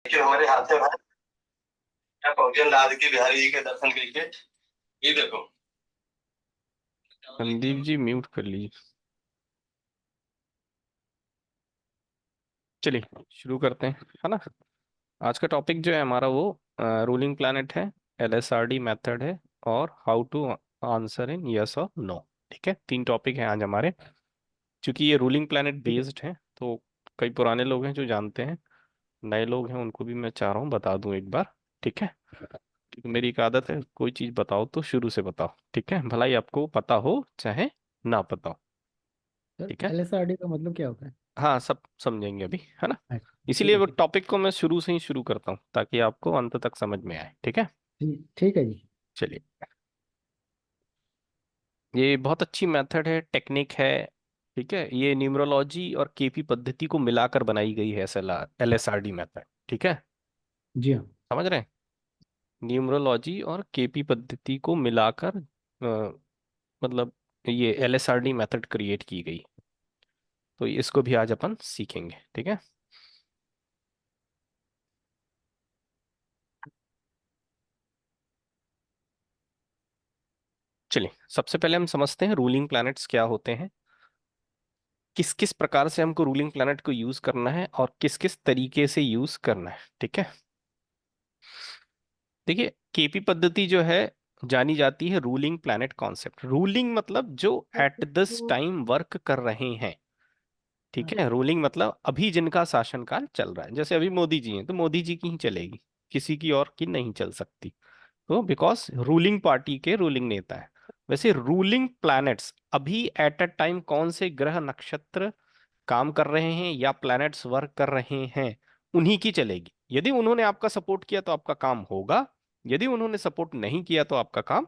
देखिए हमारे हाथ में भाई क्या पहुंचे लाद के बिहारी जी के दर्शन करके। ये देखो संदीप जी म्यूट कर लीजिए। चलिए शुरू करते हैं, है ना। आज का टॉपिक जो है हमारा वो रूलिंग प्लैनेट है, एलएसआरडी मेथड है, और how to answer in yes और नो। ठीक है, तीन टॉपिक हैं आज हमारे। क्योंकि ये रूलिंग प्लैनेट ठीक है। बेस्ड है तो कई पुराने लोग हैं जो जानते हैं, नए लोग हैं उनको भी मैं चाह रहा हूँ बता दूं एक बार। ठीक है, क्योंकि मेरी एक आदत है, कोई चीज़ बताओ तो शुरू से बताओ। ठीक है, भला ही आपको पता हो चाहे ना पता हो। सर ठीक है, एलएसआरडी का मतलब क्या होता है? हाँ सब समझेंगे अभी, है ना। अच्छा, ठीक इसीलिए है वो ठीक है। टॉपिक को मैं शुरू से ही शुरू करता हूँ ताकि आपको अंत तक समझ में आए। ठीक है, ठीक है जी। चलिए। ये बहुत अच्छी मेथड है, टेक्निक है। ठीक है, ये न्यूमरोलॉजी और केपी पद्धति को मिलाकर बनाई गई है एलएसआरडी मेथड। ठीक है, जी हाँ। समझ रहे हैं। न्यूमरोलॉजी और केपी पद्धति को मिलाकर मतलब ये एलएसआरडी मेथड क्रिएट की गई। तो इसको भी आज अपन सीखेंगे। ठीक है, चलिए सबसे पहले हम समझते हैं रूलिंग प्लैनेट्स क्या होते हैं, किस किस प्रकार से हमको रूलिंग प्लैनेट को यूज करना है और किस किस तरीके से यूज करना है। ठीक है, देखिए केपी पद्धति जो है जानी जाती है रूलिंग प्लैनेट कॉन्सेप्ट। रूलिंग मतलब जो एट दिस टाइम वर्क कर रहे हैं। ठीक है, रूलिंग मतलब अभी जिनका शासनकाल चल रहा है, जैसे अभी मोदी जी हैं तो मोदी जी की ही चलेगी, किसी की और की नहीं चल सकती। तो बिकॉज रूलिंग पार्टी के रूलिंग नेता है। वैसे रूलिंग प्लैनेट्स अभी एट अ टाइम कौन से ग्रह नक्षत्र काम कर रहे हैं या प्लैनेट्स वर्क कर रहे हैं, उन्हीं की चलेगी। यदि उन्होंने आपका सपोर्ट किया तो आपका काम होगा, यदि उन्होंने सपोर्ट नहीं किया तो आपका काम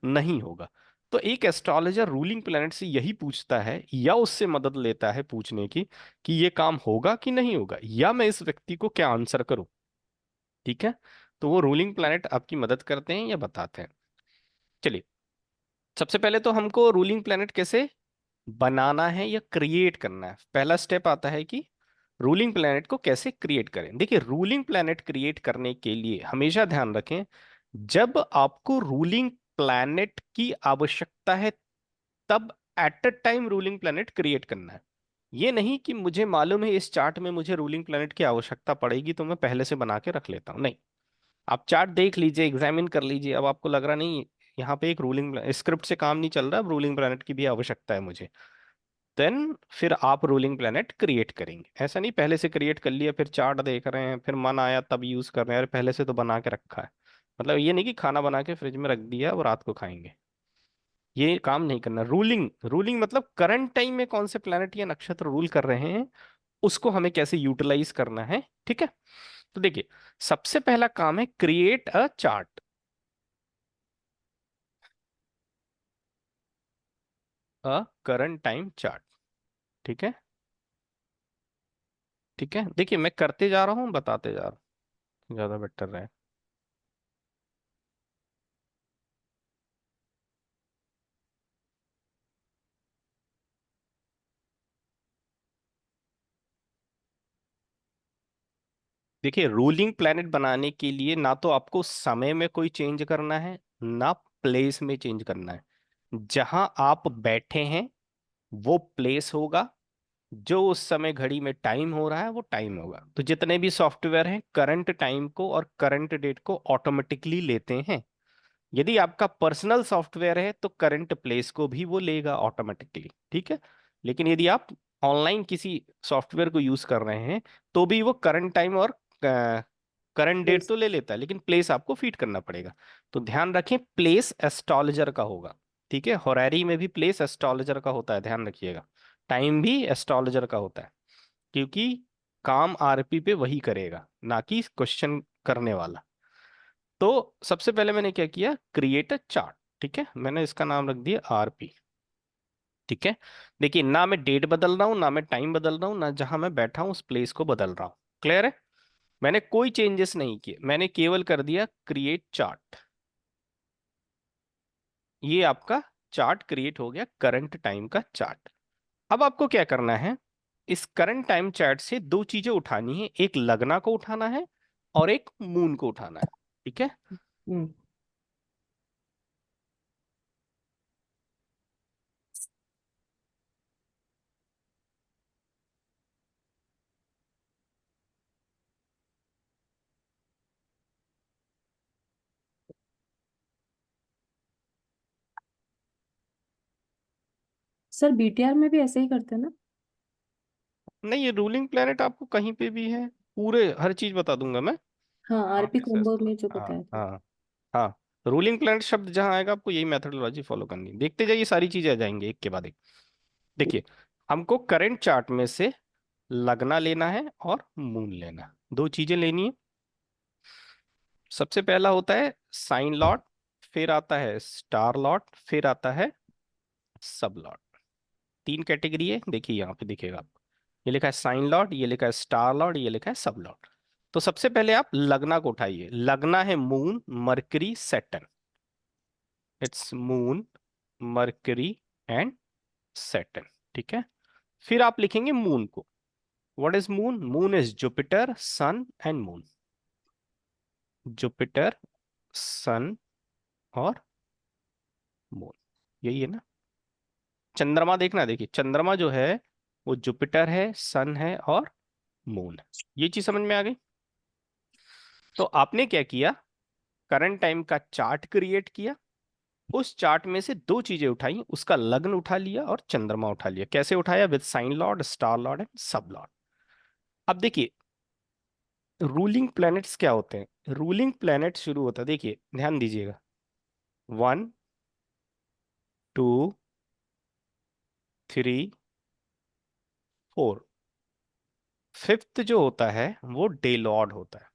नहीं होगा। तो एक एस्ट्रोलॉजर रूलिंग प्लैनेट से यही पूछता है या उससे मदद लेता है पूछने की कि ये काम होगा कि नहीं होगा, या मैं इस व्यक्ति को क्या आंसर करूं। ठीक है, तो वो रूलिंग प्लैनेट आपकी मदद करते हैं या बताते हैं। चलिए, सबसे पहले तो हमको रूलिंग प्लैनेट कैसे बनाना है या क्रिएट करना है। पहला स्टेप आता है कि रूलिंग प्लैनेट को कैसे क्रिएट करें। देखिए रूलिंग प्लैनेट क्रिएट करने के लिए हमेशा ध्यान रखें, जब आपको रूलिंग प्लैनेट की आवश्यकता है तब at a time ruling planet create करना है। ये नहीं कि मुझे मालूम है इस चार्ट में मुझे रूलिंग प्लैनेट की आवश्यकता पड़ेगी तो मैं पहले से बना के रख लेता हूँ, नहीं। आप चार्ट देख लीजिए, एग्जामिन कर लीजिए, अब आपको लग रहा नहीं यहाँ पे एक रूलिंग स्क्रिप्ट से काम नहीं चल रहा, अब रूलिंग प्लैनेट की भी आवश्यकता है मुझे, देन फिर आप रूलिंग प्लैनेट क्रिएट करेंगे। ऐसा नहीं पहले से क्रिएट कर लिया फिर चार्ट देख रहे हैं फिर मन आया तब यूज कर रहे हैं, अरे पहले से तो बना के रखा है। मतलब ये नहीं कि खाना बना के फ्रिज में रख दिया और रात को खाएंगे, ये काम नहीं करना। रूलिंग रूलिंग मतलब करंट टाइम में कौन से प्लैनेट या नक्षत्र रूल कर रहे हैं, उसको हमें कैसे यूटिलाइज करना है। ठीक है, तो देखिए सबसे पहला काम है create a chart, a current time chart. ठीक है, ठीक है, देखिए मैं करते जा रहा हूँ बताते जा रहा हूँ, ज्यादा बेटर रहे। देखिए रूलिंग प्लैनेट बनाने के लिए ना तो आपको समय में कोई चेंज करना है ना प्लेस में चेंज करना है। जहां आप बैठे हैं वो प्लेस होगा, जो उस समय घड़ी में टाइम हो रहा है वो टाइम होगा। तो जितने भी सॉफ्टवेयर हैं करंट टाइम को और करंट डेट को ऑटोमेटिकली लेते हैं। यदि आपका पर्सनल सॉफ्टवेयर है तो करंट प्लेस को भी वो लेगा ऑटोमेटिकली। ठीक है, लेकिन यदि आप ऑनलाइन किसी सॉफ्टवेयर को यूज कर रहे हैं तो भी वो करंट टाइम और करंट डेट प्लेस। तो ले लेता है, लेकिन प्लेस आपको फीड करना पड़ेगा। तो ध्यान रखें प्लेस एस्ट्रोलॉजर का होगा। ठीक है, होरारी में भी प्लेस एस्ट्रोलॉजर का होता है, ध्यान रखिएगा। टाइम भी एस्ट्रोलॉजर का होता है, क्योंकि काम आरपी पे वही करेगा ना कि क्वेश्चन करने वाला। तो सबसे पहले मैंने क्या किया, क्रिएट अ चार्ट। ठीक है, मैंने इसका नाम रख दिया आरपी। ठीक है, देखिए ना मैं डेट बदल रहा हूं ना मैं टाइम बदल रहा हूं ना जहां मैं बैठा हूं उस प्लेस को बदल रहा हूं। क्लियर है, मैंने कोई चेंजेस नहीं किए, मैंने केवल कर दिया क्रिएट चार्ट। ये आपका चार्ट क्रिएट हो गया, करंट टाइम का चार्ट। अब आपको क्या करना है, इस करंट टाइम चार्ट से दो चीजें उठानी है, एक लगना को उठाना है और एक मून को उठाना है। ठीक है। हम्म। सर बीटीआर में भी ऐसे ही करते हैं ना? नहीं, ये रूलिंग प्लेनेट आपको कहीं पे भी है, पूरे हर चीज बता दूंगा मैं। हाँ, आप आरपी ऐसे कॉम्बो समझ। में जो हाँ बताया था। हाँ हाँ। रूलिंग प्लेनेट शब्द जहां आएगा आपको यही मेथोडोलॉजी फॉलो करनी है। देखते जाइए, सारी चीजें आ जाएंगी एक के बाद एक। देखिए, हमको करंट चार्ट में से लगना लेना है और मून लेना है, दो चीजें लेनी है। सबसे पहला होता है साइन लॉट, फिर आता है स्टार लॉट, फिर आता है सब लॉट। तीन कैटेगरी है, देखिए यहाँ पे दिखेगा आपको। ये लिखा है साइन लॉट, ये लिखा है स्टार लॉट, ये लिखा है सब लॉट। तो सबसे पहले आप लगना को उठाइए। लगना है moon, Mercury, Saturn. It's Moon, Mercury and Saturn. ठीक है। फिर आप लिखेंगे मून को। What is Moon? Moon is Jupiter, Sun and Moon. Jupiter, Sun और मून, यही है ना। चंद्रमा देखना, देखिए चंद्रमा जो है वो जुपिटर है, सन है और मून है। ये चीज समझ में आ गई। तो आपने क्या किया, करंट टाइम का चार्ट क्रिएट किया, उस चार्ट में से दो चीजें उठाई, उसका लग्न उठा लिया और चंद्रमा उठा लिया। कैसे उठाया? With sign lord, star lord and sub lord. अब देखिए, रूलिंग प्लैनेट्स क्या होते हैं। रूलिंग प्लैनेट शुरू होता है, देखिए ध्यान दीजिएगा, 1, 2, 3, 4। फिफ्थ जो होता है वो डे लॉर्ड होता है।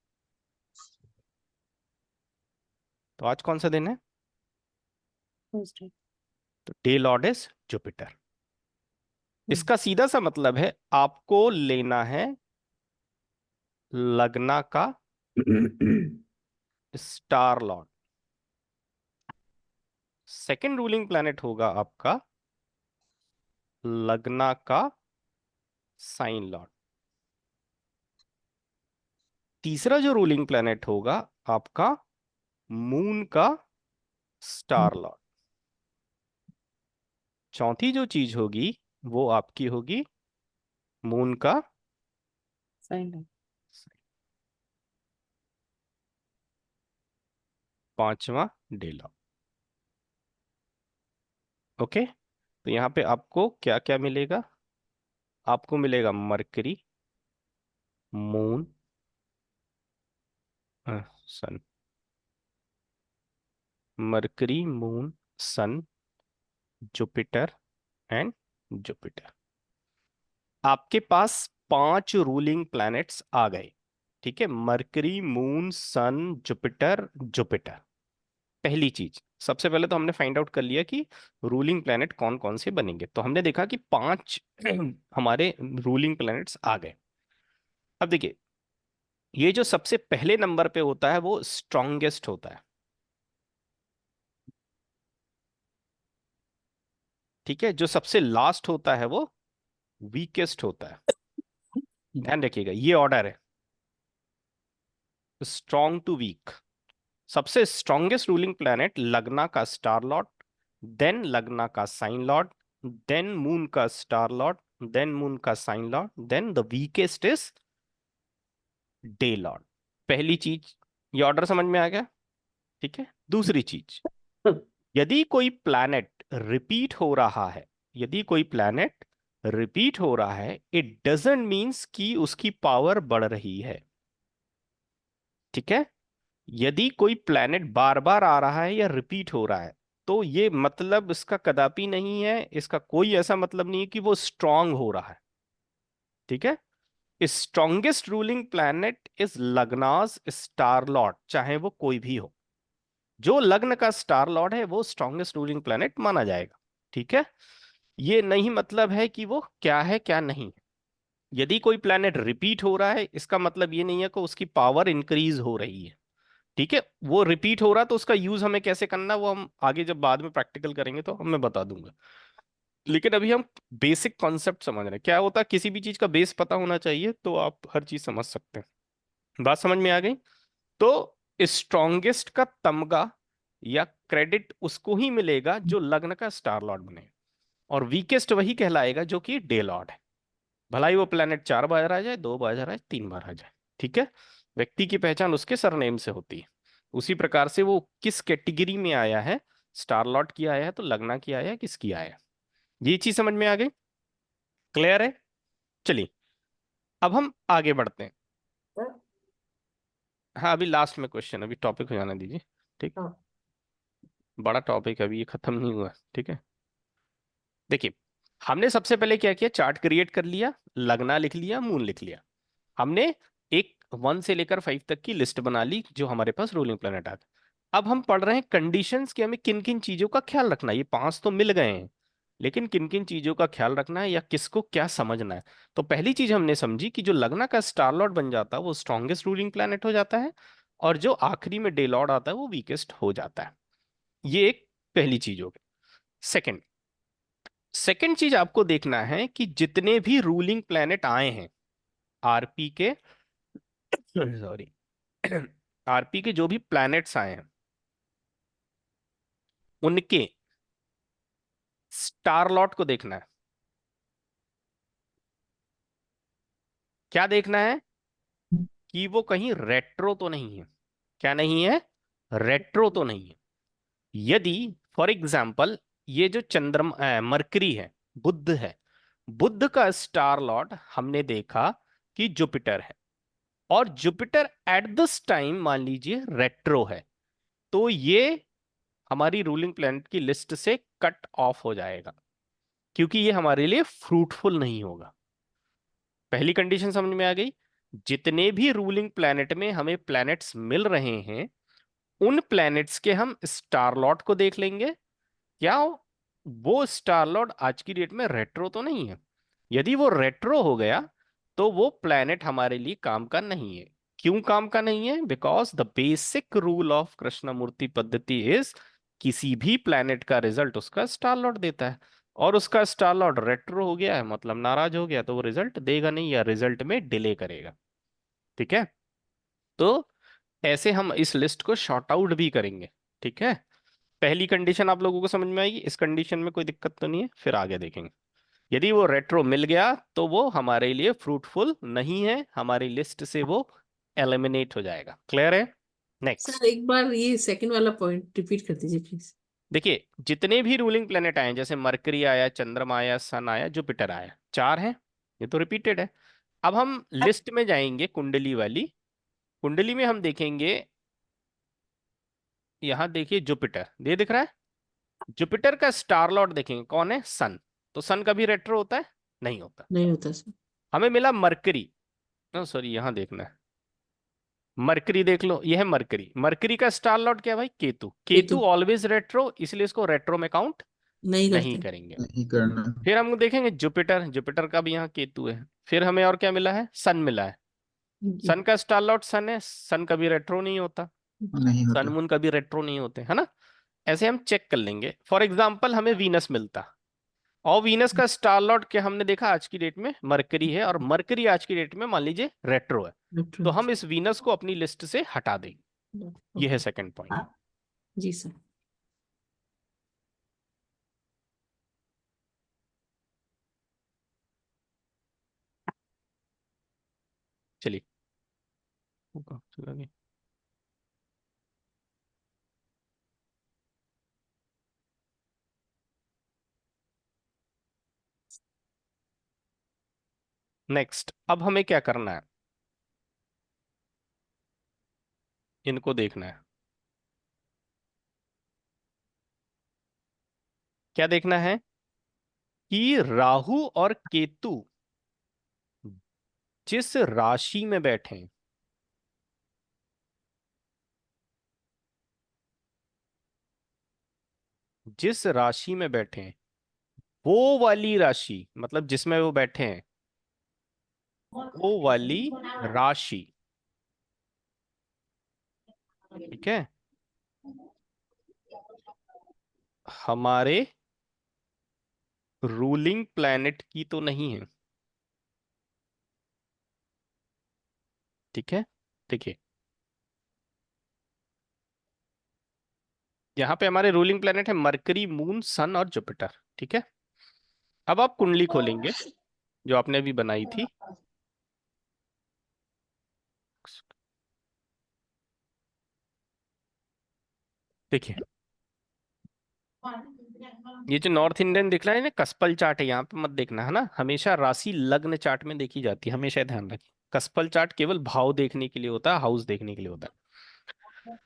तो आज कौन सा दिन है? थर्सडे। तो डे लॉर्ड इज जुपिटर। इसका सीधा सा मतलब है आपको लेना है लगना का star Lord. Second ruling planet होगा आपका लगना का साइन लॉर्ड। तीसरा जो रूलिंग प्लैनेट होगा आपका मून का स्टार लॉर्ड। चौथी जो चीज होगी वो आपकी होगी मून का साइन। पांचवा डे लॉर्ड। ओके। तो यहाँ पे आपको क्या क्या मिलेगा? आपको मिलेगा Mercury, moon, sun. Mercury, moon, sun, Jupiter and Jupiter. आपके पास पांच रूलिंग प्लैनेट्स आ गए। ठीक है, Mercury, moon, sun, Jupiter, Jupiter. पहली चीज, सबसे पहले तो हमने फाइंड आउट कर लिया कि रूलिंग प्लैनेट कौन कौन से बनेंगे। तो हमने देखा कि पांच हमारे रूलिंग प्लैनेट्स आ गए। अब देखिए, ये जो सबसे पहले नंबर पे होता है वो स्ट्रॉन्गेस्ट होता है। ठीक है। जो सबसे लास्ट होता है वो वीकेस्ट होता है। ध्यान रखिएगा, ये ऑर्डर है, स्ट्रॉन्ग टू वीक। सबसे स्ट्रॉन्गेस्ट रूलिंग प्लैनेट लगना का स्टार लॉर्ड, देन लगना का साइन लॉर्ड, देन मून का स्टार लॉर्ड, देन मून का sign lord, then the weakest is day lord. पहली चीज, ये ऑर्डर समझ में आ गया। ठीक है। दूसरी चीज, यदि कोई प्लैनेट रिपीट हो रहा है, यदि कोई प्लैनेट रिपीट हो रहा है, इट डजंट मीन्स कि उसकी पावर बढ़ रही है। ठीक है। यदि कोई प्लैनेट बार बार आ रहा है या रिपीट हो रहा है, तो ये मतलब इसका कदापि नहीं है, इसका कोई ऐसा मतलब नहीं है कि वो स्ट्रांग हो रहा है। ठीक है। स्ट्रॉन्गेस्ट रूलिंग प्लैनेट इज लग्नास स्टार लॉर्ड, चाहे वो कोई भी हो। जो लग्न का स्टार लॉर्ड है वो स्ट्रॉन्गेस्ट रूलिंग प्लैनेट माना जाएगा। ठीक है। ये नहीं मतलब है कि वो क्या है क्या नहीं है। यदि कोई प्लैनेट रिपीट हो रहा है, इसका मतलब ये नहीं है कि उसकी पावर इंक्रीज हो रही है। ठीक है। वो रिपीट हो रहा तो उसका यूज हमें कैसे करना, वो हम आगे जब बाद में प्रैक्टिकल करेंगे तो मैं बता दूंगा। लेकिन अभी हम बेसिक कॉन्सेप्ट समझ रहे हैं। क्या होता है, किसी भी चीज का बेस पता होना चाहिए तो आप हर चीज समझ सकते हैं। बात समझ में आ गई? तो स्ट्रॉन्गेस्ट का तमगा या क्रेडिट उसको ही मिलेगा जो लग्न का स्टार लॉर्ड बने, और वीकेस्ट वही कहलाएगा जो कि डे लॉर्ड है। भला ही वो प्लेनेट 4 बार आ जाए, 2 बार आ जाए, 3 बार आ जाए, ठीक है। व्यक्ति की पहचान उसके सरनेम से होती है। उसी प्रकार से वो किस कैटेगरी में आया है, स्टार लॉर्ड की आया है तो लगना की आया है, किसकी आया है, ये चीज समझ में आ गई? क्लियर है? चलिए अब हम आगे बढ़ते हैं। हाँ अभी लास्ट में क्वेश्चन, अभी टॉपिक हो जाना दीजिए, ठीक। बड़ा टॉपिक अभी ये खत्म नहीं हुआ, ठीक है। देखिए हमने सबसे पहले क्या किया, चार्ट क्रिएट कर लिया, लगना लिख लिया, मून लिख लिया। हमने एक 1 से लेकर 5 तक की लिस्ट बना ली जो हमारे पास रूलिंग प्लेनेट आते। अब हम पढ़ रहे हैं कंडीशंस कि हमें किन किन चीजों का ख्याल रखना है। ये 5 तो मिल गए हैं, लेकिन किन किन चीजों का ख्याल रखना है या किसको क्या समझना है। तो पहली चीज हमने समझी कि जो लगना का स्टार लॉर्ड बन जाता है वो स्ट्रॉन्गेस्ट रूलिंग प्लेनेट हो जाता है, और जो आखिरी में डे लॉर्ड आता है वो वीकेस्ट हो जाता है। ये एक पहली चीज हो गई। सेकंड सेकंड चीज आपको देखना है कि जितने भी रूलिंग प्लेनेट आए हैं आरपी के, सॉरी, आरपी के जो भी प्लैनेट्स आए हैं उनके स्टार लॉट को देखना है। क्या देखना है कि वो कहीं रेट्रो तो नहीं है। क्या नहीं है? रेट्रो तो नहीं है। यदि फॉर एग्जाम्पल ये जो चंद्रमा मरकरी है, बुध है, बुध का स्टार लॉर्ड हमने देखा कि जुपिटर है, और जुपिटर एट दिस टाइम मान लीजिए रेट्रो है, तो ये हमारी रूलिंग प्लैनेट की लिस्ट से कट ऑफ हो जाएगा, क्योंकि ये हमारे लिए फ्रूटफुल नहीं होगा। पहली कंडीशन समझ में आ गई? जितने भी रूलिंग प्लैनेट में हमें प्लैनेट्स मिल रहे हैं उन प्लैनेट्स के हम स्टार लॉर्ड को देख लेंगे। क्या वो स्टार लॉर्ड आज की डेट में रेट्रो तो नहीं है? यदि वो रेट्रो हो गया तो वो प्लैनेट हमारे लिए काम का नहीं है। क्यों काम का नहीं है? Because the basic rule of Krishnamurti पद्धति इज किसी भी प्लैनेट का रिजल्ट उसका स्टार लॉर्ड देता है, और उसका स्टार लॉर्ड रेट्रो हो गया है मतलब नाराज हो गया तो वो रिजल्ट देगा नहीं या रिजल्ट में डिले करेगा, ठीक है। तो ऐसे हम इस लिस्ट को शॉर्ट आउट भी करेंगे, ठीक है। पहली कंडीशन आप लोगों को समझ में आएगी, इस कंडीशन में कोई दिक्कत तो नहीं है, फिर आगे देखेंगे। यदि वो रेट्रो मिल गया तो वो हमारे लिए फ्रूटफुल नहीं है, हमारी लिस्ट से वो एलिमिनेट हो जाएगा। क्लियर है? सर नेक्स्ट एक बार ये सेकंड वाला पॉइंट रिपीट कर दीजिए प्लीज। देखिए, जितने भी रूलिंग प्लेनेट आए जैसे मरकरी आया, चंद्रमा आया, सन आया, जुपिटर आया, 4 हैं, ये तो रिपीटेड है। अब हम लिस्ट में जाएंगे, कुंडली वाली कुंडली में हम देखेंगे, यहां देखिए जुपिटर, ये दिख रहा है। जुपिटर का स्टार लॉर्ड देखेंगे कौन है, सन। तो सन कभी रेट्रो होता है? नहीं होता। नहीं होता सर। हमें मिला मरकरी, सॉरी यहां देखना है, मरकरी देख लो, यह है मरकरी। मरकरी का स्टार लॉर्ड क्या है भाई? केतु। केतु केतु ऑलवेज रेट्रो, इसलिए इसको रेट्रो में काउंट नहीं नहीं करते। करेंगे। नहीं करना। फिर हम देखेंगे जुपिटर, जुपिटर का भी यहाँ केतु है। फिर हमें और क्या मिला है? सन मिला है। जी। सन का स्टार लॉर्ड सन है, सन कभी रेट्रो नहीं होता, नहीं सन होता। मून कभी रेट्रो नहीं होते, है ना। ऐसे हम चेक कर लेंगे। फॉर एग्जाम्पल हमें वीनस मिलता, और वीनस का स्टार लॉर्ड क्या हमने देखा आज की डेट में? मरकरी है, और मरकरी आज की डेट में मान लीजिए रेट्रो है, तो हम इस वीनस को अपनी लिस्ट से हटा देंगे। ये है ओके। Second point. जी सर। चलिए चला गया। नेक्स्ट अब हमें क्या करना है, इनको देखना है। क्या देखना है? कि राहु और केतु जिस राशि में बैठे हैं, जिस राशि में बैठे हैं वो वाली राशि, मतलब जिसमें वो बैठे हैं वो वाली राशि, ठीक है, हमारे रूलिंग प्लैनेट की तो नहीं है, ठीक है। देखिए यहाँ पे हमारे रूलिंग प्लेनेट है मरकरी, मून, सन और जुपिटर। ठीक है, अब आप कुंडली खोलेंगे जो आपने अभी बनाई थी। देखिए ये जो नॉर्थ इंडियन दिख रहा है ना कस्पल चार्ट है, यहाँ पे मत देखना है ना, हमेशा राशि लग्न चार्ट में देखी जाती है, हमेशा ध्यान रखिए। कस्पल चार्ट केवल भाव देखने के लिए होता है, हाउस देखने के लिए होता है।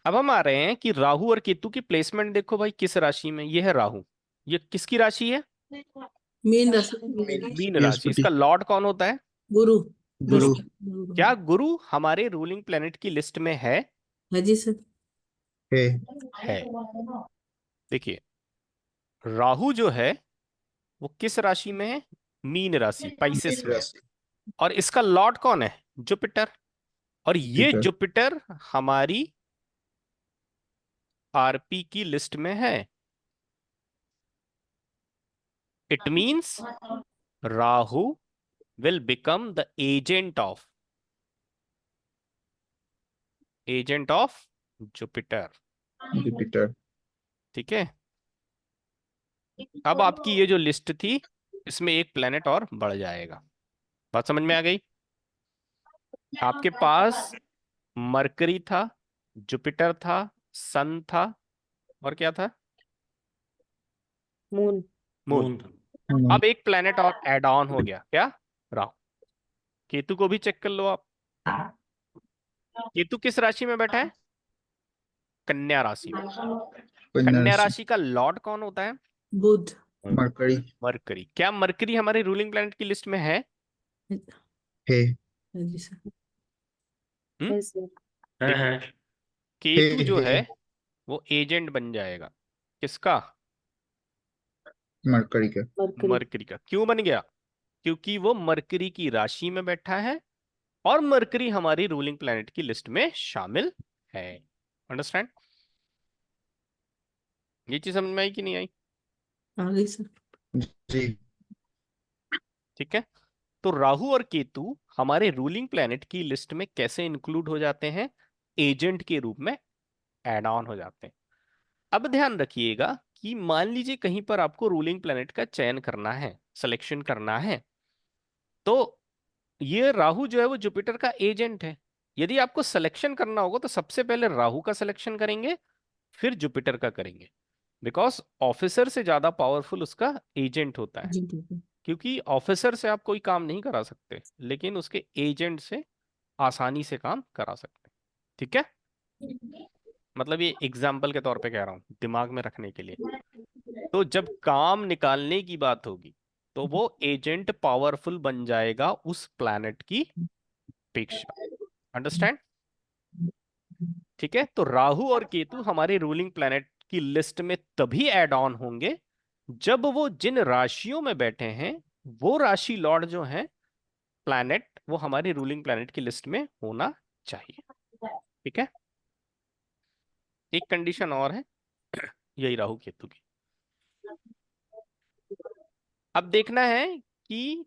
अब हम आ रहे हैं कि राहु और केतु की प्लेसमेंट देखो भाई, किस राशि में। ये है राहु, ये किसकी राशि है? मीन राशि मीन राशि। बृहस्पति। इसका लॉर्ड कौन होता है? गुरु गुरु। बृहस्पति गुरु क्या गुरु हमारे रूलिंग प्लेनेट की लिस्ट में है? हाँ जी सर। है। देखिए राहु जो है वो किस राशि में है? मीन राशि, पाइसेस में है। राशि। और इसका लॉर्ड कौन है? जुपिटर। और ये जुपिटर। जुपिटर हमारी आरपी की लिस्ट में है। It means Rahu will become the agent of Jupiter. Jupiter. ठीक है, अब आपकी ये जो लिस्ट थी इसमें एक प्लेनेट और बढ़ जाएगा। बात समझ में आ गई? आपके पास मरकरी था, जुपिटर था, सन था, और क्या था? मून। मून। अब एक प्लेनेट और ऐड ऑन हो गया, क्या? राहु। केतु को भी चेक कर लो आप। केतु किस राशि में बैठा है? कन्या राशि में। कन्या राशि का लॉर्ड कौन होता है? बुध। मरकरी। मरकरी। क्या मरकरी हमारे रूलिंग प्लेनेट की लिस्ट में है? है। हाँ जी सर। हम्म? है सर। देखिए, केतु जो है है। वो एजेंट बन जाएगा। किसका? मरकरी का। मरकरी। मरकरी का। क्यों बन गया? क्योंकि वो मरकरी की राशि में बैठा है और मरकरी हमारी रूलिंग प्लेनेट की लिस्ट में शामिल है। अंडरस्टैंड? ये चीज समझ में आई कि नहीं आई? आ गई सर। जी। ठीक है, तो राहु और केतु हमारे रूलिंग प्लेनेट की लिस्ट में कैसे इंक्लूड हो जाते हैं? एजेंट के रूप में ऐड ऑन हो जाते हैं। अब ध्यान रखिएगा कि मान लीजिए कहीं पर आपको रूलिंग प्लेनेट का चयन करना है, सिलेक्शन करना है, तो ये राहु जो है वो जुपिटर का एजेंट है। यदि आपको सिलेक्शन करना होगा तो सबसे पहले राहु का सिलेक्शन करेंगे, फिर जुपिटर का करेंगे। बिकॉज ऑफिसर से ज्यादा पावरफुल उसका एजेंट होता है। जी ठीक है। क्योंकि ऑफिसर से आप कोई काम नहीं करा सकते, लेकिन उसके एजेंट से आसानी से काम करा सकते हैं। ठीक है, मतलब ये एग्जाम्पल के तौर पे कह रहा हूं, दिमाग में रखने के लिए। तो जब काम निकालने की बात होगी तो वो एजेंट पावरफुल बन जाएगा उस प्लैनेट की अपेक्षा। अंडरस्टैंड? ठीक है, तो राहु और केतु हमारे रूलिंग प्लैनेट की लिस्ट में तभी ऐड ऑन होंगे जब वो जिन राशियों में बैठे हैं वो राशि लॉर्ड जो है प्लैनेट, वो हमारी रूलिंग प्लैनेट की लिस्ट में होना चाहिए। ठीक है, एक कंडीशन और है यही राहु केतु की। अब देखना है कि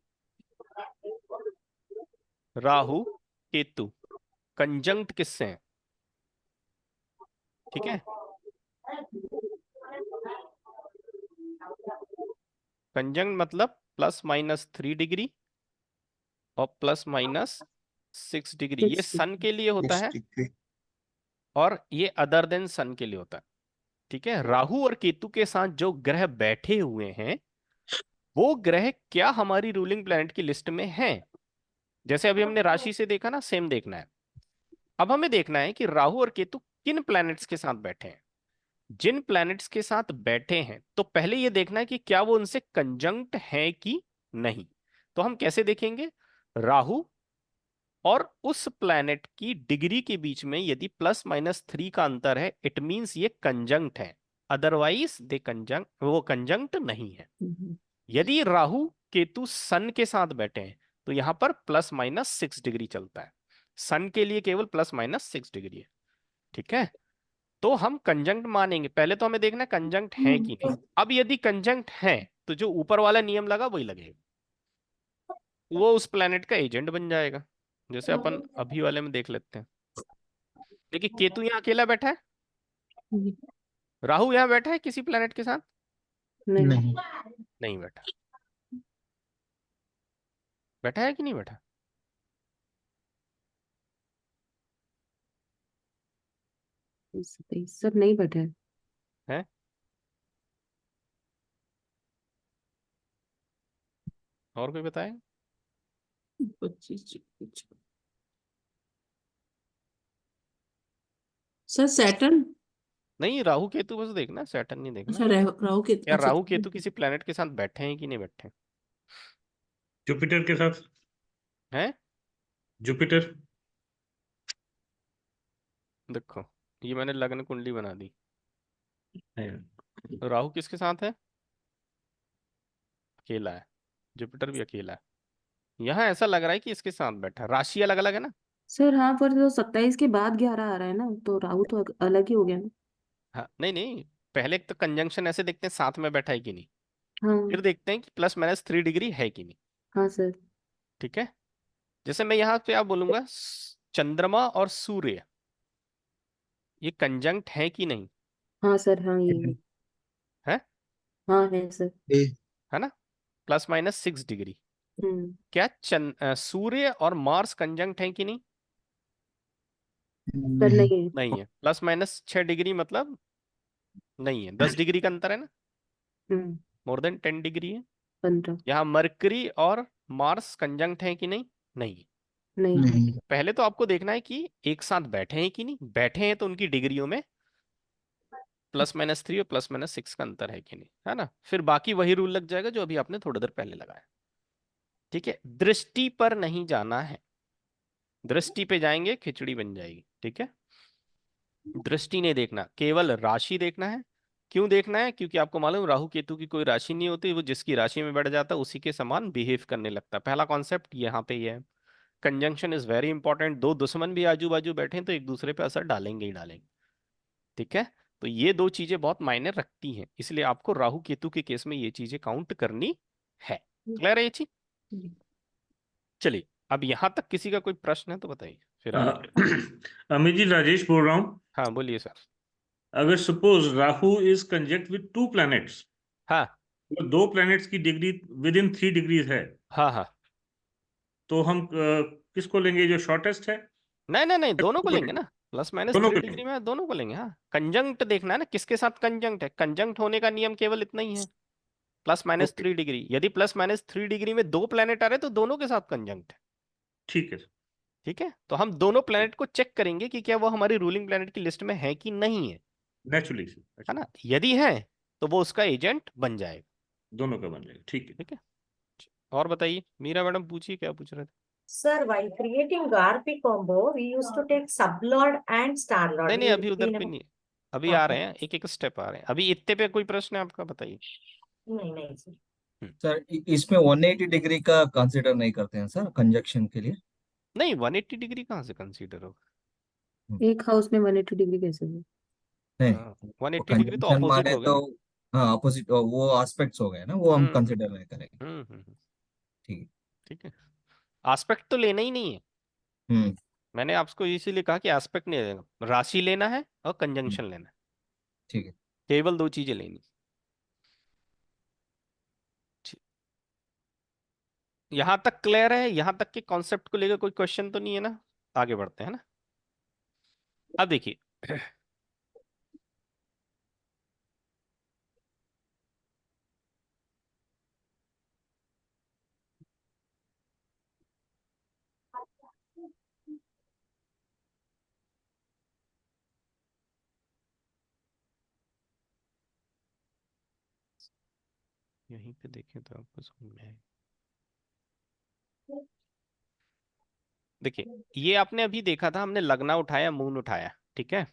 राहु केतु कंजंक्ट किससे हैं। ठीक है, कंजंक्ट मतलब +-3 डिग्री और +-6 डिग्री। ये 60। सन के लिए होता है और ये अदर देन सन के लिए होता है। ठीक है, राहु और केतु के साथ जो ग्रह बैठे हुए हैं वो ग्रह क्या हमारी रूलिंग प्लैनेट की लिस्ट में हैं? जैसे अभी हमने राशि से देखा ना, सेम देखना है। अब हमें देखना है कि राहु और केतु किन प्लैनेट्स के साथ बैठे हैं। जिन प्लैनेट्स के साथ बैठे हैं तो पहले ये देखना है कि क्या वो उनसे कंजंक्ट है कि नहीं। तो हम कैसे देखेंगे? राहु और उस प्लैनेट की डिग्री के बीच में यदि +-3 का अंतर है, इट मींस ये कंजंक्ट है, अदरवाइज दे कंजंक्ट, वो कंजंक्ट नहीं है। यदि राहु केतु सन के साथ बैठे हैं तो यहां पर +-6 डिग्री चलता है। सन के लिए केवल +-6 डिग्री है। ठीक है, तो हम कंजंक्ट मानेंगे। पहले तो हमें देखना है कंजंक्ट है कि नहीं। अब यदि कंजंक्ट है तो जो ऊपर वाला नियम लगा वही लगेगा, वो उस प्लेनेट का एजेंट बन जाएगा। जैसे अपन अभी वाले में देख लेते हैं। देखिए केतु यहाँ अकेला बैठा है, हम्म, राहु यहाँ बैठा है किसी प्लेनेट के साथ, नहीं। नहीं। नहीं बैठा। बैठा है कि नहीं बैठा? सर नहीं बैठा है। है? और कोई बताए? 25 सर सैटर्न। नहीं, राहु केतु बस देखना, सैटर्न नहीं देखना। अच्छा राहु के, यार अच्छा राहु केतु किसी प्लेनेट के साथ बैठे हैं कि नहीं बैठे जुपिटर के साथ। हैं? जुपिटर। देखो ये मैंने लग्न कुंडली बना दी, है। राहु किसके साथ है? अकेला है। जुपिटर भी अकेला है। यहाँ ऐसा लग रहा है कि इसके साथ बैठा है। राशि अलग अलग है ना। सर हाँ, पर तो 27 के बाद 11 आ रहा है ना, तो राहु तो अलग ही हो गया ना। हाँ नहीं नहीं, पहले तो कंजंक्शन ऐसे देखते हैं साथ में बैठा है कि नहीं, फिर हाँ। देखते हैं कि +- 3 डिग्री है कि नहीं। हाँ सर। ठीक है। जैसे मैं यहाँ पे आप बोलूंगा चंद्रमा और सूर्य ये कंजंक्ट है कि नहीं? हाँ सर, हाँ ये है। है? हाँ है सर। ए, है ना? +- 6 डिग्री। हम्म। क्या सूर्य और मार्स कंजंक्ट है कि नहीं? सर नहीं। नहीं है। नहीं है। +- 6 डिग्री मतलब नहीं है। 10 डिग्री का अंतर है ना, हम्म। more than 10 डिग्री है। 15। यहाँ मरकरी और मार्स कंजंक्ट है कि नहीं? नहीं है। नहीं। नहीं। पहले तो आपको देखना है कि एक साथ बैठे हैं कि नहीं। बैठे हैं तो उनकी डिग्रियों में +- 3 और +- 6 का अंतर है कि नहीं, है ना। फिर बाकी वही रूल लग जाएगा जो अभी आपने थोड़ी देर पहले लगाया। ठीक है, दृष्टि पर नहीं जाना है। दृष्टि पे जाएंगे खिचड़ी बन जाएगी। ठीक है, दृष्टि नहीं देखना, केवल राशि देखना है। क्यों देखना है? क्योंकि आपको मालूम राहु केतु की कोई राशि नहीं होती, वो जिसकी राशि में बैठ जाता है उसी के समान बिहेव करने लगता है। पहला कॉन्सेप्ट यहाँ पे ये है। Conjunction is very important. दो दुश्मन भी आजू बाजू बैठे हैं तो एक दूसरे पे असर डालेंगे ही डालेंगे। ठीक है, तो ये दो चीजें बहुत मायने रखती हैं, इसलिए आपको राहु केतु के केस में ये चीजें काउंट करनी है। क्लियर है ये चीज? चलिए, अब यहां तक किसी का कोई प्रश्न है तो बताइए, फिर आगे बढ़ते हैं। अमित जी, राजेश बोल रहा हूँ। हाँ बोलिए सर। अगर suppose Rahu is conjunct with 2 planets, हाँ तो 2 प्लैनेट्स की डिग्री विद इन 3 डिग्रीज है, हाँ हाँ। तो हम किसको लेंगे जो शॉर्टेस्ट है? नहीं नहीं नहीं, दोनों को किसको लेंगे लेंगे? ना। +- दोनों 3 को डिग्री लेंगे। में दोनों को लेंगे। हाँ, कंजंक्ट देखना है ना, किसके साथ कंजंक्ट है। कंजंक्ट होने का नियम केवल इतना ही है, +- ओके, 3 डिग्री। यदि +- 3 डिग्री में दो प्लेनेट आ रहे तो दोनों के साथ कंजंक्ट है। ठीक है सर। ठीक है, तो हम दोनों प्लेनेट को चेक करेंगे कि क्या वो हमारी रूलिंग प्लेनेट की लिस्ट में है कि नहीं है। नेचुरली सर, है अच्छा। ना, यदि है तो वो उसका एजेंट बन जाएगा। दोनों का बन जाएगा, ठीक है। ठीक है, और बताइए मीरा मैडम, पूछिए क्या पूछ रहे थे। Sir, while creating Garpi combo, we used to take Sublord and Starlord. नहीं नहीं, अभी उधर पे never. नहीं, अभी आ Okay. रहे हैं, एक एक स्टेप आ रहे हैं। अभी इतने पे कोई प्रश्न है आपका, बताइए। नहीं नहीं sir. सर इसमें 180 डिग्री का कंसिडर नहीं करते हैं सर कंजक्शन के लिए। नहीं, 180 डिग्री कहाँ से कंसीडर होगा? एक हाउस में 180 डिग्री कैसे हुआ? नहीं, वन वो एट्टी डिग्री तो कंजक्शन ऑपोजिट माने हो गए तो ना। हाँ अपोजिट वो एस्पेक्ट्स हो गए ना, वो हम हम्म कंसिडर नहीं करेंगे। हम्म। ठीक ठीक है, एस्पेक्ट तो लेना ही नहीं है। है। मैंने आपको इसीलिए कहा कि एस्पेक्ट नहीं लेना, राशि लेना है और हम्म, कंजंक्शन लेना है, ठीक है। केवल दो चीजें लेनी। ठीक। यहां तक क्लियर है? यहां तक के कॉन्सेप्ट को लेकर कोई क्वेश्चन तो नहीं है ना? आगे बढ़ते हैं ना। अब देखिए यहीं पे देखें तो आपको समझ में आए। देखिए, ये आपने अभी देखा था, हमने लगना उठाया, मून उठाया। ठीक है,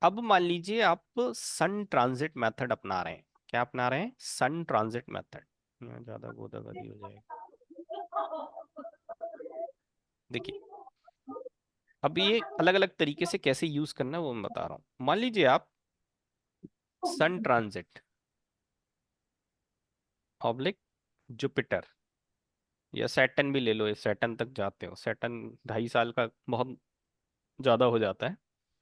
अब मान लीजिए आप सन ट्रांजिट मेथड अपना रहे हैं। क्या अपना रहे हैं? सन ट्रांजिट मेथड। यहाँ ज्यादा गोदाबादी हो जाएगी। देखिए, अब ये अलग अलग तरीके से कैसे यूज करना है वो मैं बता रहा हूं। मान लीजिए आप सन ट्रांजिट ऑब्लिक जुपिटर, या सैटर्न भी ले लो, सैटर्न तक जाते हो, सैटर्न 2.5 साल का बहुत ज्यादा हो जाता है।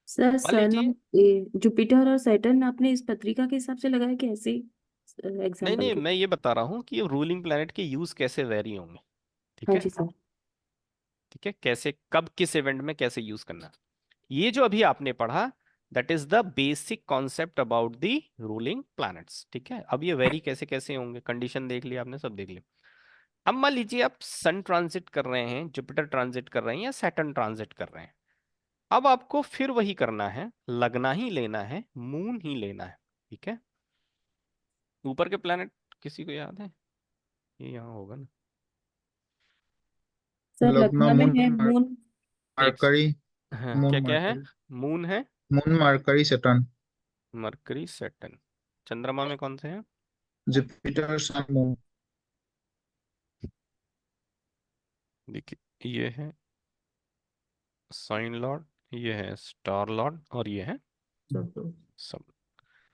सर मान सन लीजिए, जुपिटर और सैटर्न आपने इस पत्रिका के हिसाब से लगाया कि ऐसे नहीं एग्जाम्पल नहीं, के? मैं ये बता रहा हूँ कि रूलिंग प्लैनेट के यूज कैसे वेरी होंगे। ठीक हाँ है, जी सर। ठीक है, कैसे, कब, किस इवेंट में कैसे यूज करना। ये जो अभी आपने पढ़ा, that is the basic concept about the ruling planets. ठीक है, अब ये वेरी कैसे कैसे होंगे, कंडीशन देख लिया आपने, सब देख लिया। अब मान लीजिए आप सन ट्रांजिट कर रहे हैं, जुपिटर ट्रांजिट कर रहे हैं, या सैटर्न ट्रांजिट कर रहे हैं। अब आपको फिर वही करना है, लगना ही लेना है, मून ही लेना है। ठीक है, ऊपर के प्लैनेट किसी को याद है? ये यहाँ होगा ना। सर लग्न लग्न में मून है मून। एक, मरकरी हाँ, मून क्या क्या है? मरकरी मून है, moon Mercury Saturn Mercury, Saturn. चंद्रमा में कौन से हैं? Jupiter sun moon. देखिए, ये है साइन लॉर्ड, ये है स्टार लॉर्ड, और ये है सब।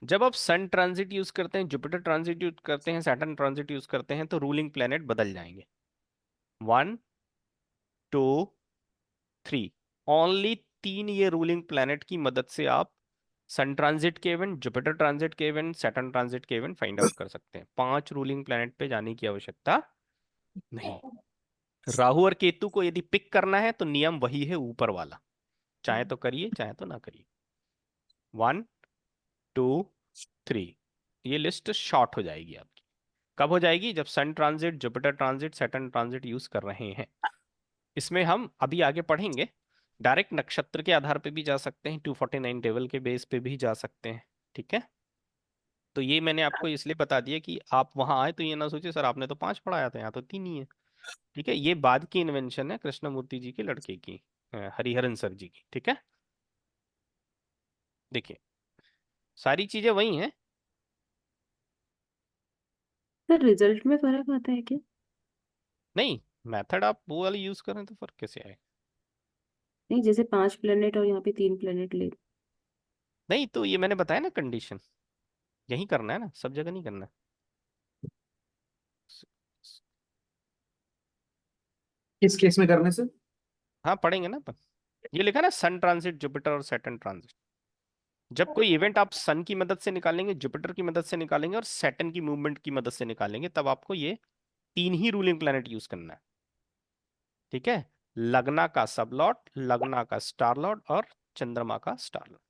जब आप सन ट्रांजिट यूज करते हैं, जुपिटर ट्रांजिट यूज करते हैं, सैटर्न ट्रांजिट यूज करते हैं, तो रूलिंग प्लेनेट बदल जाएंगे। 1, 2, 3, ओनली 3 ये रूलिंग प्लेनेट की मदद से आप सन ट्रांजिट के इवेंट, जुपिटर ट्रांजिट के इवेंट, सैटर्न ट्रांजिट के इवेंट फाइंड आउट कर सकते हैं। 5 रूलिंग प्लेनेट पे जाने की आवश्यकता नहीं। राहु और केतु को यदि पिक करना है तो नियम वही है ऊपर वाला, चाहे तो करिए चाहे तो ना करिए। 1, 2, 3, ये लिस्ट शॉर्ट हो जाएगी आपकी। कब हो जाएगी? जब Sun transit, Jupiter transit, Saturn transit use कर रहे हैं। इसमें हम अभी आगे पढ़ेंगे, डायरेक्ट नक्षत्र के आधार पे भी जा सकते हैं, 249 टेबल के बेस पे भी जा सकते हैं। ठीक है, तो ये मैंने आपको इसलिए बता दिया कि आप वहां आए तो ये ना सोचे सर आपने तो 5 पढ़ाया था, यहाँ तो 3 ही है। ठीक है, ये बाद की इन्वेंशन है कृष्णमूर्ति जी के लड़के की, हरिहरन सर जी की। ठीक है, देखिए सारी चीजें वही हैं। सर रिजल्ट में फर्क आता है क्या? नहीं, मेथड आप वो वाली यूज करें तो फर्क कैसे आए? नहीं, जैसे 5 प्लेनेट और यहाँ पे 3 प्लेनेट ले। नहीं, तो ये मैंने बताया ना, कंडीशन यही करना है ना, सब जगह नहीं करना है। किस केस में करने से? हाँ पढ़ेंगे ना अपन। ये लिखा ना, सन ट्रांजिट, जुपिटर और सैटर्न ट्रांजिट। जब कोई इवेंट आप सन की मदद से निकालेंगे, जुपिटर की मदद से निकालेंगे, और सैटर्न की मूवमेंट की मदद से निकालेंगे, तब आपको ये 3 ही रूलिंग प्लैनेट यूज करना है। ठीक है, लग्ना का सब लॉर्ड, लग्ना का स्टार लॉर्ड, और चंद्रमा का स्टार लॉर्ड।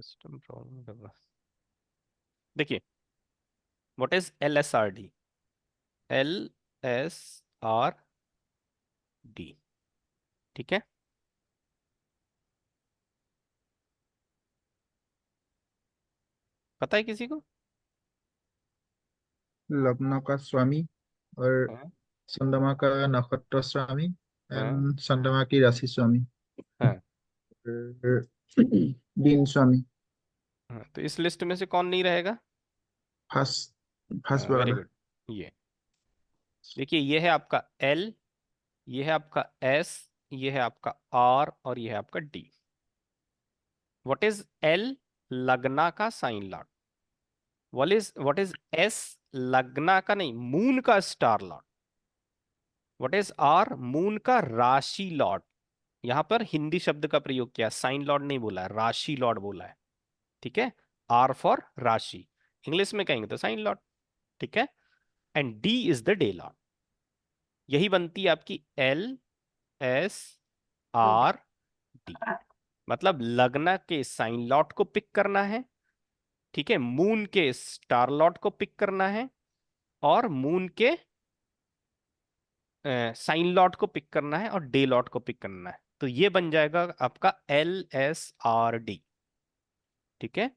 सिस्टम प्रॉब्लम कर रहा है। देखिए, व्हाट इज LSRD? LSRD, ठीक है, पता है किसी को? लग्न का स्वामी और हाँ, चंद्रमा का नक्षत्र स्वामी हाँ, एंड चंद्रमा की राशि स्वामी हाँ, और दिन स्वामी। हाँ, तो इस लिस्ट में से कौन नहीं रहेगा? फर्स्ट फर्स्ट वेरी वाला। गुड। ये देखिए, ये है आपका L, ये है आपका S, ये है आपका R, और ये है आपका D। What is L? लग्ना का sign lord. What is S? लग्ना का नहीं, मून का star lord. What is R? Moon का राशि लॉर्ड। यहां पर हिंदी शब्द का प्रयोग किया, साइन लॉर्ड नहीं बोला है, राशि लॉर्ड बोला है। ठीक है, R फॉर राशि, इंग्लिश में कहेंगे तो साइन लॉर्ड। ठीक है, and D is the day lord. यही बनती है आपकी LSRD। मतलब लग्न के साइन लॉर्ड को पिक करना है, ठीक है, मून के स्टार लॉर्ड को पिक करना है, और मून के साइन लॉर्ड को पिक करना है, और डे लॉर्ड को पिक करना है। तो ये बन जाएगा आपका LSRD। ठीक है,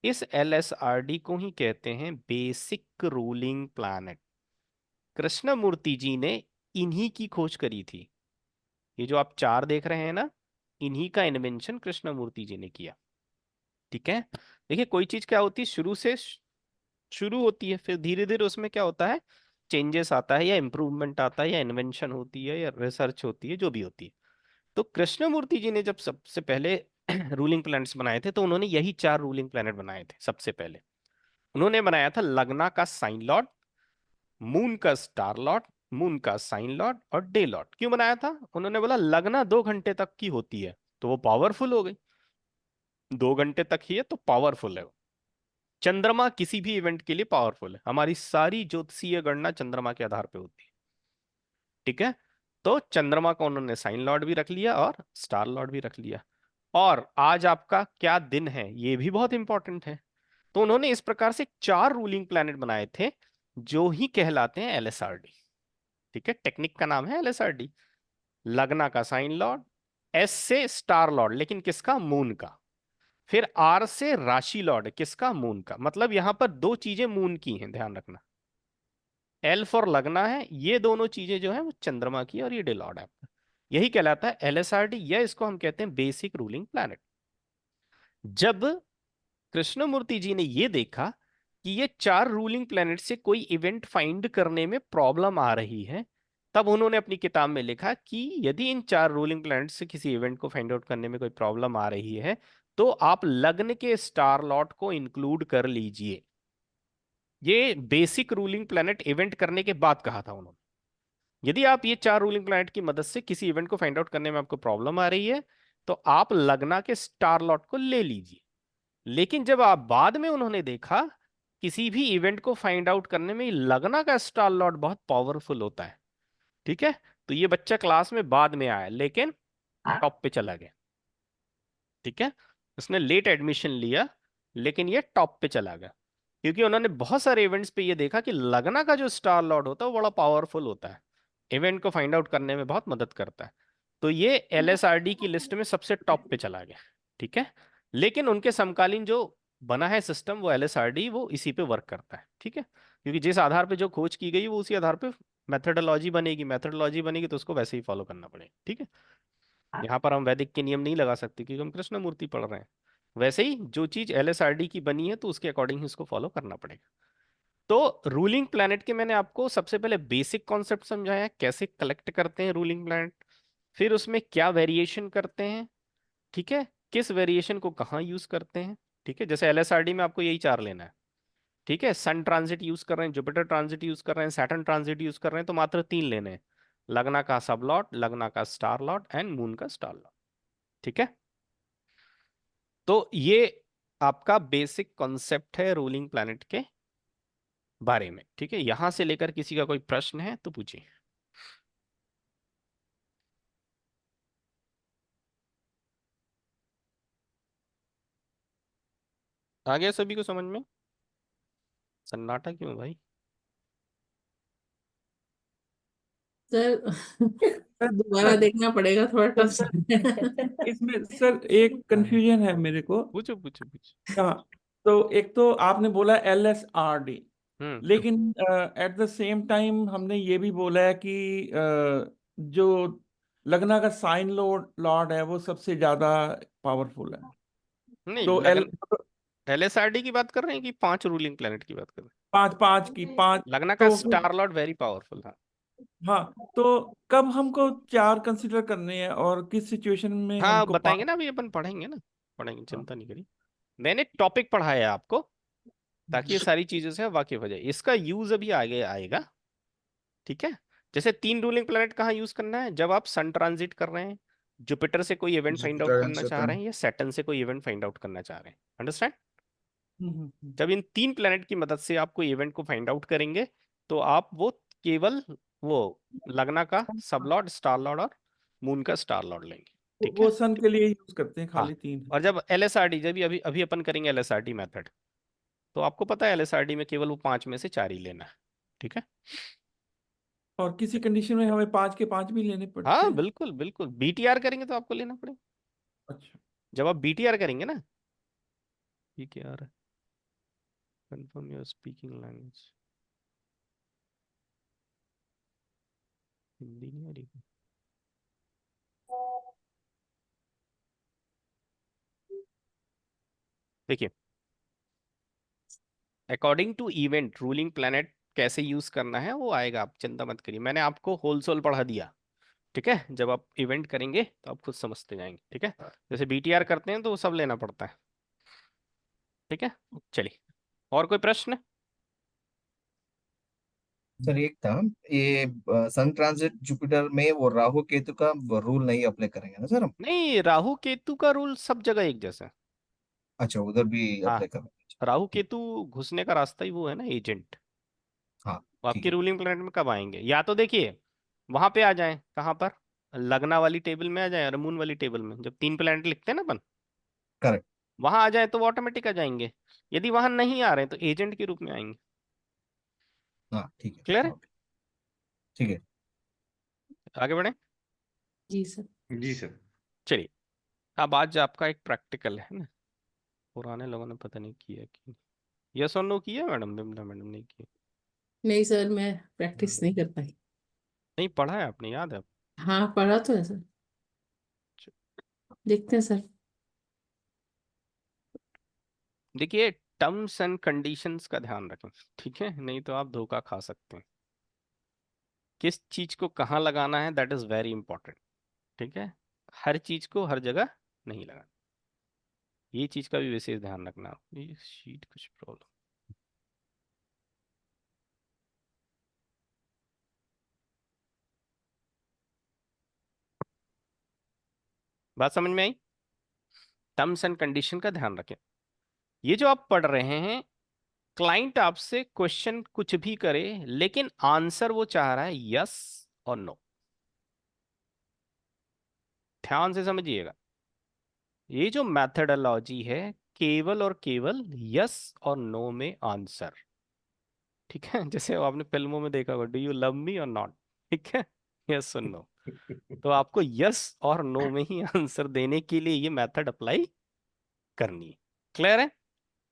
इस LSRD को ही कहते हैं बेसिक रूलिंग प्लैनेट। कृष्णमूर्ति जी ने इन्हीं की खोज करी थी। ये जो आप 4 देख रहे हैं ना, इन्हीं का इन्वेंशन कृष्णमूर्ति जी ने किया। ठीक है, देखिए कोई चीज क्या होती है, शुरू से शुरू होती है, फिर धीरे धीरे उसमें क्या होता है, चेंजेस आता है, या इंप्रूवमेंट आता है, या इन्वेंशन होती है, या रिसर्च होती है, जो भी होती है। तो कृष्णमूर्ति जी ने जब सबसे पहले रूलिंग प्लैनेट्स बनाए थे तो उन्होंने यही 4 रूलिंग प्लैनेट बनाए थे। सबसे पहले उन्होंने बनाया था लग्ना का साइन लॉर्ड, मून का स्टार लॉर्ड, मून का साइन लॉर्ड और डे लॉर्ड। क्यों बनाया था? उन्होंने बोला लग्ना 2 घंटे तक की होती है तो वो पावरफुल हो गई, 2 घंटे तक ही है तो पावरफुल है वो। चंद्रमा किसी भी इवेंट के लिए पावरफुल है, हमारी सारी ज्योतिषीय गणना चंद्रमा के आधार पे होती है, ठीक है। तो चंद्रमा को उन्होंने साइन लॉर्ड भी रख लिया और स्टार लॉर्ड भी रख लिया। और आज आपका क्या दिन है ये भी बहुत इंपॉर्टेंट है। तो उन्होंने इस प्रकार से 4 रूलिंग प्लैनेट बनाए थे जो ही कहलाते हैं एलएसआरडी, ठीक है। टेक्निक का नाम है एलएसआरडी। लग्ना का साइन लॉर्ड, एस से स्टार लॉर्ड लेकिन किसका? मून का। फिर आर से राशि लॉर्ड, किसका? मून का। मतलब यहां पर 2 चीजें मून की हैं, ध्यान रखना। एल फॉर लगना है, ये दोनों चीजें जो है वो चंद्रमा की, और ये डे लॉर्ड है आपका। यही कहलाता है एलएसआरडी, या इसको हम कहते हैं बेसिक रूलिंग प्लैनेट। जब कृष्णमूर्ति जी ने ये देखा कि ये 4 रूलिंग प्लैनेट से कोई इवेंट फाइंड करने में प्रॉब्लम आ रही है, तब उन्होंने अपनी किताब में लिखा कि यदि इन 4 रूलिंग प्लैनेट से किसी इवेंट को फाइंड आउट करने में कोई प्रॉब्लम आ रही है तो आप लग्न के स्टार लॉर्ड को इंक्लूड कर लीजिए। ये बेसिक रूलिंग प्लैनेट इवेंट करने के बाद कहा था उन्होंने। यदि आप ये 4 रूलिंग प्लैनेट की मदद से किसी इवेंट को फाइंड आउट करने में आपको प्रॉब्लम आ रही है तो आप लग्ना के स्टार लॉर्ड को ले लीजिए। लेकिन जब आप बाद में उन्होंने देखा किसी भी इवेंट को फाइंड आउट करने में लगना का स्टार लॉर्ड बहुत पावरफुल होता है, ठीक है। तो ये बच्चा क्लास में बाद में आया लेकिन टॉप पे चला गया, ठीक है। उसने लेट एडमिशन लिया लेकिन ये टॉप पे चला गया क्योंकि उन्होंने बहुत सारे इवेंट्स पे ये देखा कि लगना का जो स्टार लॉर्ड होता है वो बड़ा पावरफुल होता है, इवेंट को फाइंड आउट करने में बहुत मदद करता है। तो ये एलएसआरडी की लिस्ट में सबसे टॉप पे चला गया, ठीक है। लेकिन उनके समकालीन जो बना है सिस्टम वो एलएसआरडी, वो इसी पे वर्क करता है, ठीक है। क्योंकि जिस आधार पे जो खोज की गई वो उसी आधार पे मेथडोलॉजी बनेगी, मेथडोलॉजी बनेगी तो उसको वैसे ही फॉलो करना पड़ेगा, ठीक है। यहाँ पर हम वैदिक के नियम नहीं लगा सकते क्योंकि हम कृष्णमूर्ति पढ़ रहे हैं। वैसे ही जो चीज एलएसआरडी की बनी है तो उसके अकॉर्डिंग ही उसको फॉलो करना पड़ेगा। तो रूलिंग प्लैनेट के मैंने आपको सबसे पहले बेसिक कॉन्सेप्ट समझाया, कैसे कलेक्ट करते हैं रूलिंग प्लैनेट, फिर उसमें क्या वेरिएशन करते हैं, ठीक है, किस वेरिएशन को कहाँ यूज करते हैं, ठीक है। जैसे एलएसआरडी में आपको यही 4 लेना है, ठीक है। सन ट्रांजिट यूज कर रहे हैं, जुपिटर ट्रांजिट यूज कर रहे हैं, सैटर्न ट्रांजिट यूज कर रहे हैं, तो मात्र 3 लेने हैं, लगना का सब लॉर्ड, लगना का स्टार लॉर्ड एंड मून का स्टार लॉर्ड, ठीक है। तो ये आपका बेसिक कॉन्सेप्ट है रूलिंग प्लैनेट के बारे में, ठीक है। यहां से लेकर किसी का कोई प्रश्न है तो पूछिए। आ गया सभी को समझ में? सन्नाटा क्यों है भाई? सर सर दोबारा देखना पड़ेगा, थोड़ा टफ। इसमें सर एक कंफ्यूजन है मेरे को। पूछो पूछो पूछो। हाँ, तो एक तो आपने बोला LSRD, हम्म। लेकिन एट द सेम टाइम हमने ये भी बोला है कि जो लगना का साइन लॉर्ड है वो सबसे ज्यादा पावरफुल है। नहीं, तो एलएसआरडी की बात कर रहे हैं कि 5 रूलिंग प्लैनेट की बात कर रहे पांच पांच की पांच, हैं? लगना का तो स्टार लॉर्ड वेरी पावरफुल है। हाँ, तो कब हमको 4 कंसिडर करने हैं और किस सिचुएशन में हाँ हमको बताएंगे 5? ना, अभी अपन पढ़ेंगे ना, पढ़ेंगे, चिंता नहीं करिए। मैंने टॉपिक पढ़ाया है आपको ताकि ये सारी चीजों से वाकिफ हो जाए। इसका यूज अभी आगे आएगा, ठीक है। जैसे 3 रूलिंग प्लैनेट कहाँ यूज करना है? जब आप सन ट्रांजिट कर रहे हैं, जुपिटर से कोई event find out Jupiter and करना चाह सैटर्न। रहे हैं, या सैटर्न से कोई इवेंट फाइंड आउट करना चाह रहे हैं, अंडरस्टैंड। हम्म। जब इन 3 प्लैनेट की मदद से आप कोई इवेंट को फाइंड आउट करेंगे तो आप वो केवल वो लगना का सब लॉर्ड, स्टार लॉर्ड और मून का स्टार लॉर्ड लेंगे, ठीक है। वो सन के लिए यूज करते हैं, हाँ, खाली 3। और जब एलएसआरडी, जब अभी अभी अपन करेंगे एलएसआरडी मेथड, तो आपको पता है एलएसआरडी में केवल वो 5 में से 4 ही लेना है, ठीक है। और किसी कंडीशन में हमें 5 के 5 भी लेने पड़ते हाँ हैं? बिल्कुल बिल्कुल, बीटीआर करेंगे तो आपको लेना पड़ेगा। अच्छा। जब आप बीटीआर करेंगे ना, ये क्या आ रहा है? Confirm your speaking language, Hindi नहीं आ रही। देखिए, according to event ruling planet कैसे यूज करना है वो आएगा, आप चिंता मत करिए। मैंने आपको होल सोल पढ़ा दिया, ठीक है, जब आप इवेंट करेंगे तो आप खुद समझते जाएंगे। ठीक है, जैसे BTR करते हैं तो वो सब लेना पड़ता है। ठीक है, चलिए और कोई प्रश्न? सर एक था, ये सन ट्रांजिट जुपिटर में वो राहु केतु का रूल नहीं अप्लाई करेंगे ना सर हम? नहीं, राहु केतु का रूल सब जगह एक जैसा है। अच्छा, उधर भी हाँ, अप्लाई करेंगे। राहु केतु घुसने का रास्ता ही वो है ना, एजेंट। हाँ वो ठीक आपकी है। रूलिंग प्लैनेट में कब आएंगे? या तो देखिए वहां पे आ जाएं, कहाँ पर, लगना वाली टेबल में आ जाए, और मून वाली टेबल में, जब 3 प्लैनेट लिखते हैं ना अपन, करेक्ट। वहां आ जाए तो वो ऑटोमेटिक आ जाएंगे। यदि वहां नहीं आ रहे हैं तो एजेंट के रूप में आएंगे। हाँ ठीक क्लियर है, है? ओके ठीक है। आगे बढ़े। जी सर। जी सर। चलिए, अब आज आपका एक प्रैक्टिकल है ना, पुराने लोगों ने पता नहीं किया कि यस और नो किया, मैडम बिमला मैडम ने किया? नहीं सर, मैं प्रैक्टिस नहीं कर पाई। नहीं पढ़ा है आपने, याद है? हाँ पढ़ा तो है सर, देखते हैं सर। देखिए, टर्म्स एंड कंडीशंस का ध्यान रखें, ठीक है, नहीं तो आप धोखा खा सकते हैं। किस चीज को कहाँ लगाना है, दैट इज वेरी इंपॉर्टेंट। ठीक है, हर चीज को हर जगह नहीं लगाना, ये चीज का भी विशेष ध्यान रखना। ये शीट कुछ प्रॉब्लम, बात समझ में आई? टर्म्स एंड कंडीशन का ध्यान रखें। ये जो आप पढ़ रहे हैं, क्लाइंट आपसे क्वेश्चन कुछ भी करे, लेकिन आंसर वो चाह रहा है यस और नो। ध्यान से समझिएगा, ये जो मैथडोलॉजी है, केवल और केवल यस और नो में आंसर। ठीक है, जैसे आपने फिल्मों में देखा होगा, डू यू लव मी और नॉट, ठीक है, यस और नो। तो आपको यस और नो में ही आंसर देने के लिए ये मेथड अप्लाई करनी है। क्लियर है?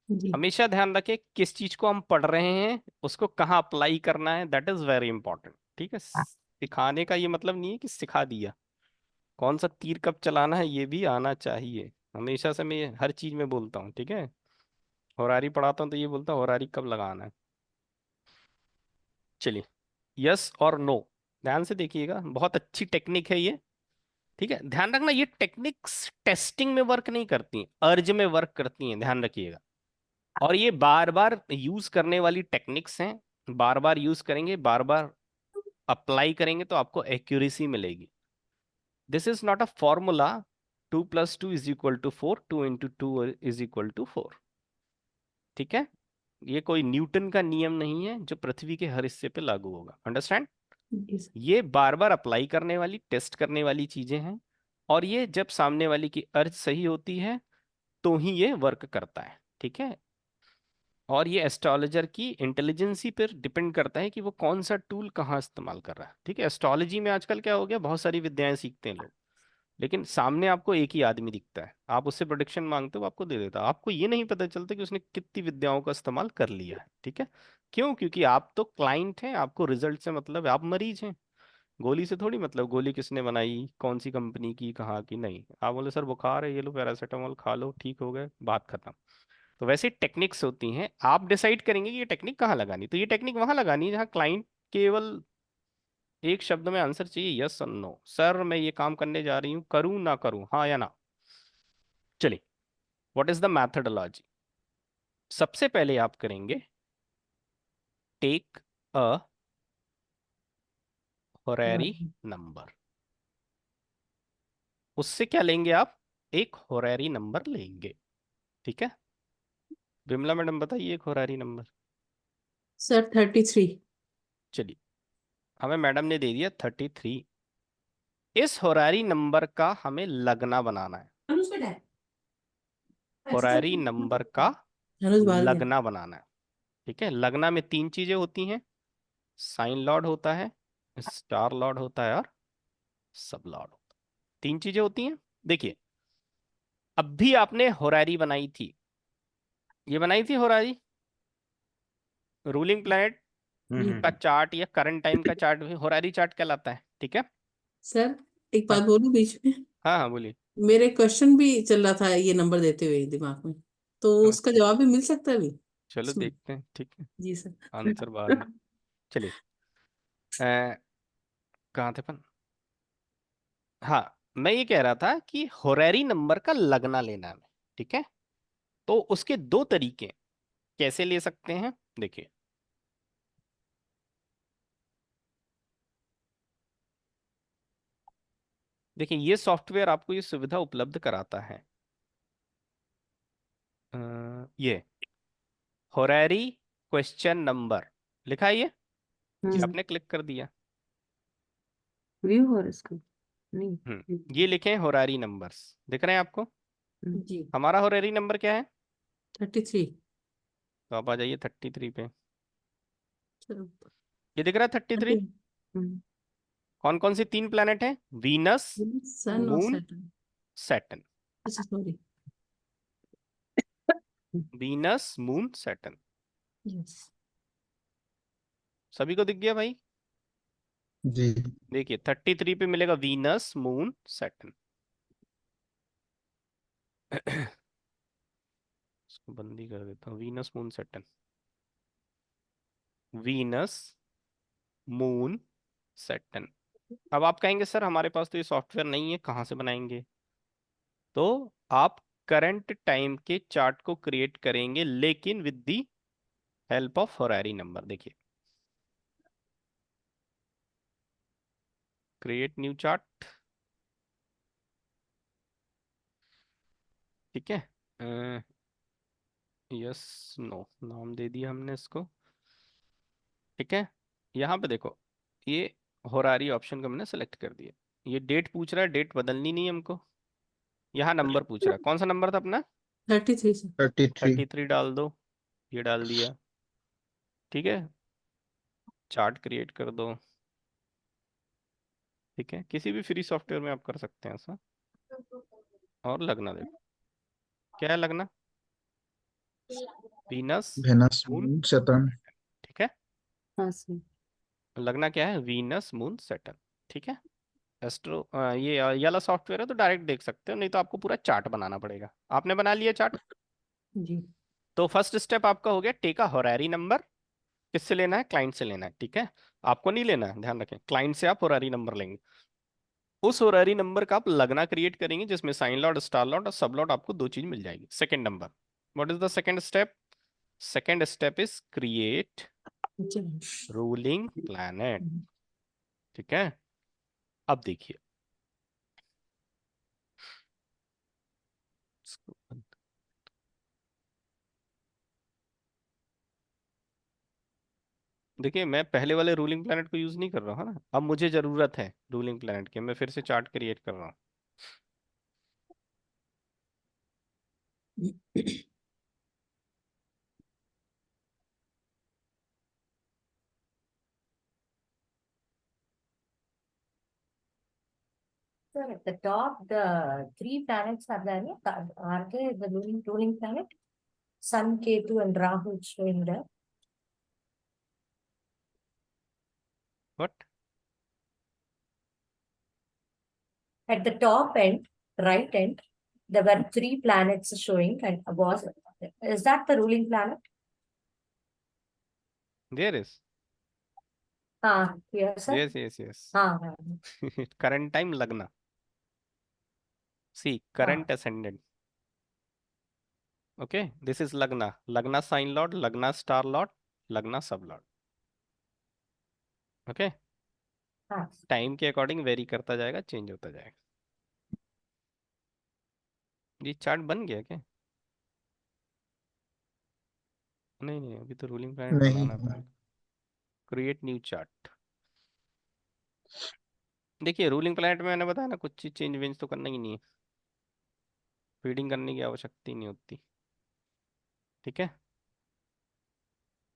जी हमेशा ध्यान रखें किस चीज को हम पढ़ रहे हैं, उसको कहाँ अप्लाई करना है, दैट इज वेरी इंपॉर्टेंट। ठीक है, सिखाने का ये मतलब नहीं है कि सिखा दिया, कौन सा तीर कब चलाना है ये भी आना चाहिए। हमेशा से मैं ये हर चीज में बोलता हूँ। ठीक है, होरारी पढ़ाता हूँ तो ये बोलता हूँ होरारी कब लगाना है। चलिए, यस और नो ध्यान से देखिएगा, बहुत अच्छी टेक्निक है ये। ठीक है, ध्यान रखना, ये टेक्निक्स टेस्टिंग में वर्क नहीं करती, अर्ज में वर्क करती हैं, ध्यान रखिएगा। और ये बार बार यूज करने वाली टेक्निक्स हैं, बार बार यूज करेंगे, बार बार अप्लाई करेंगे तो आपको एक्यूरेसी मिलेगी। This is not a formula 2 + 2 = 4, 2 × 2 = 4। ठीक है, ये कोई न्यूटन का नियम नहीं है जो पृथ्वी के हर हिस्से पे लागू होगा। अंडरस्टैंड? जी सर। ये बार बार अप्लाई करने वाली, टेस्ट करने वाली चीजें हैं, और ये जब सामने वाली की अर्ज सही होती है तो ही ये वर्क करता है। ठीक है, और ये एस्ट्रोलॉजर की इंटेलिजेंसी पर डिपेंड करता है कि वो कौन सा टूल कहाँ इस्तेमाल कर रहा है। ठीक है, एस्ट्रोलॉजी में आजकल क्या हो गया, बहुत सारी विद्याएं सीखते हैं लोग, लेकिन सामने आपको एक ही आदमी दिखता है, आप उससे प्रोडिक्शन मांगते हो वो आपको दे देता है, आपको ये नहीं पता चलता कि उसने कितनी विद्याओं का इस्तेमाल कर लिया है। ठीक है, क्यों? क्योंकि आप तो क्लाइंट हैं, आपको रिजल्ट से मतलब है, आप मरीज हैं, गोली से थोड़ी मतलब, गोली किसने बनाई, कौन सी कंपनी की, कहाँ की, नहीं। आप बोले सर बुखार है, ये लो पैरासीटामोल खा लो, ठीक हो गए, बात खत्म। तो वैसे टेक्निक्स होती हैं, आप डिसाइड करेंगे कि ये टेक्निक कहाँ लगानी। तो ये टेक्निक वहां लगानी है जहाँ क्लाइंट केवल एक शब्द में आंसर चाहिए, यस और नो। सर मैं ये काम करने जा रही हूँ, करूँ ना करूँ, हाँ या ना। चलिए, व्हाट इज द मैथडोलॉजी? सबसे पहले आप करेंगे टेक अ होरेरी नंबर। उससे क्या लेंगे आप? एक होरेरी नंबर लेंगे। ठीक है, विमला मैडम बताइए एक होरारी नंबर। सर 33। चलिए, हमें मैडम ने दे दिया 33। इस होरारी नंबर का हमें लगना बनाना है, होरारी नंबर का धनुष बाहर गया। लगना बनाना है। ठीक है, लगना में 3 चीजें होती हैं, साइन लॉर्ड होता है, स्टार लॉर्ड होता है, और सब लॉर्ड होता है। 3 चीजें होती हैं। देखिए, अब भी आपने होरारी बनाई थी, ये बनाई थी होरारी, रूलिंग प्लैनेट का चार्ट या करंट टाइम का चार्ट भी होरारी चार्ट कहलाता है। ठीक है, सर एक हाँ बात बोलूं बीच में, हाँ हाँ बोलिए। मेरे क्वेश्चन भी चल रहा था ये नंबर देते हुए दिमाग में, तो उसका अच्छा, जवाब भी मिल सकता है अभी चलो इसमें? देखते हैं। ठीक है, जी सर। आंसर बाद में। चलिए, कहाँ थे अपन? हाँ, मैं ये कह रहा था कि होरेरी नंबर का लगना लेना है, ठीक है। तो उसके दो तरीके कैसे ले सकते हैं, देखिए। देखिए, ये सॉफ्टवेयर आपको ये सुविधा उपलब्ध कराता है। ये होरेरी क्वेश्चन नंबर लिखा है, ये आपने क्लिक कर दिया। व्यू हॉरोस्कोप नहीं। ये लिखे हैं होरारी नंबर्स, दिख रहे हैं आपको। जी हमारा होरारी नंबर क्या है? 33। तो आप आ जाइए 33 पे। चलो ये दिख रहा है 33। कौन कौन सी 3 प्लैनेट हैं? वीनस, सन और मून, सैटर्न। सैटर्न। अच्छा sorry. Venus, moon, Saturn. Yes. सभी को दिख गया भाई? जी। देखिए 33 पे मिलेगा वीनस, मून, सैटर्न। इसको बंद ही कर देता हूँ। Venus, moon, Saturn, Venus, moon, Saturn. अब आप कहेंगे सर हमारे पास तो ये सॉफ्टवेयर नहीं है, कहाँ से बनाएंगे? तो आप करंट टाइम के चार्ट को क्रिएट करेंगे, लेकिन with the help of horary number. देखिए, क्रिएट न्यू चार्ट, ठीक है। यस, नो, नाम दे दिया हमने इसको, ठीक है। यहाँ पे देखो, ये होरारी ऑप्शन को मैंने सेलेक्ट कर दिया। ये डेट पूछ रहा है, डेट बदलनी नहीं है हमको। यहाँ नंबर पूछ रहा है, कौन सा नंबर था अपना? 33 से 33। 33 डाल दो, ये डाल दिया, ठीक है। चार्ट क्रिएट कर दो, ठीक है। किसी भी फ्री सॉफ्टवेयर में आप कर सकते हैं ऐसा। और लगना देखो, क्या है लगना? Venus, Venus, moon, moon, Saturn. ठीक है। हाँ सर। लगना क्या है? वीनस, मून, सैटर्न, ठीक है। एस्ट्रो ये ये वाला सॉफ्टवेयर है तो डायरेक्ट देख सकते हो, नहीं तो आपको पूरा चार्ट बनाना पड़ेगा। आपने बना लिया चार्ट? जी। तो फर्स्ट स्टेप आपका हो गया, टेक अ होरारी नंबर। किससे लेना है? क्लाइंट से लेना है, ठीक है। आपको नहीं लेना है, ध्यान रखें, क्लाइंट से आप होरारी नंबर लेंगे। उस होरारी नंबर का आप लगना क्रिएट करेंगे, जिसमें साइन लॉट, स्टार लॉट और सब लॉट, आपको 2 चीज मिल जाएगी। Second number, what is the second step? Second step is create ruling planet, ठीक है। अब देखिए, इसको बंद- देखिए, मैं पहले वाले रूलिंग प्लैनेट को यूज नहीं कर रहा हूँ ना, अब मुझे जरूरत है रूलिंग प्लैनेट की, मैं फिर से चार्ट क्रिएट कर रहा हूँ। Sir, at the top, the 3 planets are there. Yeah? Are they the ruling planet? Sun, Ketu, and Rahu showing there. What? At the top end, right end, there were 3 planets showing, and is that the ruling planet? There is. Yes, sir. Yes. हाँ. Current time लगना. See, current ascendant. Okay, this is Lagna. Lagna sign lord, Lagna star lord, Lagna sub lord. Okay, हाँ. Time के according very करता जाएगा, change होता जाएगा। ये chart बन गया क्या? नहीं, अभी तो रूलिंग प्लैनेट नहीं। बनाना पड़ेगा। Create new chart. देखिए, रूलिंग प्लैनेट में मैंने बताया ना, कुछ चीज चेंज वेंज तो करना ही नहीं है, फीडिंग करने की आवश्यकता ही नहीं होती, ठीक है।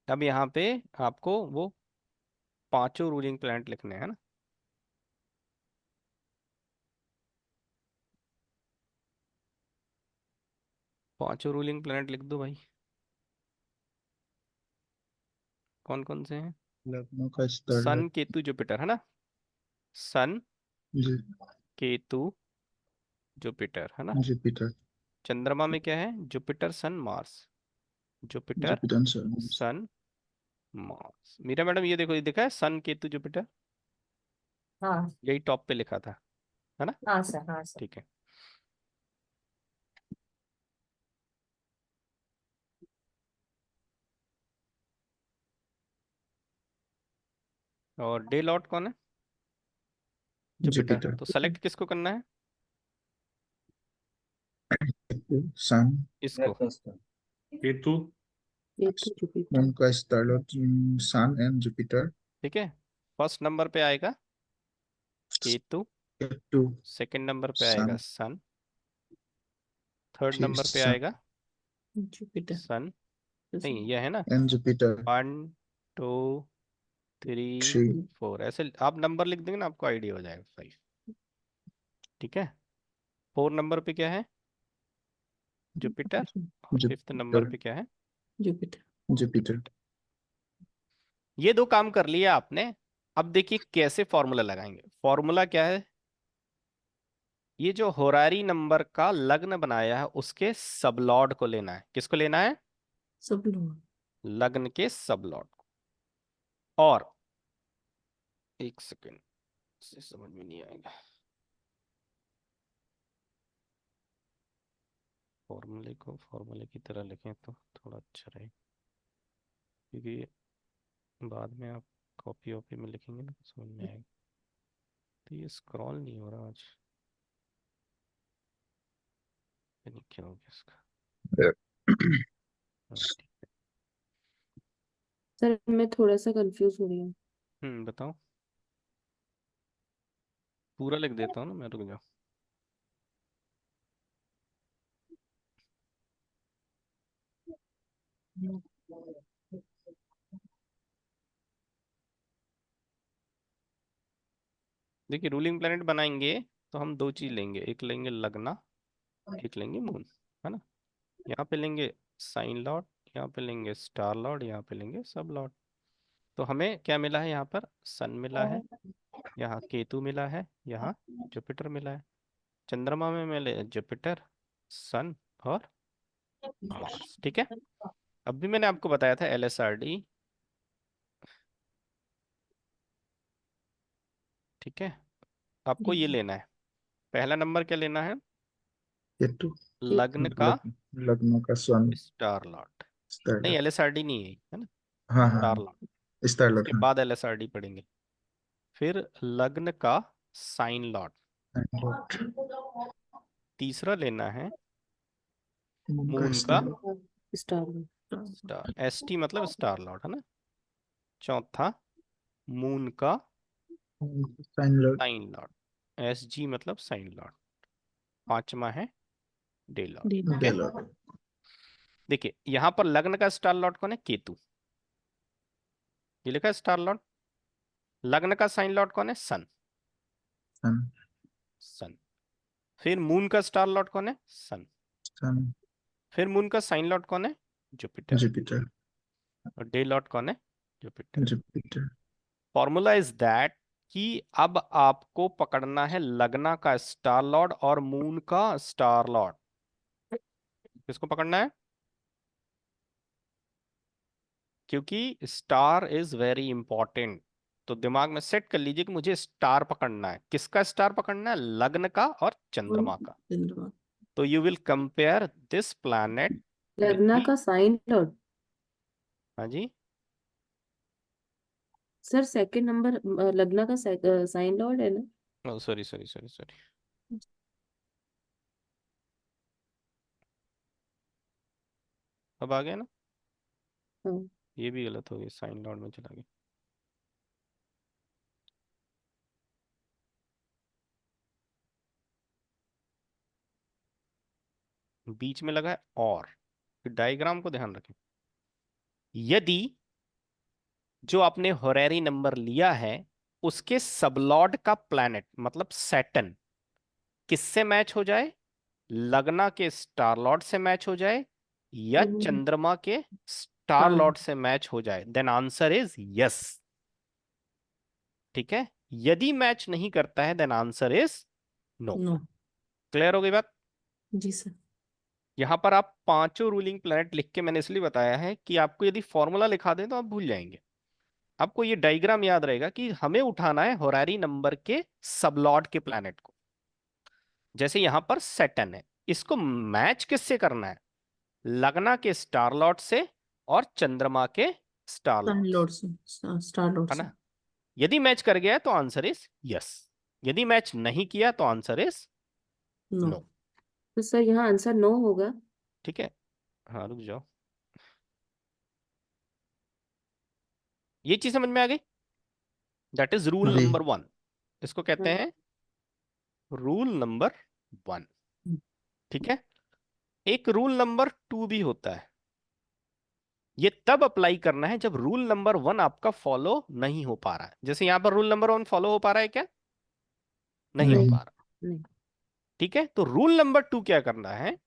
अब यहाँ पे आपको वो 5 रूलिंग प्लैनेट लिखने हैं ना। पांचों रूलिंग प्लैनेट लिख दो भाई। कौन कौन से हैं? लग्नों का स्तर। सन, केतु, जुपिटर, है ना। सन, जी। केतु, जुपिटर, है ना। जुपिटर। चंद्रमा में क्या है? Jupiter, Sun, Mars. Jupiter, Jupiter sir. Sun, Mars. Meera madam, ये देखो, ये दिखा है सन, केतु, जुपिटर, हाँ. यही टॉप पे लिखा था। है ना? हाँ सर, हाँ सर। ठीक है। और डे लॉर्ड कौन है? जुपिटर। जुपिटर, तो सेलेक्ट किसको करना है? सन, इसको। केतु, ये तो जुपिटर। मून का star lord, sun and Jupiter. ठीक है। फर्स्ट नंबर पे आएगा केतु, केतु, सेकंड नंबर पे सन, आएगा सन, थर्ड फिर नंबर पे सन आएगा जुपिटर। सन। नहीं, यह है ना, एंड जुपिटर। 1 2 3 थ्री, 4, ऐसे आप नंबर लिख देंगे ना, आपको आइडिया हो जाएगा 5। ठीक है। 4 नंबर पे क्या है? जुपिटर। और 5th नंबर जुपिटर, पे क्या है? जुपिटर। जुपिटर। ये 2 काम कर लिया आपने। अब देखिए कैसे फॉर्मूला लगाएंगे। फॉर्मूला क्या है? ये जो होरारी नंबर का लग्न बनाया है उसके सबलॉर्ड को लेना है। किसको लेना है? सब लोग। लग्न के सबलॉर्ड को। और एक सेकेंड, से समझ में नहीं आएगा। फॉर्मूले को फॉर्मूले की तरह लिखें तो थोड़ा अच्छा रहे, क्योंकि बाद में आप कॉपी वॉपी में लिखेंगे ना तो समझ में आएगा। तो ये स्क्रॉल नहीं हो रहा आज, पता नहीं क्या हो गया इसका। हाँ, ठीक है। सर मैं थोड़ा सा कंफ्यूज हो रही हूँ। बताओ। पूरा लिख देता हूँ ना मैं, रुक जाओ। देखिए रूलिंग प्लैनेट बनाएंगे तो हम 2 चीज लेंगे, एक लेंगे लग्ना, एक लेंगे मून, है ना? यहाँ पे लेंगे साइन लॉर्ड, यहाँ पे लेंगे स्टार लॉर्ड, यहाँ पे लेंगे सब लॉर्ड। तो हमें क्या मिला है? यहाँ पर सन मिला है, यहाँ केतु मिला है, यहाँ जुपिटर मिला है। चंद्रमा में मिले जुपिटर, सन और मार्स। ठीक है। अब भी मैंने आपको बताया था LSRD। ठीक है। आपको ये लेना है। पहला नंबर क्या लेना है? केतु, लग्न का लग्न का सन, स्टार लॉर्ड। स्टार नहीं, लॉर्ड। LSRD नहीं है ना? हाँ स्टार हाँ, लॉर्ड। स्टार लॉर्ड, उसके हाँ। बाद LSRD पढ़ेंगे। फिर लग्न का साइन लॉर्ड। तीसरा लेना है मून का मून का स्टार, स्टार। स्टार, ST मतलब स्टार लॉर्ड, है ना? चौथा मून का sign lord, sign lord, SG मतलब साइन लॉर्ड। पांचवा है डे लॉर्ड। ठीक डे है। लॉर्ड। देखिए यहां पर लग्न का स्टार लॉर्ड कौन है? केतु। ये लिखा है स्टार लॉर्ड। लग्न का साइन लॉर्ड कौन है? सन। सन, सन। फिर मून का स्टार लॉर्ड कौन है? सन। सन, फिर मून का साइन लॉर्ड कौन है? जुपिटर। जुपिटर, और डे लॉर्ड कौन है? Jupiter. Jupiter. Formula is that कि अब आपको पकड़ना है लग्ना का स्टार लॉर्ड और मून का स्टार लॉर्ड। किसको पकड़ना है? क्योंकि स्टार इज वेरी इंपॉर्टेंट। तो दिमाग में सेट कर लीजिए कि मुझे स्टार पकड़ना है। किसका स्टार पकड़ना है? लग्न का और चंद्रमा का। चंद्रमा। तो you will compare this planet with लग्ना दी। का साइन लॉर्ड। हाँ जी। सर सेकंड नंबर लग्ना का साइन लॉर्ड है ना? सॉरी सॉरी सॉरी सॉरी, अब आ गया ना? हाँ। ये भी गलत हो गया, साइन लॉर्ड में चला गया। बीच में लगा है और। फिर डायग्राम को ध्यान रखें। यदि जो आपने होरेरी नंबर लिया है उसके सबलॉर्ड का प्लैनेट मतलब सैटर्न किससे मैच हो जाए? लग्ना के स्टार लॉर्ड से मैच हो जाए या चंद्रमा के स्टार हाँ। लॉर्ड से मैच हो जाए, देन आंसर इज यस। ठीक है। यदि मैच नहीं करता है then answer is no. No. Clear हो गई बात? जी सर। यहां पर आप पांचों रूलिंग प्लैनेट लिख के मैंने इसलिए बताया है कि आपको यदि फॉर्मूला लिखा दें तो आप भूल जाएंगे। आपको ये डायग्राम याद रहेगा कि हमें उठाना है होरारी नंबर के सबलॉर्ड के प्लैनेट को। जैसे यहां पर सैटर्न है, इसको मैच किससे करना है? लग्ना के स्टार लॉर्ड से और चंद्रमा के स्टार सन लॉर्ड लॉर्ड से, स्टार लॉर्ड है से। ना। यदि मैच कर गया है तो आंसर इज यस, यदि मैच नहीं किया तो आंसर इज नो। नो। तो सर यहाँ आंसर नो होगा। ठीक है, हाँ रुक जाओ, ये चीज समझ में आ गई। दैट इज रूल जी नंबर 1, इसको कहते हाँ। हैं रूल नंबर 1। ठीक है, एक रूल नंबर 2 भी होता है, ये तब अप्लाई करना है जब रूल नंबर 1 आपका फॉलो नहीं हो पा रहा है। जैसे यहां पर रूल नंबर 1 फॉलो हो पा रहा है क्या? नहीं हो नहीं पा रहा। नहीं। ठीक है, तो रूल नंबर 2 क्या करना है?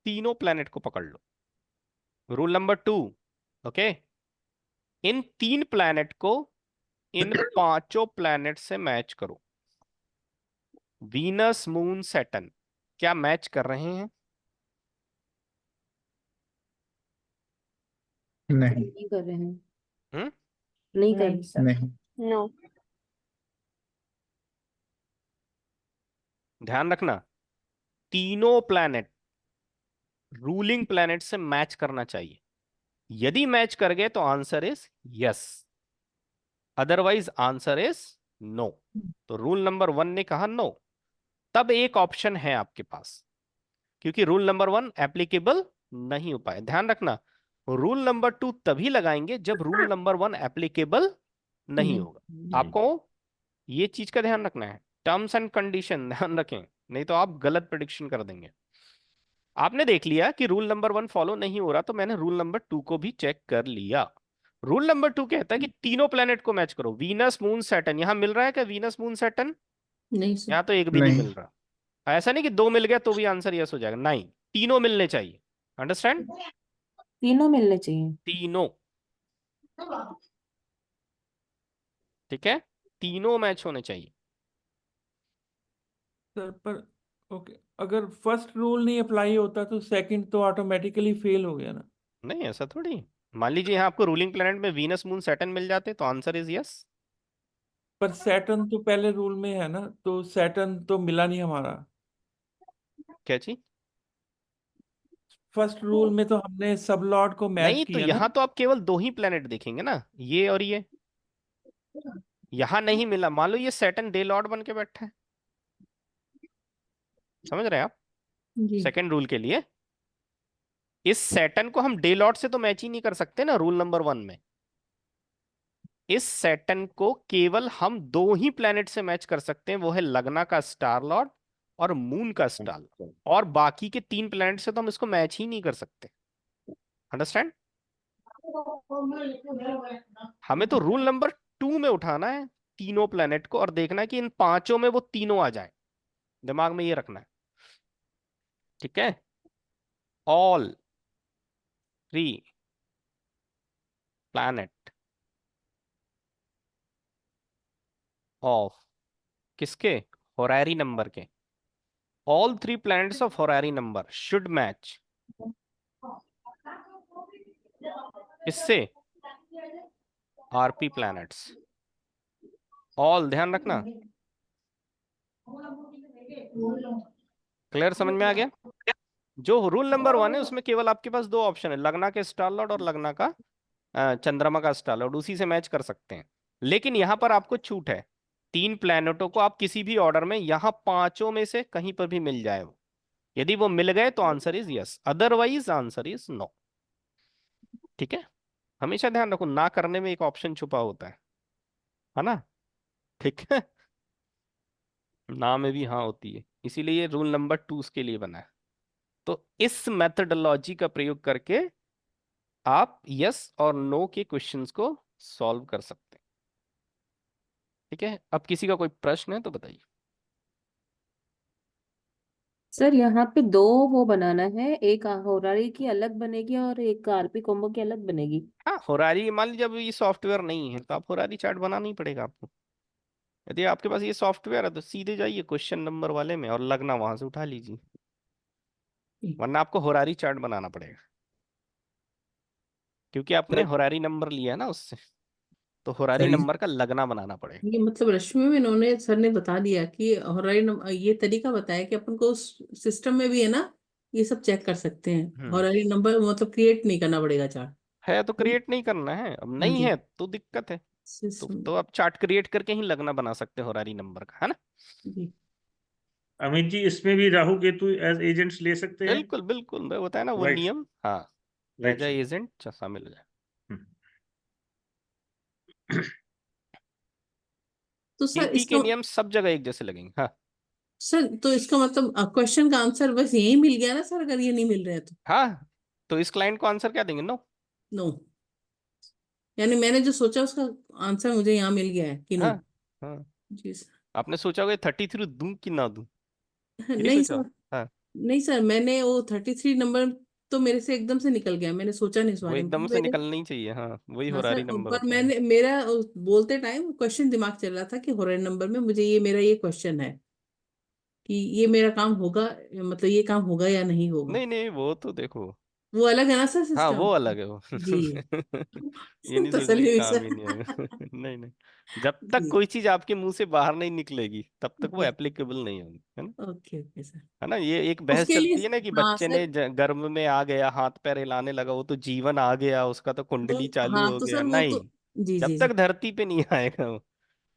तीनों प्लेनेट को पकड़ लो। रूल नंबर 2, ओके, इन 3 प्लेनेट को इन 5 प्लेनेट से मैच करो। वीनस, मून, सैटर्न क्या मैच कर रहे हैं? नहीं नहीं कर रहे हैं। हम्म, नहीं कर नहीं रहे। सर। नहीं नो। ध्यान रखना, तीनों प्लेनेट रूलिंग प्लेनेट से मैच करना चाहिए। यदि मैच कर गए तो answer is yes, otherwise answer is no. तो रूल नंबर 1 ने कहा नो, तब एक ऑप्शन है आपके पास, क्योंकि रूल नंबर 1 एप्लीकेबल नहीं हो पाए। ध्यान रखना, रूल नंबर 2 तभी लगाएंगे जब रूल नंबर 1 एप्लीकेबल नहीं होगा। आपको ये चीज का ध्यान रखना है, टर्म्स एंड कंडीशन ध्यान रखें, नहीं तो आप गलत प्रिडिक्शन कर देंगे। आपने देख लिया कि रूल नंबर 1 फॉलो नहीं हो रहा, तो मैंने रूल नंबर 2 को भी चेक कर लिया। रूल नंबर 2 कहता है कि तीनों प्लेनेट को मैच करो। वीनस, मून, सैटर्न यहां मिल रहा है क्या? वीनस, मून, सैटर्न नहीं सर। यहां तो एक भी नहीं नहीं मिल रहा। ऐसा नहीं कि 2 मिल गया तो भी आंसर यस हो जाएगा, नहीं, तीनों मिलने चाहिए। अंडरस्टैंड? तीनों मिलने चाहिए। तीनों। ठीक है, तीनों मैच होने चाहिए। सर पर ओके, अगर फर्स्ट रूल नहीं अप्लाई होता तो सेकंड तो ऑटोमेटिकली फेल हो गया ना। नहीं ऐसा थोड़ी, मान लीजिए यहाँ आपको रूलिंग प्लेनेट में वीनस, मून, सैटर्न मिल जाते तो आंसर इज यस। पर सैटर्न तो पहले रूल में है ना, तो सैटर्न तो मिला नहीं हमारा। क्या चीज? फर्स्ट रूल में तो हमने सब लॉर्ड को मैच नहीं तो किया ना। यहाँ तो आप केवल 2 ही प्लेनेट देखेंगे ना, ये और ये। यहाँ नहीं मिला, मान लो ये सैटर्न डे लॉर्ड बन के बैठा है, समझ रहे हैं आप? जी। सेकंड रूल के लिए इस सैटर्न को हम डे लॉर्ड से तो मैच ही नहीं कर सकते ना रूल नंबर 1 में। इस सैटर्न को केवल हम 2 ही प्लेनेट से मैच कर सकते हैं, वो है लग्ना का स्टार लॉर्ड और मून का स्टार लॉर्ड, और बाकी के 3 प्लेनेट से तो हम इसको मैच ही नहीं कर सकते। अंडरस्टैंड? हमें तो रूल नंबर 2 में उठाना है तीनों प्लेनेट को और देखना है कि इन 5 में वो तीनों आ जाए। दिमाग में ये रखना है, ठीक है? ऑल 3 प्लैनेट ऑफ किसके? होरारी नंबर के। All 3 planets of Horary number should match इससे आरपी planets। ऑल ध्यान रखना, क्लियर? समझ में आ गया? जो रूल नंबर 1 है उसमें केवल आपके पास 2 ऑप्शन है, लग्ना के स्टार लॉर्ड और लग्ना का चंद्रमा का स्टार लॉर्ड, उसी से मैच कर सकते हैं। लेकिन यहां पर आपको छूट है, 3 प्लैनेटों को आप किसी भी ऑर्डर में यहां 5 में से कहीं पर भी मिल जाए वो, यदि वो मिल गए तो answer is yes, otherwise answer is no. ठीक है, हमेशा ध्यान रखो, ना करने में एक ऑप्शन छुपा होता है ना? ठीक है, ना में भी हाँ होती है, इसीलिए रूल नंबर 2 उसके लिए बना है। तो इस मेथडोलॉजी का प्रयोग करके आप यस और नो के क्वेश्चंस को सॉल्व कर सकते हैं। ठीक है, अब किसी का कोई प्रश्न है तो बताइए। सर यहाँ पे दो वो बनाना है, एक होरारी की अलग बनेगी और एक आरपी कॉम्बो की अलग बनेगी। हाँ, होरारी मान लीजिए जब ये सॉफ्टवेयर नहीं है तो आप होरारी चार्ट बनाना ही पड़ेगा आपको। यदि आपके पास ये सॉफ्टवेयर है तो सीधे जाइए क्वेश्चन नंबर वाले में और लगना वहां से उठा लीजिए, वरना आपको होरारी चार्ट बनाना पड़ेगा, क्योंकि आपने सर होरारी नंबर लिया है ना उससे, तो होरारी सर नंबर का लगना बनाना पड़ेगा। ये मतलब रश्मि में इन्होंने सर ने बता दिया कि ये तरीका बताया कि अपन को सिस्टम में भी है ना, ये सब चेक कर सकते हैं, हॉररी नंबर मतलब क्रिएट नहीं करना पड़ेगा चार्ट। है तो क्रिएट नहीं करना है, अब हाँ नहीं जी, है तो दिक्कत है, तो आप चार्ट क्रिएट करके ही लगना बना सकते हो होरारी नंबर का, है ना। जी। अमित जी, इसमें भी राहु केतु एज एजेंट्स ले सकते हैं? बिल्कुल बिल्कुल, मैं बताया ना वो राइट, नियम, हाँ, राइट एज सर। एजेंट शामिल हो जाए। तो सर केपी इसका के नियम सब जगह एक जैसे लगेंगे, हाँ। सर तो इसका मतलब क्वेश्चन का आंसर बस यही मिल गया ना सर, अगर ये नहीं मिल रहा है तो? हाँ, तो इस क्लाइंट को आंसर क्या देंगे? नो। नो, यानी मैंने जो सोचा उसका आंसर मुझे यहाँ मिल गया है कि नो? हाँ हाँ, जी सर। आपने सोचा होगा 33 दूं कि ना दूं, यही नहीं सोचा सर, होगा। हाँ, नहीं सर, मैंने वो 33 नंबर तो मेरे से एकदम से निकल गया, मैंने सोचा नहीं इस वो बारे में, एकदम पर से मेरे निकलना ही चाहिए, हाँ, वही हाँ सर, होरारी नंबर पर होता है। मैंने मेरा बोलते टाइम क्वेश्चन दिमाग चल रहा था कि होरर नंबर में मुझे ये मेरा ये क्वेश्चन है कि ये मेरा काम होगा, मतलब ये काम होगा या नहीं होगा। नहीं नहीं, वो तो देखो, वो अलग है ना सर हाँ वो सिस्टम? अलग है वो। जी। ये नहीं सोचने तसल्ली की हुई काम सर। ही नहीं है। नहीं नहीं, जब तक जी कोई चीज आपके मुंह से बाहर नहीं निकलेगी तब तक वो जी। एप्लीकेबल नहीं होगी, है ना। Okay okay sir. है ना, ये एक बहस उसके लिए चलती है ना कि हाँ बच्चे ने सर, गर्भ में आ गया, हाथ पैर हिलाने लगा, वो तो जीवन आ गया उसका, तो वो कुंडली चालू हाँ हो तो गया, सर वो नहीं। तो जी जब जी तक जी। धरती पे नहीं आएगा वो,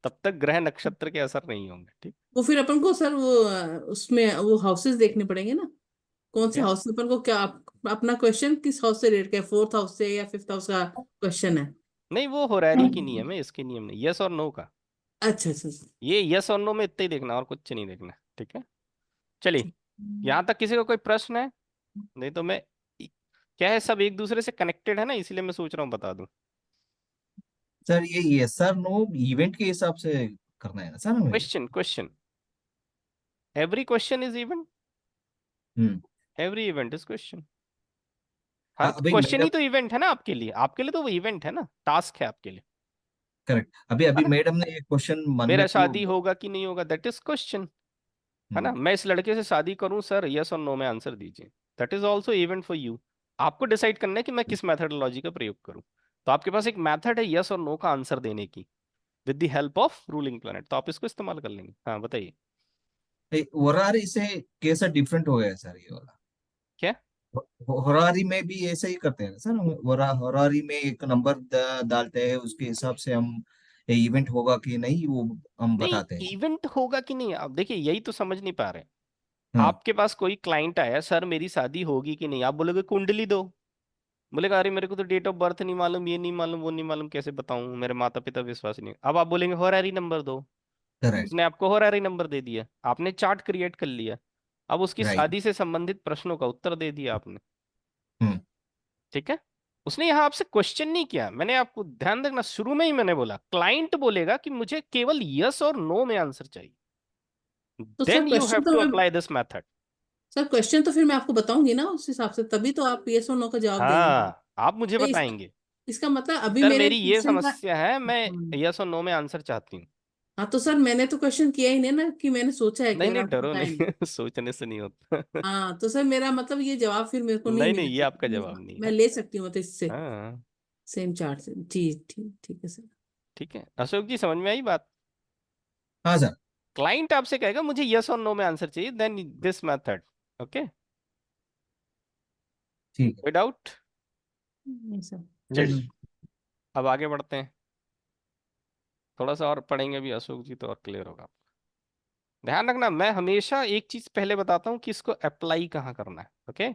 तब तक ग्रह नक्षत्र के असर नहीं होंगे, ठीक। वो फिर अपन को सर वो उसमें वो हाउसेस देखने पड़ेंगे ना, कौन से क्या? हाउस में अपन को क्या अपना क्वेश्चन किस हाउस से रेट का है, फोर्थ हाउस से या फिफ्थ हाउस का क्वेश्चन है? नहीं, वो होरारी की नियम है, इसके नियम नहीं, यस और नो का। अच्छा अच्छा। ये यस और नो में इतना ही देखना और कुछ नहीं देखना, ठीक है। चलिए, ठीक। यहाँ तक किसी का कोई प्रश्न है? नहीं तो मैं, क्या है, सब एक दूसरे से कनेक्टेड है ना, इसलिए मैं सोच रहा हूँ बता दूं। सर ये यस और नो इवेंट के हिसाब से करना है ना सर हमें? Question question, every question is event, hmm. Every event is question. हाँ हर अभी क्वेश्चन मैडम, ही तो इवेंट है ना आपके लिए, आपके लिए तो वो इवेंट है ना, टास्क है आपके लिए, करेक्ट, अभी है अभी ना। मैडम ने एक क्वेश्चन मन मेरा में तो शादी होगा कि नहीं होगा, दैट इज क्वेश्चन, है ना। हम्म, मैं इस लड़के से शादी करूं सर, यस और नो में आंसर दीजिए, that is also event for you. आपको डिसाइड करना है कि मैं किस मेथडोलॉजी का प्रयोग करूं, तो आपके पास एक मेथड है यस और नो का आंसर देने की, with the help of ruling planet, तो आप इसको इस्तेमाल कर लेंगे। हाँ बताइए। होरारी से कैसा डिफरेंट हो गया है सर ये वाला? क्या? होरारी में भी ऐसा ही करते हैं ना सर? होरारी में एक नंबर डालते हैं, उसके हिसाब से हम इवेंट होगा कि नहीं वो हम नहीं, बताते हैं। इवेंट होगा कि नहीं, आप देखिए यही तो समझ नहीं पा रहे। हाँ, आपके पास कोई क्लाइंट आया, सर मेरी शादी होगी कि नहीं, आप बोलोगे कुंडली दो, बोलेगा अरे मेरे को तो डेट ऑफ बर्थ नहीं मालूम, ये नहीं मालूम, वो नहीं मालूम, कैसे बताऊं, मेरे माता पिता विश्वास नहीं। अब आप बोलेंगे होरारी नंबर दो, करेक्ट, उसने आपको होरारी नंबर दे दिया, आपने चार्ट क्रिएट कर लिया, अब उसकी राइट। शादी से संबंधित प्रश्नों का उत्तर दे दिया आपने, हम्म। ठीक है। उसने यहाँ आपसे क्वेश्चन नहीं किया, मैंने आपको ध्यान रखना, शुरू में ही मैंने बोला क्लाइंट बोलेगा कि मुझे केवल यस और नो में आंसर चाहिए, तो sir then you have question तो टू मैं apply this method. Sir question तो फिर मैं आपको बताऊंगी ना उस हिसाब से, तभी तो आप यस और नो का जवाब देंगे। हाँ, आप मुझे तो बताएंगे इसका मतलब अभी सर मेरे मेरी ये क्वेश्चन का समस्या है, मैं यस और नो में आंसर चाहती हूँ। हाँ तो सर मैंने तो क्वेश्चन किया ही नहीं ना कि मैंने सोचा है नहीं केवल, नहीं, आपको डरो बताया नहीं। नहीं। सोचने से नहीं होता। हाँ तो सर मेरा मतलब ये जवाब फिर मेरे को नहीं नहीं नहीं, ये मिलेगा, आपका जवाब नहीं मैं है। ले सकती हूँ मतलब इससे हाँ, सेम चार्ट से। जी ठीक ठीक है सर। ठीक है अशोक जी, समझ में आई बात। हाँ सर। क्लाइंट आपसे कहेगा मुझे यस और नो में आंसर चाहिए, देन दिस मेथड, ओके। ठीक है। कोई डाउट? नहीं सर। चलिए, अब आगे बढ़ते हैं, थोड़ा सा और पढ़ेंगे भी अशोक जी तो और क्लियर होगा। ध्यान रखना, मैं हमेशा एक चीज पहले बताता हूँ कि इसको अप्लाई कहाँ करना है, okay.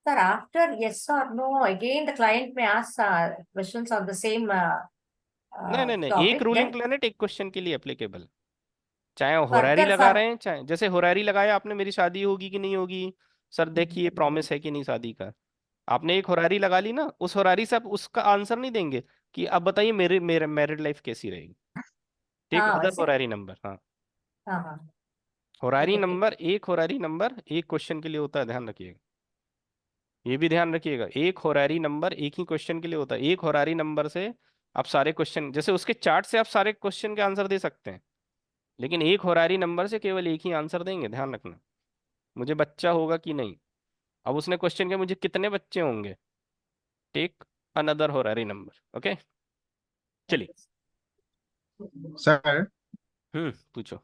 Sir, after yes or no, again the client may ask questions on the same नहीं नहीं नहीं, एक topic. रूलिंग Then प्लेनेट एक क्वेश्चन के लिए एप्लीकेबल, चाहे वो होरारी further लगा for रहे हैं, चाहे जैसे होरारी लगाया आपने, मेरी शादी होगी कि नहीं होगी, सर देखिए प्रॉमिस है कि नहीं शादी का, आपने एक होरारी लगा ली ना, उस होरारी से आप उसका आंसर नहीं देंगे कि अब बताइए मेरे मेरे मैरिड लाइफ कैसी रहेगी, टेक हाँ अदर वैसे होरारी नंबर। हाँ, हाँ हाँ ठीक होरारी है ठीक। नंबर, एक होरारी नंबर एक क्वेश्चन के लिए होता है, ध्यान रखिएगा, ये भी ध्यान रखिएगा, एक होरारी नंबर एक ही क्वेश्चन के लिए होता है, एक होरारी नंबर से आप सारे क्वेश्चन, जैसे उसके चार्ट से आप सारे क्वेश्चन के आंसर दे सकते हैं, लेकिन एक होरारी नंबर से केवल एक ही आंसर देंगे, ध्यान रखना। मुझे बच्चा होगा कि नहीं, अब उसने क्वेश्चन किया मुझे कितने बच्चे होंगे, टेक अनदर होरारी नंबर। ओके, चलिए। सर पूछो।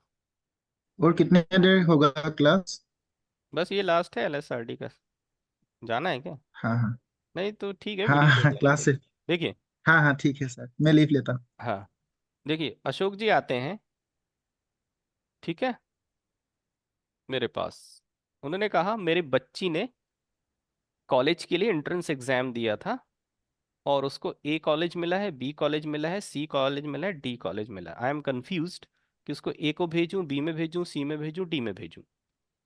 और कितने देर होगा क्लास? बस ये लास्ट है एलएसआरडी का, जाना है क्या? हाँ हाँ नहीं तो ठीक है, हाँ वीडियो हाँ देख लेंगे। क्लास से। देखिए, हाँ हाँ ठीक है सर, मैं लीव लेता हूँ। हाँ देखिए, अशोक जी आते हैं, ठीक है, मेरे पास। उन्होंने कहा मेरी बच्ची ने कॉलेज के लिए एंट्रेंस एग्जाम दिया था और उसको ए कॉलेज मिला है, बी कॉलेज मिला है, सी कॉलेज मिला है, डी कॉलेज मिला है। आई एम कंफ्यूज्ड कि उसको ए को भेजूं, बी में भेजूं, सी में भेजूं, डी में भेजूं,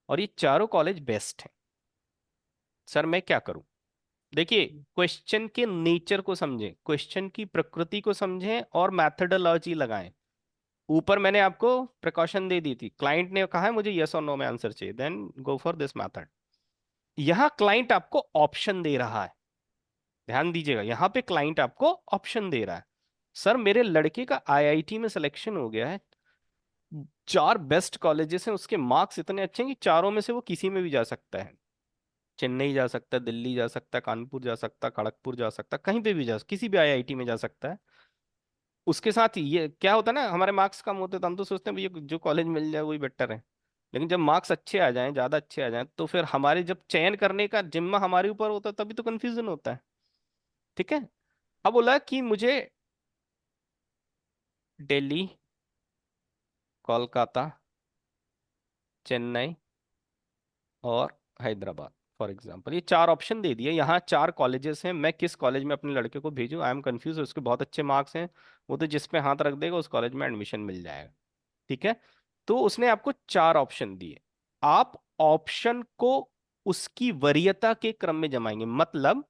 और ये चारों कॉलेज बेस्ट हैं। सर मैं क्या करूं? देखिए, क्वेश्चन के नेचर को समझें, क्वेश्चन की प्रकृति को समझें और मैथडोलॉजी लगाएं। ऊपर मैंने आपको प्रिकॉशन दे दी थी, क्लाइंट ने कहा है मुझे यस और नो में आंसर चाहिए, then go for this method. यहां क्लाइंट आपको ऑप्शन दे रहा है, ध्यान दीजिएगा, यहां पे क्लाइंट आपको ऑप्शन दे रहा है। सर मेरे लड़के का आईआईटी में सिलेक्शन हो गया है, 4 बेस्ट कॉलेजेस हैं, उसके मार्क्स इतने अच्छे हैं कि चारों में से वो किसी में भी जा सकता है। चेन्नई जा सकता है, दिल्ली जा सकता है, कानपुर जा सकता है, खड़गपुर जा सकता है, कहीं पे भी जा, किसी भी आईआईटी में जा सकता है। उसके साथ ये क्या होता है ना, हमारे मार्क्स कम होते हैं तो हम तो सोचते हैं भैया जो कॉलेज मिल जाए वही बेटर है, लेकिन जब मार्क्स अच्छे आ जाएं, ज्यादा अच्छे आ जाएं, तो फिर हमारे जब चयन करने का जिम्मा हमारे ऊपर होता है, तभी तो कंफ्यूजन होता है। ठीक है, अब बोला कि मुझे दिल्ली, कोलकाता, चेन्नई और हैदराबाद फॉर एग्जांपल, ये 4 ऑप्शन दे दिए, यहाँ 4 कॉलेजेस हैं, मैं किस कॉलेज में अपने लड़के को भेजूं? आई एम कंफ्यूज, उसके बहुत अच्छे मार्क्स हैं, वो तो जिस पे हाथ रख देगा उस कॉलेज में एडमिशन मिल जाएगा। ठीक है, तो उसने आपको 4 ऑप्शन दिए, आप ऑप्शन को उसकी वरीयता के क्रम में जमाएंगे, मतलब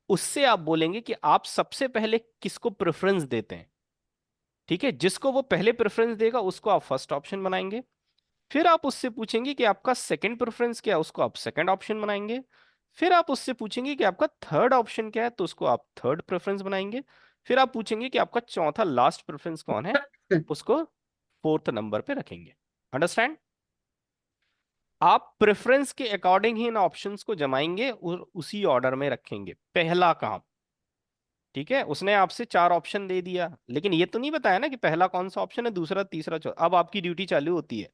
उससे आप बोलेंगे कि आप सबसे पहले किसको प्रेफरेंस देते हैं। ठीक है, जिसको वो पहले प्रेफरेंस देगा उसको आप फर्स्ट ऑप्शन बनाएंगे, फिर आप उससे पूछेंगे कि आपका सेकंड प्रेफरेंस क्या है, उसको आप सेकंड ऑप्शन बनाएंगे, फिर आप उससे पूछेंगे कि आपका थर्ड ऑप्शन क्या है, तो उसको आप थर्ड प्रेफरेंस बनाएंगे, फिर आप पूछेंगे कि आपका चौथा लास्ट प्रेफरेंस कौन है, उसको फोर्थ नंबर पे रखेंगे। अंडरस्टैंड? आप प्रेफरेंस के अकॉर्डिंग ही इन ऑप्शंस को जमाएंगे और उसी ऑर्डर में रखेंगे। पहला काम, ठीक है, उसने आपसे 4 ऑप्शन दे दिया, लेकिन ये तो नहीं बताया ना कि पहला कौन सा ऑप्शन है, दूसरा, तीसरा, चौथा। अब आपकी ड्यूटी चालू होती है,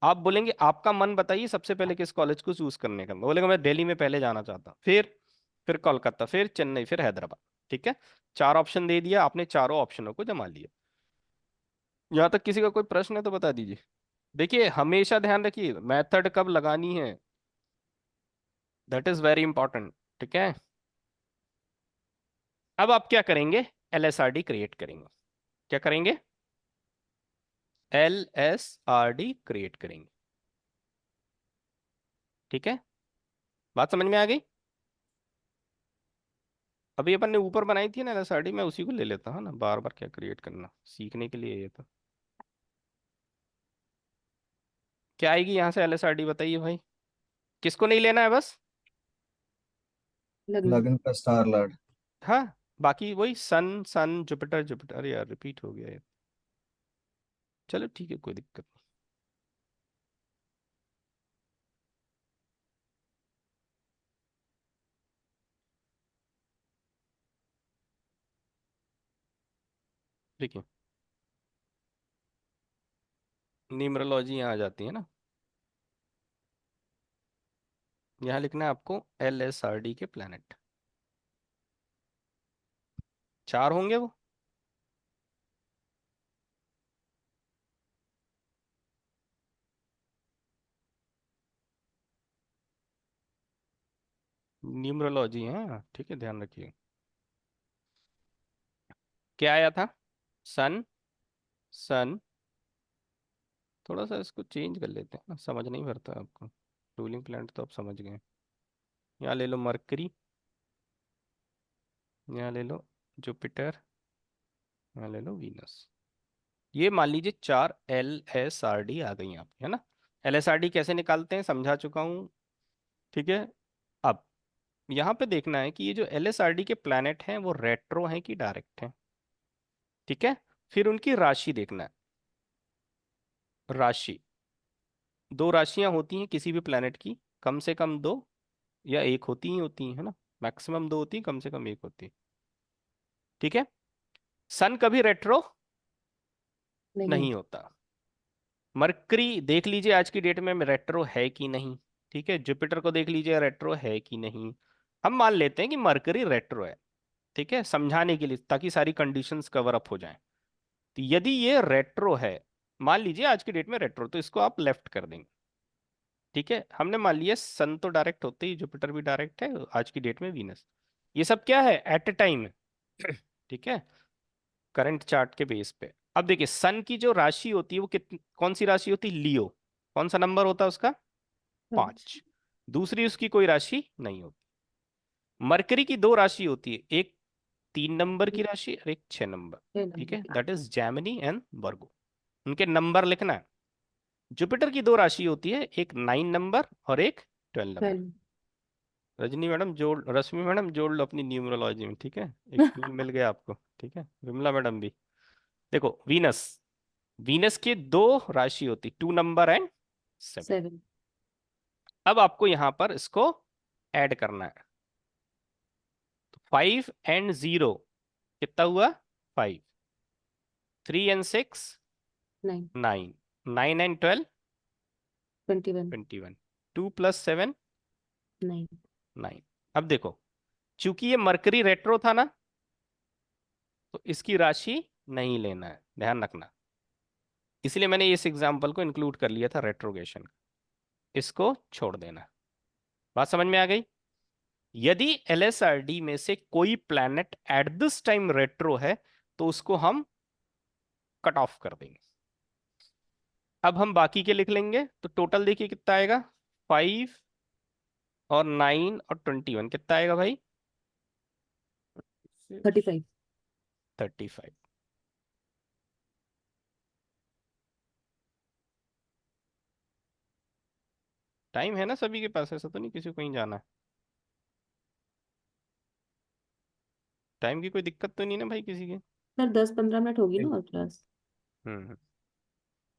आप बोलेंगे आपका मन बताइए सबसे पहले किस कॉलेज को चूज करने का। बोलेगा मैं दिल्ली में पहले जाना चाहता हूँ, फिर कोलकाता, फिर चेन्नई, फिर हैदराबाद। ठीक है, 4 ऑप्शन दे दिया आपने, चारों ऑप्शनों को जमा लिया। यहाँ तक किसी का कोई प्रश्न है तो बता दीजिए। देखिए हमेशा ध्यान रखिए मेथड कब लगानी है, दैट इज वेरी इंपॉर्टेंट। ठीक है, अब आप क्या करेंगे, एलएसआरडी क्रिएट करेंगे। क्या करेंगे? एलएसआरडी क्रिएट करेंगे। ठीक है, बात समझ में आ गई? अभी अपन ने ऊपर बनाई थी ना एलएसआरडी, मैं उसी को ले लेता हूँ ना, बार बार क्या क्रिएट करना, सीखने के लिए ये तो। क्या आएगी यहाँ से एलएसआरडी बताइए भाई, किसको नहीं लेना है बस? लगना। लगन का स्टार लॉर्ड। हाँ, बाकी वही सन सन जुपिटर जुपिटर, यार रिपीट हो गया ये। चलो ठीक है, कोई दिक्कत नहीं। देखिए न्यूमरोलॉजी यहाँ आ जाती है ना, यहाँ लिखना है आपको एलएसआरडी के प्लैनेट, 4 होंगे वो। न्यूमरोलॉजी है, ठीक है, ध्यान रखिए। क्या आया था? सन, सन, थोड़ा सा इसको चेंज कर लेते हैं ना, समझ नहीं पड़ता आपको, रूलिंग प्लैनेट तो आप समझ गए। यहाँ ले लो मरकरी, यहाँ ले लो जुपिटर, यहाँ ले लो वीनस। ये मान लीजिए 4 एलएसआरडी आ गई आपकी, है ना। एलएसआरडी कैसे निकालते हैं समझा चुका हूँ, ठीक है। अब यहाँ पे देखना है कि ये जो एलएसआरडी के प्लैनेट हैं वो रेट्रो हैं कि डायरेक्ट हैं। ठीक है, फिर उनकी राशि देखना है। राशि, दो राशियां होती हैं किसी भी प्लेनेट की, कम से कम दो या एक होती हैं, है ना, मैक्सिमम दो होती हैं, कम से कम एक होती है। ठीक है, सन कभी रेट्रो नहीं होता। मरकरी देख लीजिए आज की डेट में रेट्रो है कि नहीं। ठीक है, जुपिटर को देख लीजिए रेट्रो है कि नहीं। हम मान लेते हैं कि मरकरी रेट्रो है, ठीक है, समझाने के लिए, ताकि सारी कंडीशंस कवर अप हो जाएं। तो यदि ये रेट्रो है, मान लीजिए आज की डेट में रेट्रो, तो इसको आप लेफ्ट कर देंगे। ठीक है, हमने मान लिया सन तो डायरेक्ट होते ही, जुपिटर भी डायरेक्ट है, आज की डेट में वीनस। ये सब क्या है, एट ए टाइम है। ठीक है, करंट चार्ट के बेस पे। अब देखिए सन की जो राशि होती है वो कौन सी राशि होती है, लियो। कौन सा नंबर होता है उसका, 5। दूसरी उसकी कोई राशि नहीं होती। मरकरी की दो राशि होती है, एक 3 नंबर की राशि और एक 6 नंबर। ठीक है, दैट इज जैमिनी एंड वर्गो, उनके नंबर लिखना है। जुपिटर की दो राशि होती है, एक 9 नंबर और एक 12 नंबर। रजनी मैडम जोड़, रश्मि मैडम जोड़ लो अपनी न्यूमरोलॉजी में। ठीक है, एक टूल मिल गया आपको। ठीक है, विमला मैडम भी देखो। वीनस, वीनस के दो राशि होती, 2 नंबर एंड 7। अब आपको यहां पर इसको ऐड करना है, तो 5 एंड 0 कितना हुआ, 5। 3 एंड 6 9। 9 एंड 12 21। 2 + 7 9। अब देखो, चूंकि ये मरकरी रेट्रो था ना, तो इसकी राशि नहीं लेना है, ध्यान रखना। इसलिए मैंने इस एग्जाम्पल को इंक्लूड कर लिया था रेट्रोगेशन, इसको छोड़ देना। बात समझ में आ गई। यदि LSRD में से कोई planet at this time retro है, तो उसको हम कट ऑफ कर देंगे। अब हम बाकी के लिख लेंगे, तो टोटल देखिए कितना आएगा, 5 और 9 और 21 कितना आएगा भाई, 35। टाइम है ना सभी के पास, ऐसा तो नहीं किसी को कहीं जाना है, टाइम की कोई दिक्कत तो नहीं ना भाई किसी के। सर 10-15 मिनट होगी ना और क्लास।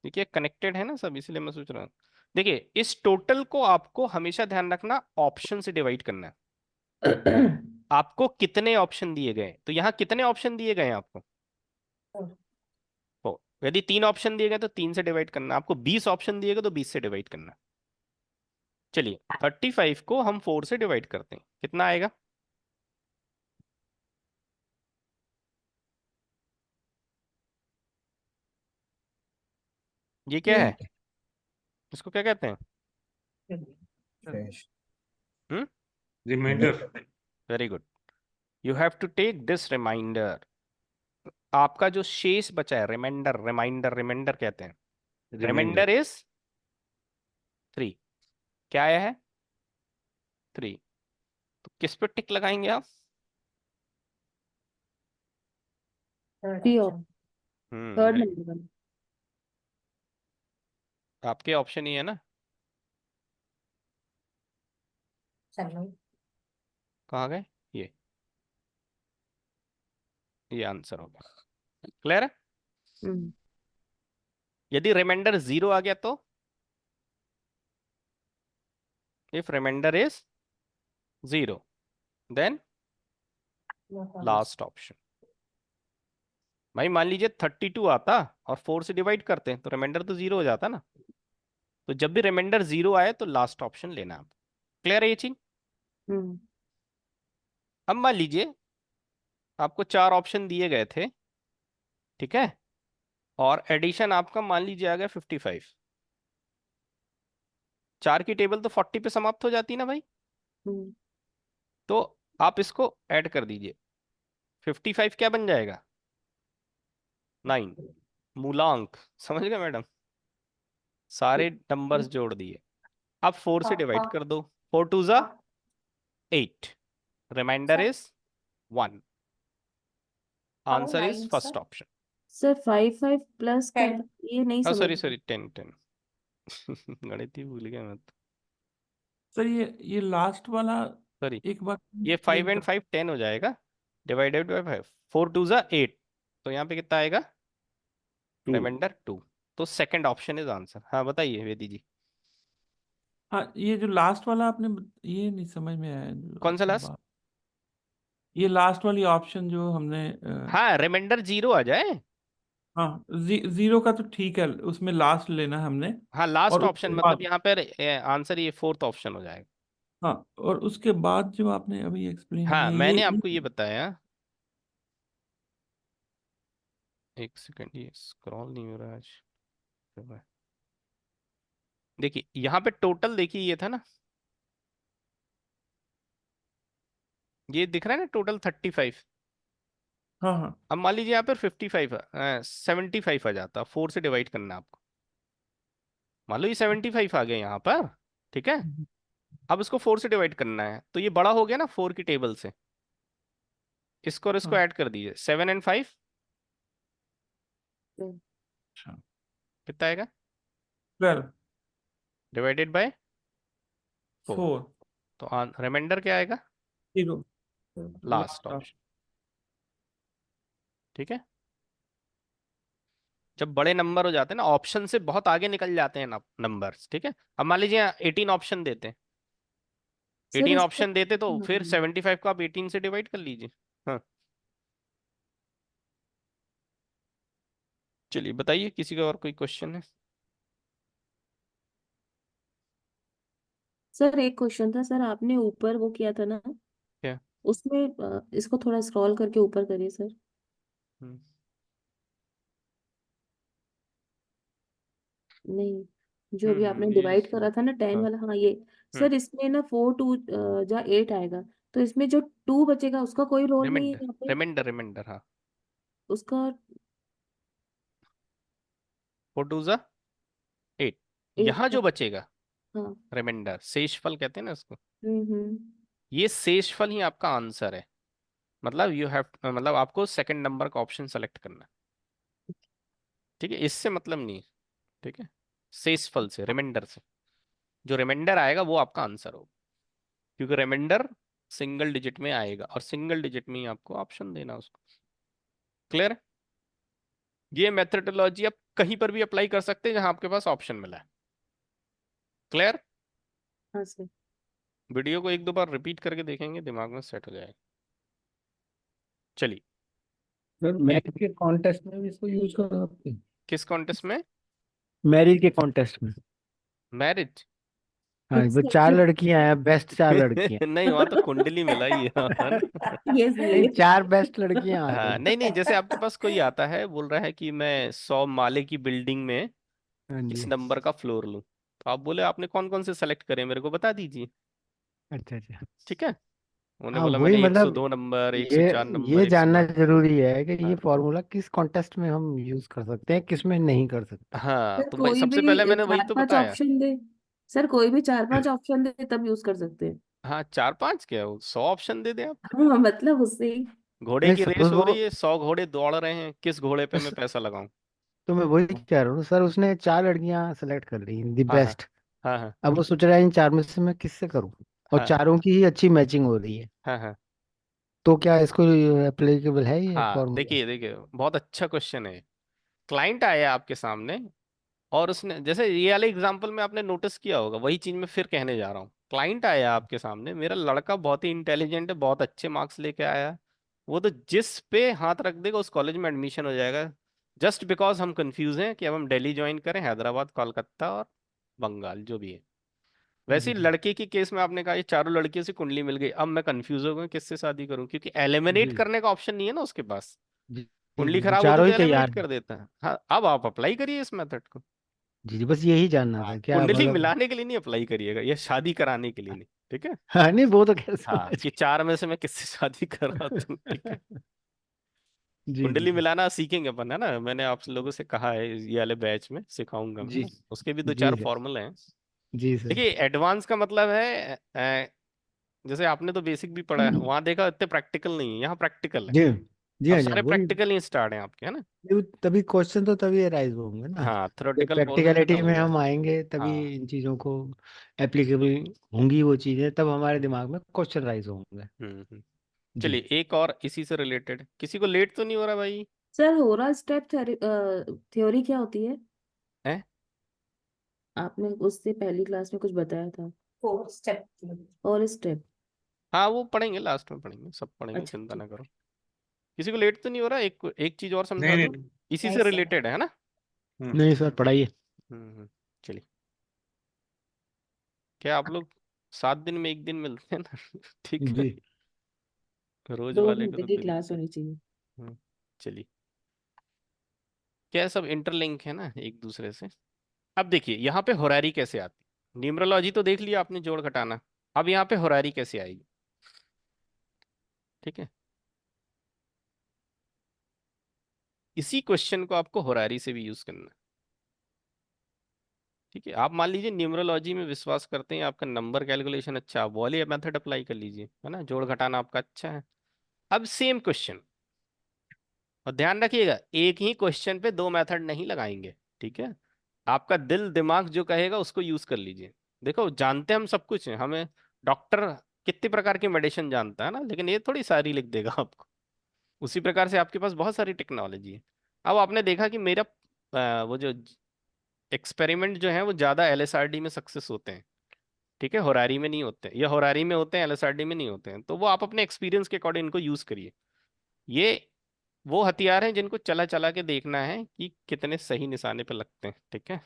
देखिए कनेक्टेड है ना सब, इसलिए मैं सोच रहा हूँ। देखिए इस टोटल को आपको हमेशा ध्यान रखना, ऑप्शन से डिवाइड करना है। आपको कितने ऑप्शन दिए गए, तो यहाँ कितने ऑप्शन दिए गए हैं आपको, तो यदि 3 ऑप्शन दिए गए तो 3 से डिवाइड करना। आपको 20 ऑप्शन दिए गए तो 20 से डिवाइड करना। चलिए 35 को हम 4 से डिवाइड करते हैं, कितना आएगा, ये क्या है, इसको क्या कहते हैं, hmm, reminder. Very good. You have to take this reminder. आपका जो शेष बचा है, रिमाइंडर, रिमाइंडर कहते हैं, रिमाइंडर इज 3। क्या आया है, 3। तो किस पे टिक लगाएंगे आप, थर्ड नंबर। आपके ऑप्शन ही है ना, कहाँ गए ये आंसर होगा। क्लियर है। यदि रिमाइंडर 0 आ गया तो, if reminder is 0 then last option. भाई मान लीजिए 32 आता और 4 से डिवाइड करते हैं, तो रिमाइंडर तो 0 हो जाता ना। तो जब भी रिमाइंडर 0 आए तो लास्ट ऑप्शन लेना आप। क्लियर है ये चीज। अब मान लीजिए आपको 4 ऑप्शन दिए गए थे, ठीक है, और एडिशन आपका मान लीजिए आ गया 55। 4 की टेबल तो 40 पे समाप्त हो जाती ना भाई। तो आप इसको ऐड कर दीजिए, 55 क्या बन जाएगा, 9 मूलांक। समझ गए मैडम, सारे नंबर्स जोड़ दिए। अब 4 से डिवाइड कर दो, 4 2 ज़ा 8, reminder is 1। Answer is first option. Sir 5 plus का 10. ये नहीं हाँ समझ। सॉरी 10 गणित ही भूल गया मैं तो। सर ये लास्ट वाला सॉरी, एक बार ये 5 एंड 5 10 हो जाएगा, डिवाइडेड बाय 5। 4 2 ज़ा 8, तो यहाँ पे कितना आएगा? 2। रिमाइंडर 2। तो सेकंड ऑप्शन इज आंसर। हाँ बताइए वेदी जी। हाँ, ये जो लास्ट वाला आपने ये नहीं समझ में आया जो कौन सा आपने लास्ट? बात, ये लास्ट वाली ऑप्शन जो हमने हाँ रिमाइंडर 0 आ जाए। हाँ, जीरो का तो ठीक है, उसमें लास्ट लेना है हमने। हाँ लास्ट और ऑप्शन उसके मतलब बाद, यहाँ पर आंसर ये फोर्थ ऑप्शन हो जाएगा। हाँ, और उसके बाद जो आपने अभी एक्सप्लेन हाँ किया मैंने आपको ये बताया। एक सेकंड, ये स्क्रॉल नहीं हो रहा आज। देखिए यहाँ पे टोटल देखिए ये था ना, ये दिख रहा है ना टोटल 35। हाँ हाँ अब मान लीजिए यहाँ पर 55 75 आ जाता, 4 से डिवाइड करना है आपको। मान लो ये 75 आ गया यहाँ पर, ठीक है। अब इसको 4 से डिवाइड करना है, तो ये बड़ा हो गया ना 4 की टेबल से। इसको और इसको हाँ। ऐड कर दीजिए, 7 और 5 अच्छा, कितना आएगा? 12। Divided by 4। 4। तो रिमाइंडर क्या आएगा? 0। Last option. ठीक है। जब बड़े नंबर हो जाते हैं ना, ऑप्शन से बहुत आगे निकल जाते हैं नंबर्स, ठीक है। अब मान लीजिए 18 ऑप्शन देते हैं, सर 18 इसका ऑप्शन देते तो फिर हाँ 75 को आप 18 से डिवाइड कर लीजिए। हाँ चलिए बताइए, किसी का और कोई क्वेश्चन है? सर एक क्वेश्चन था सर, आपने ऊपर वो किया था ना, क्या? उसमें इसको थोड़ा स्क्रॉल करके ऊपर करिए सर। हम्म, नहीं, जो अभी आपने ये डिवाइड करा था ना 10 हाँ। वाला, हाँ ये। हम्म सर इसमें ना 4 2 जा 8 आएगा, तो इसमें जो 2 बचेगा उसका कोई रोल नहीं है रिमाइंडर यहाँ पे रिमाइंडर रिमाइंडर हाँ। उसका। 4 2 जा 8। 8 यहाँ हाँ। जो बचेगा हाँ। रिमाइंडर, शेषफल कहते हैं ना इसको, हम्म। ये शेषफल ही आपका आंसर है। मतलब यू हैव, मतलब आपको सेकंड नंबर का ऑप्शन सेलेक्ट करना है, ठीक है। इससे मतलब नहीं है, ठीक है। शेषफल से, रिमाइंडर से, जो रिमाइंडर आएगा वो आपका आंसर होगा, क्योंकि रिमाइंडर सिंगल डिजिट में आएगा और सिंगल डिजिट में ही आपको ऑप्शन देना उसको। क्लियर? ये मेथडोलॉजी आप कहीं पर भी अप्लाई कर सकते हैं जहां आपके पास ऑप्शन मिला है। क्लियर? हाँ सर। वीडियो को एक दो बार रिपीट करके देखेंगे, दिमाग में सेट हो जाएगा। चलिए। सर मैरिज के कॉन्टेस्ट में भी इसको यूज कर सकते हैं? किस कॉन्टेस्ट में? मैरिज के कॉन्टेस्ट में। मैरिज? हाँ, वो सर 4 जो लड़कियां हैं, बेस्ट 4 लड़कियां। नहीं वहां तो कुंडली मिला ही है है ना। ये नहीं, सही 4 बेस्ट लड़कियां आ हाँ गई। नहीं नहीं, जैसे आपके पास कोई आता है बोल रहा है कि मैं 100 माले की बिल्डिंग में हाँ इस जी। नंबर का फ्लोर लूं, तो आप बोले आपने कौन कौन से सेलेक्ट करे मेरे को बता दीजिए, अच्छा अच्छा। ठीक है। उन्होंने हाँ बोला वही मैंने मतलब 102 नंबर, ये 104 नंबर, ये जानना 112। जरूरी है कि ये हाँ फॉर्मूला किस कॉन्टेस्ट में हम यूज कर सकते हैं, किस में नहीं कर सकते। हाँ, सर तो मैं कोई सबसे पहले भी मैंने वही चार तो पांच बताया। ऑप्शन दे। सर कोई भी 4 5 ऑप्शन दे तब यूज कर सकते हैं। हाँ 4 5 क्या, 100 ऑप्शन दे दें आप। हाँ मतलब उससे ही। घोड़े नहीं की रेस सपोज हो वो, रही है, 100 घोड़े दौड़ रहे हैं, किस घोड़े पे मैं पैसा लगाऊं। तो मैं वही कह रहा हूँ सर, उसने 4 लड़कियां सेलेक्ट कर ली दी हाँ हाँ बेस्ट। हाँ हाँ अब वो सोच रहा है इन 4 में से मैं किससे करूँ, और हाँ चारों की ही अच्छी मैचिंग हो रही है। हाँ हाँ तो क्या इसको एप्लीकेबल है ये हाँ। फॉर्मूला? देखिए देखिए, बहुत अच्छा क्वेश्चन है। क्लाइंट आया आपके सामने और उसने, जैसे ये वाले एग्जांपल में आपने नोटिस किया होगा, वही चीज मैं फिर कहने जा रहा हूँ। क्लाइंट आया आपके सामने, मेरा लड़का बहुत ही इंटेलिजेंट है, बहुत अच्छे मार्क्स लेके आया, वो तो जिस पे हाथ रख देगा उस कॉलेज में एडमिशन हो जाएगा। जस्ट बिकॉज हम कंफ्यूज हैं कि अब हम दिल्ली ज्वाइन करें, हैदराबाद, कोलकाता और बंगाल, जो भी है। वैसे जी ही लड़के की केस में आपने कहा ये चारों लड़कियों से कुंडली मिल गई, अब मैं कंफ्यूज हो गया किससे शादी करूं, क्योंकि एलिमिनेट जी करने का ऑप्शन नहीं है ना उसके पास। जी जी कुंडली जी, वो खराब होती चारों तो ही एलिमिनेट तैयार कर हैं। देता है। हाँ अब आप अप्लाई करिए इस मेथड को। जी जी, बस यही जानना हाँ था क्या कुंडली मतलब। मिलाने के लिए नहीं अप्लाई करिएगा, ये शादी कराने के लिए नहीं, ठीक है। हाँ नहीं, वो तो खैर हाँ समझ कि 4 में से मैं किससे शादी करा दूं, ठीक है। गया। जी जी कुंडली मिलाना सीखेंगे अपन, है ना, मैंने आप लोगों से कहा है ये वाले बैच में सिखाऊंगा मैं जी ना। उसके भी दो जी चार सर। फॉर्मूले हैं। जी सर। देखिए एडवांस का मतलब है जैसे आपने तो बेसिक भी पढ़ा है, वहां देखा इतने प्रैक्टिकल नहीं है, यहाँ प्रैक्टिकल है। जी जी अब हाँ जी, सारे वही प्रैक्टिकल ही स्टार्ट हैं आपके, है ना। तभी क्वेश्चन तो तभी अराइज होंगे ना। हाँ तो थ्योरेटिकल पोर्शन प्रैक्टिकलिटी खत्म हो में गया। हम आएंगे तभी हाँ इन चीज़ों को एप्लीकेबल होंगी वो चीज़ें, तब हमारे दिमाग में क्वेश्चन राइज होंगे। हम्म। जी। चलिए एक और इसी से रिलेटेड, किसी को लेट तो नहीं हो रहा भाई? सर होरा स्टेप थ्योरी क्या होती है? है आपने उससे पहली क्लास में कुछ बताया था। 4 step और स्टेप। हाँ, वो पढ़ेंगे, लास्ट में पढ़ेंगे, सब पढ़ेंगे, अच्छा चिंता ठीक। ना करो। किसी को लेट तो नहीं हो रहा? एक चीज और समझा नहीं दूं, नहीं। इसी नहीं से सर रिलेटेड है ना? नहीं सर, पढ़ाइए। चलिए, क्या आप लोग 7 दिन में एक दिन मिलते हैं ना? ठीक है, जी। रोज 2 वाले को घंटे तो की दिन। क्लास होनी चाहिए। चलिए, क्या सब इंटरलिंक है ना एक दूसरे से। अब देखिए यहाँ पे होरारी कैसे आती, न्यूमरोलॉजी तो देख लिया आपने, जोड़ घटाना। अब यहाँ पे होरारी कैसे आएगी? ठीक है, इसी क्वेश्चन को आपको होरारी से भी यूज करना है। ठीक है, आप मान लीजिए न्यूमरोलॉजी में विश्वास करते हैं, आपका नंबर कैलकुलेशन अच्छा, आप वो वाले मेथड अप्लाई कर लीजिए, है ना, जोड़ घटाना आपका अच्छा है। अब सेम क्वेश्चन, और ध्यान रखिएगा एक ही क्वेश्चन पे 2 मेथड नहीं लगाएंगे। ठीक है, आपका दिल दिमाग जो कहेगा उसको यूज कर लीजिए। देखो, जानते हम सब कुछ हैं, हमें डॉक्टर कितने प्रकार के मेडिसिन जानता है ना, लेकिन ये थोड़ी सारी लिख देगा आपको। उसी प्रकार से आपके पास बहुत सारी टेक्नोलॉजी है। अब आपने देखा कि मेरा वो जो एक्सपेरिमेंट जो है वो ज्यादा एलएसआरडी में सक्सेस होते हैं। ठीक है, होरारी में नहीं होते, या होरारी में होते हैं एलएसआरडी में नहीं होते हैं, तो वो आप अपने एक्सपीरियंस के अकॉर्डिंग इनको यूज करिए। ये वो हथियार हैं जिनको चला चला के देखना है कि कितने सही निशाने पे लगते हैं। ठीक है,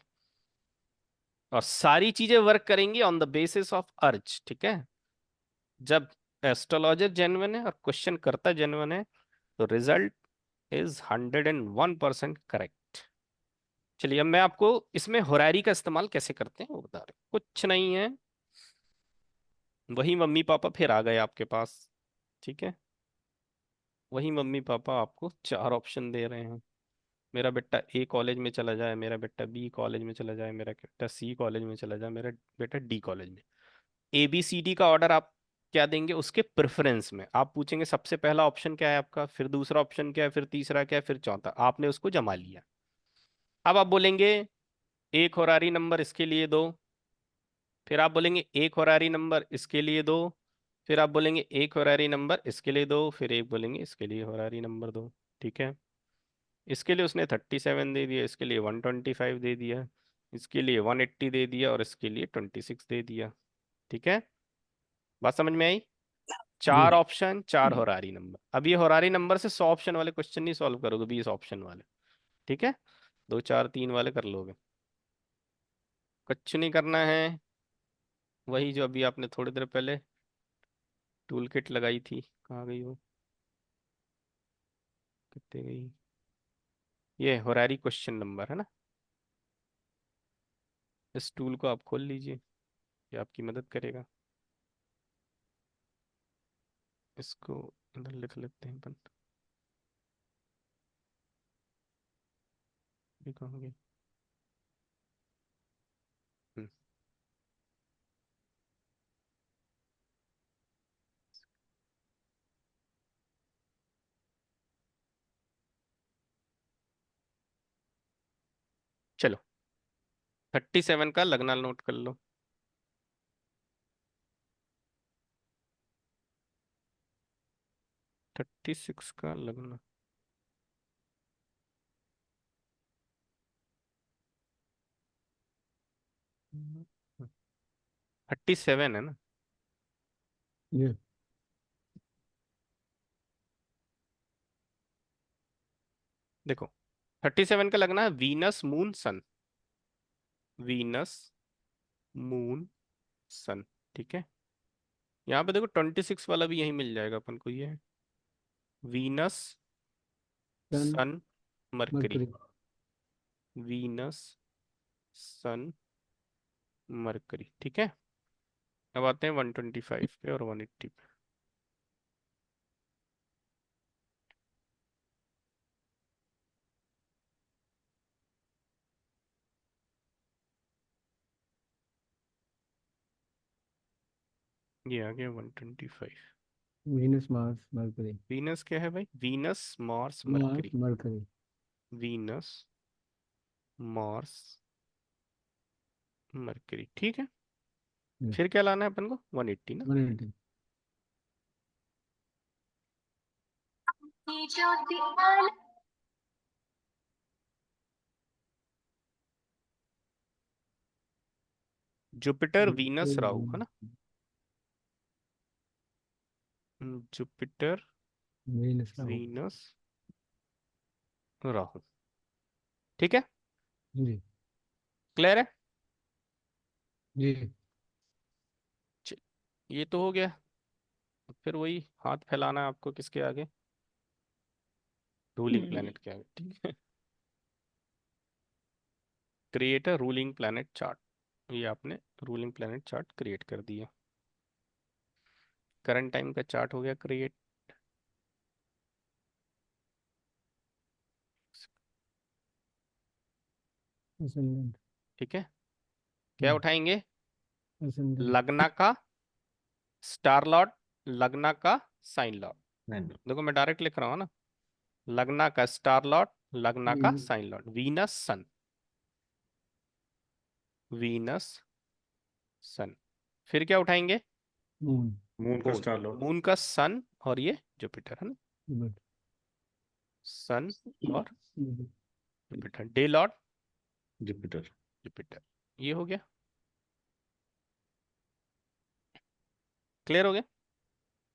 और सारी चीजें वर्क करेंगी ऑन द बेसिस ऑफ अर्ज। ठीक है, जब एस्ट्रोलॉजर जेन्युइन है और क्वेश्चन करता जेन्युइन है, तो रिजल्ट इज 101% करेक्ट। चलिए, अब मैं आपको इसमें होरारी का इस्तेमाल कैसे करते हैं वो बता रहे हैं। कुछ नहीं है, वही मम्मी पापा फिर आ गए आपके पास। ठीक है, वही मम्मी पापा आपको 4 ऑप्शन दे रहे हैं। मेरा बेटा ए कॉलेज में चला जाए, मेरा बेटा बी कॉलेज में चला जाए, मेरा बेटा सी कॉलेज में चला जाए, मेरा बेटा डी कॉलेज में। ए बी सी डी का ऑर्डर आप क्या देंगे? उसके प्रेफरेंस में आप पूछेंगे सबसे पहला ऑप्शन क्या है आपका, फिर दूसरा ऑप्शन क्या है, फिर तीसरा क्या है, फिर चौथा। आपने उसको जमा लिया। अब आप बोलेंगे एक होरारी नंबर इसके लिए दो, फिर आप बोलेंगे एक होरारी नंबर इसके लिए दो, फिर आप बोलेंगे एक होरारी नंबर इसके लिए दो, फिर एक बोलेंगे इसके लिए होरारी नंबर दो। ठीक है, इसके लिए उसने 37 दे दिया, इसके लिए 125 दे दिया, इसके लिए 180 दे दिया, और इसके लिए 26 दे दिया। ठीक है, बात समझ में आई? जी। 4 ऑप्शन, 4 होरारी नंबर। अब ये होरारी नंबर से 100 ऑप्शन वाले क्वेश्चन नहीं सॉल्व करोगे, 20 ऑप्शन वाले। ठीक है, 2 4 3 वाले कर लोगे। कुछ नहीं करना है, वही जो अभी आपने थोड़ी देर पहले टूल किट लगाई थी, कहाँ गई वो, कितने गई? ये होरारी क्वेश्चन नंबर है ना, इस टूल को आप खोल लीजिए, ये आपकी मदद करेगा। इसको इधर लिख लेते हैं अपन, ये कहाँ गई? हम्म, चलो, 37 का लगना नोट कर लो। 36 का लगना, हम्म, 37 है ना? ये देखो, 37 का लगना है Venus moon sun, Venus moon sun. ठीक है, यहाँ पे देखो 26 वाला भी यही मिल जाएगा अपन को, ये वीनस सन, सन मरकरी, मरकरी। वीनस सन मरकरी। ठीक है, अब आते हैं 125 पे और 180 पे। ये आ गया 125। Venus, Mars, mercury. वीनस क्या है भाई? Venus Mars Mars, mercury, mercury. Venus Mars mercury. ठीक है, फिर क्या लाना है अपन को? 180 ना। 180। जुपिटर वीनस राहु, है ना? Jupiter Venus Rahu. Venus Rahu, ठीक है, जी क्लियर है? जी। ये तो हो गया। फिर वही हाथ फैलाना है आपको किसके आगे? रूलिंग प्लेनेट के आगे, ठीक है। Create a ruling planet chart, ये आपने रूलिंग प्लेनेट चार्ट क्रिएट कर दिया। करंट टाइम का चार्ट हो गया क्रिएट। ascendant ठीक है, क्या उठाएंगे? ascendant लग्ना का स्टार लॉर्ड, लग्ना का साइन लॉर्ड। नहीं, देखो मैं डायरेक्ट लिख रहा हूँ ना, लग्ना का स्टार लॉर्ड, लग्ना का हम्म। साइन लॉर्ड, वीनस सन, वीनस सन। फिर क्या उठाएंगे? मून मून का मून, स्टार लॉर्ड, मून का सन और ये जुपिटर, है ना? गुड सन और good. Jupiter, day Lord Jupiter. Jupiter. ये हो गया, क्लियर हो गया?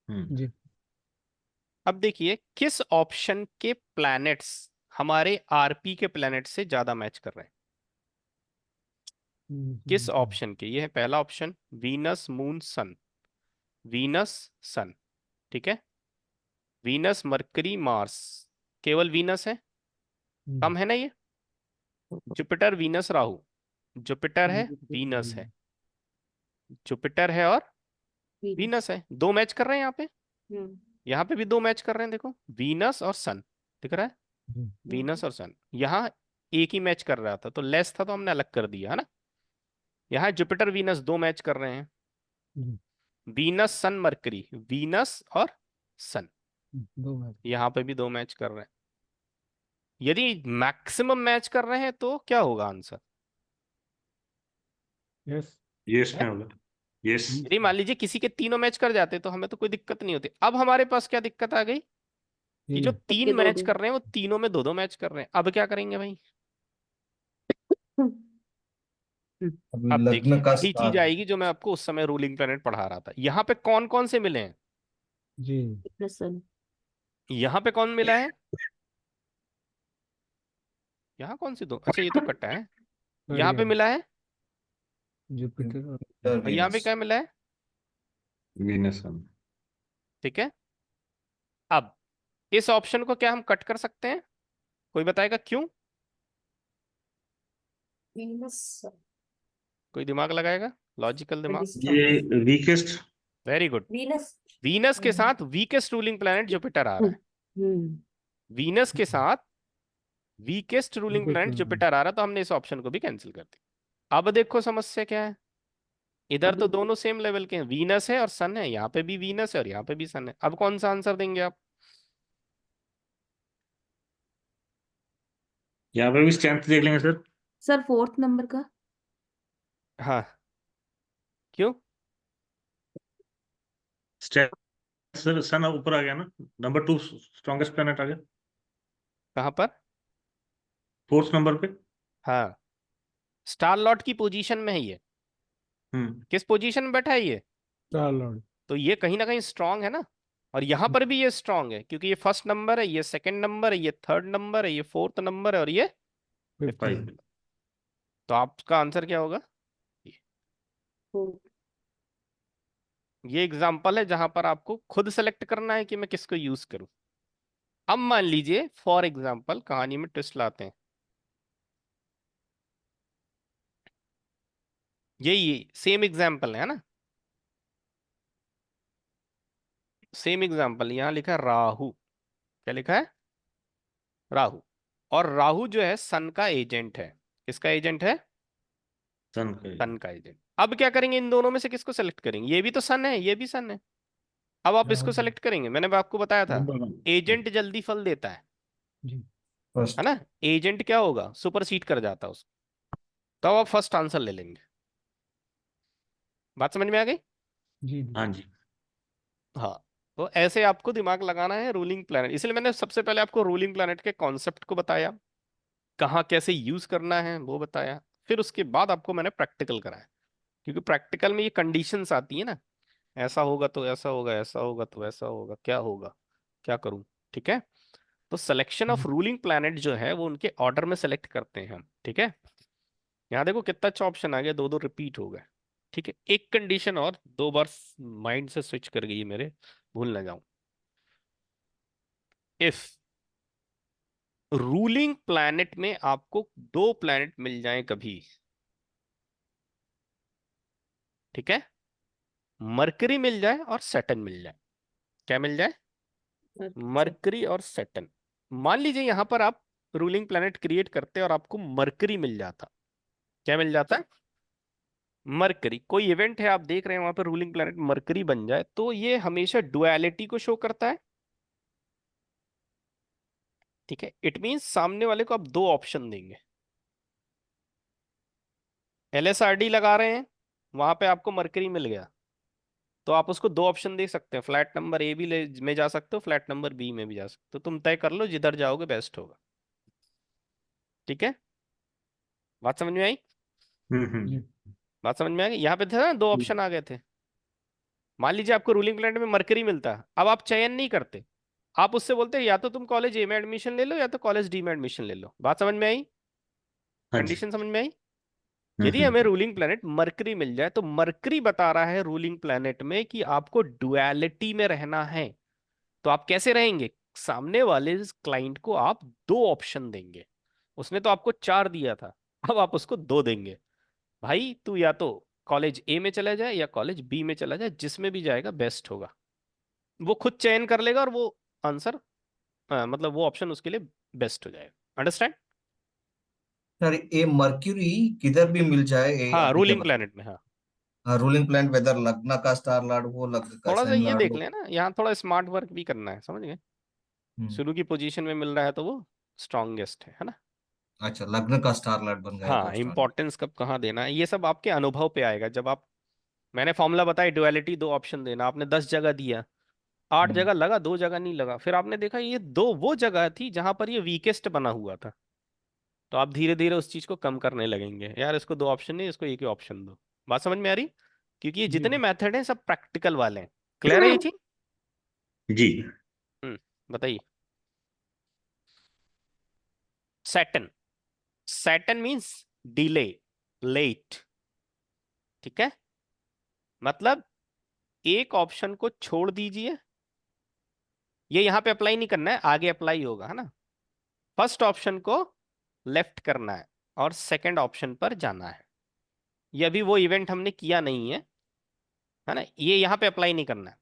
जी अब देखिए किस ऑप्शन के प्लैनेट्स हमारे आरपी के प्लैनेट से ज्यादा मैच कर रहे हैं। किस ऑप्शन के? ये है पहला option, Venus moon sun, Venus sun, ठीक है। वीनस मरकरी मार्स, केवल वीनस है, कम है ना ये। जुपिटर वीनस राहु, जुपिटर है वीनस है, जुपिटर है और वीनस है, दो मैच कर रहे हैं यहाँ पे। यहाँ पे भी दो मैच कर रहे हैं, देखो वीनस और सन दिख रहा है, वीनस और सन। यहाँ एक ही मैच कर रहा था तो लेस था तो हमने अलग कर दिया, है ना। यहाँ जुपिटर वीनस दो मैच कर रहे हैं, वीनस सन मरकरी, वीनस और सन, दो मैच यहाँ पे भी दो मैच कर रहे हैं। यदि मैक्सिमम मैच कर रहे हैं तो क्या होगा आंसर? यस यस है? में होगा, यस। यदि मान लीजिए किसी के तीनों मैच कर जाते तो हमें तो कोई दिक्कत नहीं होती। अब हमारे पास क्या दिक्कत आ गई कि जो सबके तीन दो मैच दो। कर रहे हैं वो तीनों में दो दो मैच कर रहे हैं। अब क्या करेंगे भाई? अभी अब देखिए लग्न का वही चीज स्टार आएगी जो मैं आपको उस समय रूलिंग प्लैनेट पढ़ा रहा था। यहाँ पे कौन कौन से मिले हैं? जी प्रसन्न। यहाँ पे कौन मिला है? यहाँ कौन सी दो? अच्छा ये तो कट्टा है। यहाँ पे मिला है जुपिटर और और यहाँ पे क्या मिला है? वीनस। ठीक है। अब इस ऑप्शन को क्या हम कट कर सकते हैं? कोई बताएगा क्यों? Venus कोई दिमाग लगाएगा, लॉजिकल दिमाग। ये weakest, very good. Venus Venus के साथ वीकेस्ट रूलिंग प्लैनेट जुपिटर आ रहा है, वीनस के साथ वीकेस्ट रूलिंग प्लैनेट जुपिटर आ रहा है, तो हमने इस ऑप्शन को भी कैंसिल कर दिया। अब देखो समस्या क्या है, इधर तो दोनों सेम लेवल के हैं, वीनस है और सन है, यहाँ पे भी वीनस है और यहाँ पे भी सन है। अब कौन सा आंसर देंगे आप? यहाँ पे भी स्ट्रेंथ देख लेंगे सर। सर फोर्थ नंबर का। हाँ, क्यों? स्ट्रेंथ सर, सन ऊपर आ गया ना, नंबर 2 स्ट्रॉन्गेस्ट प्लेनेट आ गया कहाँ पर? 4th नंबर पे। हाँ, स्टार लॉर्ड की पोजीशन में है ये। किस पोजीशन में बैठा है ये? Star Lord. तो ये कहीं ना कहीं स्ट्रांग है ना, और यहाँ पर भी ये स्ट्रांग है क्योंकि ये फर्स्ट नंबर है, ये सेकंड नंबर है, ये थर्ड नंबर है, ये फोर्थ नंबर है और ये फिफ्थ फाइव। नंबर। तो आपका आंसर क्या होगा? ये एग्जाम्पल है जहां पर आपको खुद सेलेक्ट करना है कि मैं किसको यूज करूं। अब मान लीजिए फॉर एग्जाम्पल कहानी में ट्विस्ट लाते हैं, यही सेम एग्जाम्पल है ना, सेम एग्जाम्पल। यहाँ लिखा है राहु, क्या लिखा है? राहु। और राहु जो है सन का एजेंट है। किसका एजेंट है? सन का सन का एजेंट। अब क्या करेंगे, इन दोनों में से किसको सेलेक्ट करेंगे? ये भी तो सन है, ये भी सन है। अब आप इसको सेलेक्ट करेंगे, मैंने आपको बताया था नंबर 1। एजेंट जल्दी फल देता है फर्स्ट। ना। एजेंट क्या होगा, सुपरसीड कर जाता है उसको। तो आप फर्स्ट आंसर ले लेंगे। बात समझ में आ गई? जी हाँ जी। हाँ, तो ऐसे आपको दिमाग लगाना है रूलिंग प्लैनेट। इसलिए मैंने सबसे पहले आपको रूलिंग प्लैनेट के कॉन्सेप्ट को बताया, कहाँ कैसे यूज करना है वो बताया, फिर उसके बाद आपको मैंने प्रैक्टिकल कराया क्योंकि प्रैक्टिकल में ये कंडीशंस आती है ना, ऐसा होगा तो ऐसा होगा, ऐसा होगा तो ऐसा होगा, क्या होगा, क्या करूं। ठीक है, तो सिलेक्शन ऑफ रूलिंग प्लैनेट जो है वो उनके ऑर्डर में सेलेक्ट करते हैं हम। ठीक है, यहाँ देखो कितना अच्छा ऑप्शन आ गया, दो दो रिपीट हो गए। ठीक है, एक कंडीशन और, दो बार माइंड से स्विच कर गई मेरे, भूल ना जाऊं। इफ रूलिंग प्लैनेट में आपको दो प्लैनेट मिल जाएं कभी, ठीक है, मरकरी मिल जाए और सैटर्न मिल जाए। क्या मिल जाए? अच्छा। मरकरी और सैटर्न। मान लीजिए यहां पर आप रूलिंग प्लैनेट क्रिएट करते और आपको मरकरी मिल जाता। क्या मिल जाता? मरकरी। कोई इवेंट है आप देख रहे हैं वहां पर रूलिंग प्लैनेट मरकरी बन जाए, तो ये हमेशा डुअलिटी को शो करता है। ठीक है, इट मींस सामने वाले को आप दो ऑप्शन देंगे। LSRD लगा रहे हैं, वहां पे आपको मरकरी मिल गया, तो आप उसको दो ऑप्शन दे सकते हैं, फ्लैट नंबर ए भी में जा सकते हो, फ्लैट नंबर बी में भी जा सकते हो, तुम तय कर लो जिधर जाओगे बेस्ट होगा। ठीक है, बात समझ में आई? हम्म। बात समझ में आ गई? यहाँ पे थे ना दो ऑप्शन आ गए थे। मान लीजिए आपको रूलिंग प्लैनेट में मरकरी मिलता है, अब आप चयन नहीं करते, आप उससे बोलते हैं या तो तुम कॉलेज ए में एडमिशन ले लो या तो कॉलेज डी में एडमिशन ले लो। बात समझ में आई? हाँ जी। कंडीशन समझ में आई? यदि हमें रूलिंग प्लैनेट मरकरी मिल जाए, तो मरकरी बता रहा है रूलिंग प्लैनेट में कि आपको डुअलिटी में रहना है, तो आप कैसे रहेंगे? सामने वाले क्लाइंट को आप दो ऑप्शन देंगे। उसने तो आपको चार दिया था, अब आप उसको दो देंगे। भाई तू या तो कॉलेज ए में चला जाए या कॉलेज बी में चला जाए, जिसमें भी जाएगा बेस्ट होगा। वो खुद चयन कर लेगा और वो आंसर, मतलब वो ऑप्शन उसके लिए बेस्ट हो जाएगा। अंडरस्टैंड? सर ये मर्क्यूरी किधर भी मिल जाए ये हाँ, रूलिंग एप्लीकेबल? प्लैनेट में। हाँ, रूलिंग प्लैनेट वेदर लग्न का स्टार लॉर्ड हो, लग्न का थोड़ा सा साइन ये लॉर्ड देख हो। लेना, यहाँ थोड़ा स्मार्ट वर्क भी करना है, समझ गए? हम्म, शुरू की पोजीशन में मिल रहा है तो वो स्ट्रॉन्गेस्ट है ना? अच्छा लग्न का स्टार लॉर्ड बन गया हाँ, तो स्टार। इंपॉर्टेंस कब कहाँ देना है ये सब आपके अनुभव पे आएगा। जब आप, मैंने फॉर्मूला बताया, डुअलिटी दो ऑप्शन देना, आपने 10 जगह दिया, 8 हम्म, जगह लगा, 2 जगह नहीं लगा, फिर आपने देखा ये दो वो जगह थी जहां पर ये वीकेस्ट बना हुआ था, तो आप धीरे धीरे उस चीज को कम करने लगेंगे। यार इसको दो ऑप्शन नहीं, इसको एक ही ऑप्शन दो। बात समझ में आ रही? क्योंकि ये जी जितने मेथड हैं सब प्रैक्टिकल वाले हैं। क्लियर है ये चीज? जी। बताइए। Saturn. Saturn means delay, late. ठीक है, मतलब एक ऑप्शन को छोड़ दीजिए, ये यहां पे अप्लाई नहीं करना है, आगे अप्लाई होगा, है ना? फर्स्ट ऑप्शन को लेफ्ट करना है और सेकंड ऑप्शन पर जाना है। ये अभी वो इवेंट हमने किया नहीं है ना, ये यहां पे अप्लाई नहीं करना है।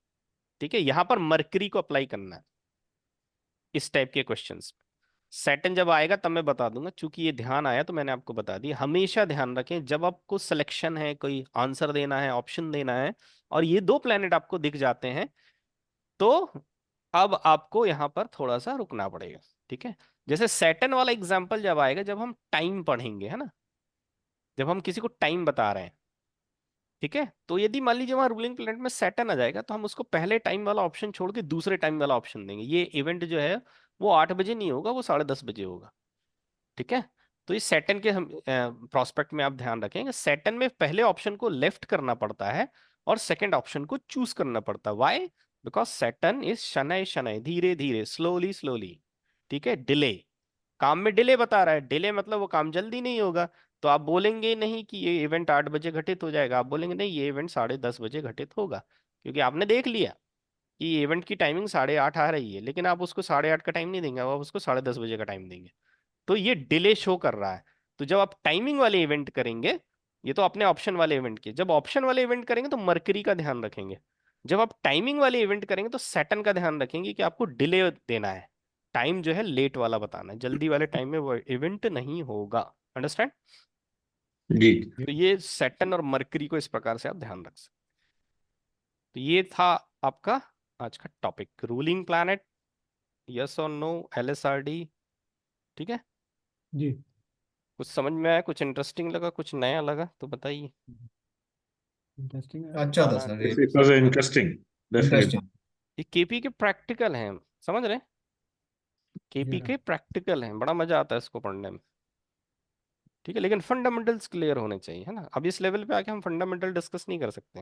ठीक है, यहां पर मरकरी को अप्लाई करना है इस टाइप के क्वेश्चंस। सैटर्न जब आएगा तब मैं बता दूंगा, चूंकि ये ध्यान आया तो मैंने आपको बता दिया। हमेशा ध्यान रखें जब आपको सिलेक्शन है, कोई आंसर देना है, ऑप्शन देना है, और ये दो प्लेनेट आपको दिख जाते हैं, तो अब आपको यहां पर थोड़ा सा रुकना पड़ेगा। ठीक है, जैसे सैटर्न वाला एग्जांपल जब आएगा, जब हम टाइम पढ़ेंगे, है ना, जब हम किसी को टाइम बता रहे हैं, ठीक है, तो यदि मान लीजिए वहां रूलिंग प्लैनेट में सैटर्न आ जाएगा, तो हम उसको पहले टाइम वाला ऑप्शन छोड़ के दूसरे टाइम वाला ऑप्शन देंगे। ये इवेंट जो है वो 8 बजे नहीं होगा, वो 10:30 बजे होगा। ठीक है, तो इस सैटर्न के हम प्रोस्पेक्ट में आप ध्यान रखेंगे, सैटर्न में पहले ऑप्शन को लेफ्ट करना पड़ता है और सेकंड ऑप्शन को चूज करना पड़ता है। व्हाई? बिकॉज सैटर्न इज शनय शनय, धीरे धीरे, स्लोली स्लोली। ठीक है, डिले, काम में डिले बता रहा है, डिले मतलब वो काम जल्दी नहीं होगा। तो आप बोलेंगे नहीं कि ये इवेंट 8 बजे घटित हो जाएगा, आप बोलेंगे नहीं ये इवेंट 10:30 बजे घटित होगा, क्योंकि आपने देख लिया कि ये इवेंट की टाइमिंग 8:30 आ रही है, लेकिन आप उसको 8:30 का टाइम नहीं देंगे, आप उसको 10:30 बजे का टाइम देंगे। तो ये डिले शो कर रहा है। तो जब आप टाइमिंग वाले इवेंट करेंगे, ये तो अपने ऑप्शन वाले इवेंट के, जब ऑप्शन वाले इवेंट करेंगे तो मरकरी का ध्यान रखेंगे। जब आप टाइमिंग वाले इवेंट करेंगे तो सैटर्न का ध्यान रखेंगे कि आपको डिले देना है, टाइम जो है लेट वाला बताना है, जल्दी वाले टाइम में वो इवेंट नहीं होगा। अंडरस्टैंड? जी। तो ये सैटर्न और मरकरी को इस प्रकार से आप ध्यान रख सकते। तो ये था आपका आज का टॉपिक, रूलिंग प्लैनेट, यस और नो, LSRD। ठीक है, जी। कुछ समझ में आया, कुछ इंटरेस्टिंग लगा, कुछ नया लगा तो बताइए। इंटरेस्टिंग अच्छा था पुराना सर है। ये। It was interesting, definitely. Interesting. ये केपी के प्रैक्टिकल हैं, समझ रहे हैं? केपी जी के प्रैक्टिकल हैं, बड़ा मजा आता है इसको पढ़ने में। ठीक है, लेकिन फंडामेंटल्स क्लियर होने चाहिए, है ना। अब इस लेवल पे आके हम फंडामेंटल डिस्कस नहीं कर सकते,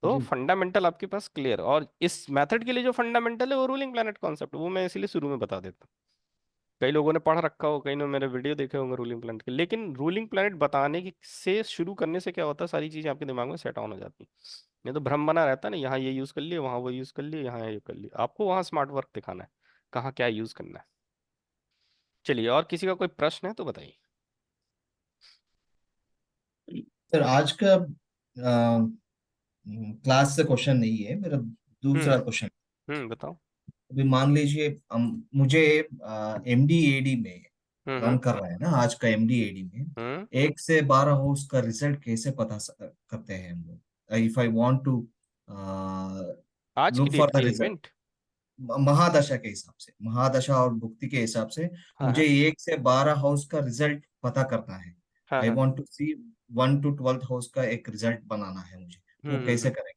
तो जी फंडामेंटल आपके पास क्लियर। और इस मेथड के लिए जो फंडामेंटल है वो रूलिंग प्लैनेट कॉन्सेप्ट, वो मैं इसीलिए शुरू में बता देता हूँ। कई लोगों ने पढ़ रखा हो, कई ने मेरे वीडियो देखे होंगे रूलिंग प्लैनेट के, लेकिन रूलिंग प्लैनेट बताने की से शुरू करने से क्या होता है, सारी चीजें आपके दिमाग में सेट ऑन हो जाती है। नहीं तो भ्रम बना रहता है ना, यहाँ ये यूज कर लिए, वहाँ वो यूज कर लिए, यहाँ ये कर लिए। आपको वहाँ स्मार्ट वर्क दिखाना है, कहाँ क्या यूज करना है। चलिए, और किसी का कोई प्रश्न है तो बताइए। सर आज का क्लास से क्वेश्चन नहीं है मेरा, दूसरा हम्म क्वेश्चन। बताओ। अभी मान लीजिए मुझे एमडीएडी में रन हम्म कर रहा है ना, आज का एमडीएडी में हम्म 1 से 12 हो उसका रिजल्ट कैसे पता करते हैं हम लोग? इफ आई वांट टू आज की लुक फॉर डेट द के रिजल्ट, इवेंट। महादशा के हिसाब से, महादशा और भुक्ति के हिसाब से हाँ मुझे हाँ 1 से 12 हाउस का रिजल्ट पता करना है। हाँ आई हाँ। Want to see 1 to 12th house का एक रिजल्ट बनाना है मुझे, तो वो कैसे हम्म। करेंगे?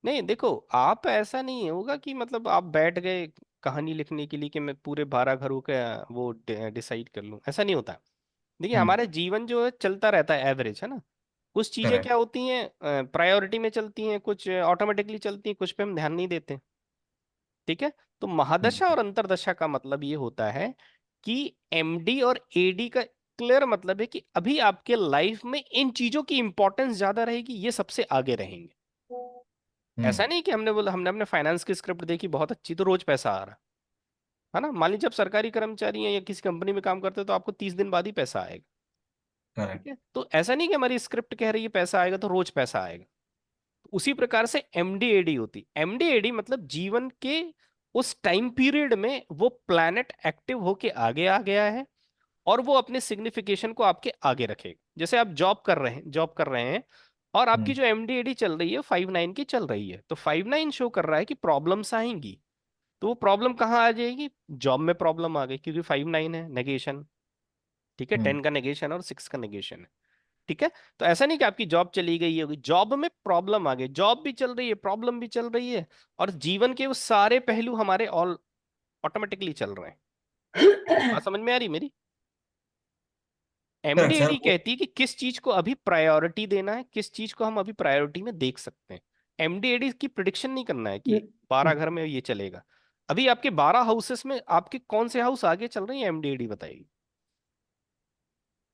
नहीं देखो, आप ऐसा नहीं होगा कि मतलब आप बैठ गए कहानी लिखने के लिए कि मैं पूरे 12 घरों का वो डिसाइड कर लूं, ऐसा नहीं होता। देखिए, हम्म। हमारे जीवन जो है चलता रहता है एवरेज, है ना। कुछ चीजें करेक्ट। क्या होती हैं प्रायोरिटी में चलती हैं, कुछ ऑटोमेटिकली चलती हैं, कुछ पे हम ध्यान नहीं देते। ठीक है। तो महादशा और अंतरदशा का मतलब ये होता है कि एमडी और एडी का क्लियर मतलब है कि अभी आपके लाइफ में इन चीजों की इंपॉर्टेंस ज्यादा रहेगी, ये सबसे आगे रहेंगे। हम्म। ऐसा नहीं कि हमने बोला, हमने अपने फाइनेंस की स्क्रिप्ट देखी बहुत अच्छी तो रोज पैसा आ रहा है ना। मान लीजिए आप सरकारी कर्मचारी हैं या किसी कंपनी में काम करते हैं तो आपको 30 दिन बाद ही पैसा आएगा। ठीक करेक्ट। है, तो ऐसा नहीं कि हमारी स्क्रिप्ट कह रही है पैसा आएगा तो रोज पैसा आएगा। उसी प्रकार से एमडीएडी होती, एमडीएडी मतलब जीवन के उस टाइम पीरियड में वो प्लैनेट एक्टिव होके आगे आ गया है और वो अपने सिग्निफिकेशन को आपके आगे रखेगा। जैसे आप जॉब कर रहे हैं और आपकी हम्म। जो एमडीएडी चल रही है 5-9 की चल रही है, तो 5-9 शो कर रहा है कि प्रॉब्लम्स आएंगी। तो वो प्रॉब्लम कहाँ आ जाएगी, जॉब में प्रॉब्लम आ गई, क्योंकि 5-9 है नेगेशन। ठीक है, हम्म। 10 का नेगेशन और 6 का नेगेशन है। ठीक है। तो ऐसा नहीं कि आपकी जॉब चली गई होगी, जॉब में प्रॉब्लम आ गई, जॉब भी चल रही है, प्रॉब्लम भी चल रही है, और जीवन के वो सारे पहलू हमारे ऑल ऑटोमेटिकली चल रहे हैं। बात समझ में आ रही मेरी। Correct sir. एमडीएडी कहती है कि किस चीज को अभी प्रायोरिटी देना है, किस चीज को हम अभी प्रायोरिटी में देख सकते हैं। एमडीएडी की प्रिडिक्शन नहीं करना है कि 12 घर में ये चलेगा। अभी आपके 12 हाउसेस में आपके कौन से हाउस आगे चल रहे हैं, एमडीएडी बताएगी।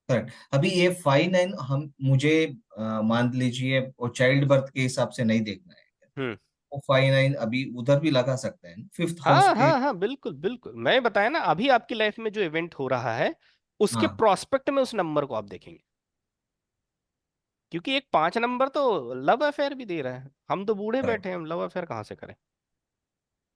करेक्ट। अभी ये 5-9 हम मुझे मान लीजिए वो चाइल्ड बर्थ के हिसाब से नहीं देखना है, हम्म। वो 5-9 अभी उधर भी लगा सकते हैं, फिफ्थ हाउस हाँ के। हाँ हाँ, बिल्कुल बिल्कुल, मैं बताया ना, अभी आपकी लाइफ में जो इवेंट हो रहा है उसके हाँ। प्रोस्पेक्ट में उस नंबर को आप देखेंगे। क्योंकि एक 5 नंबर तो लव अफेयर भी दे रहा है, हम तो बूढ़े करेक्ट। बैठे हैं, हम लव अफेयर कहाँ से करें।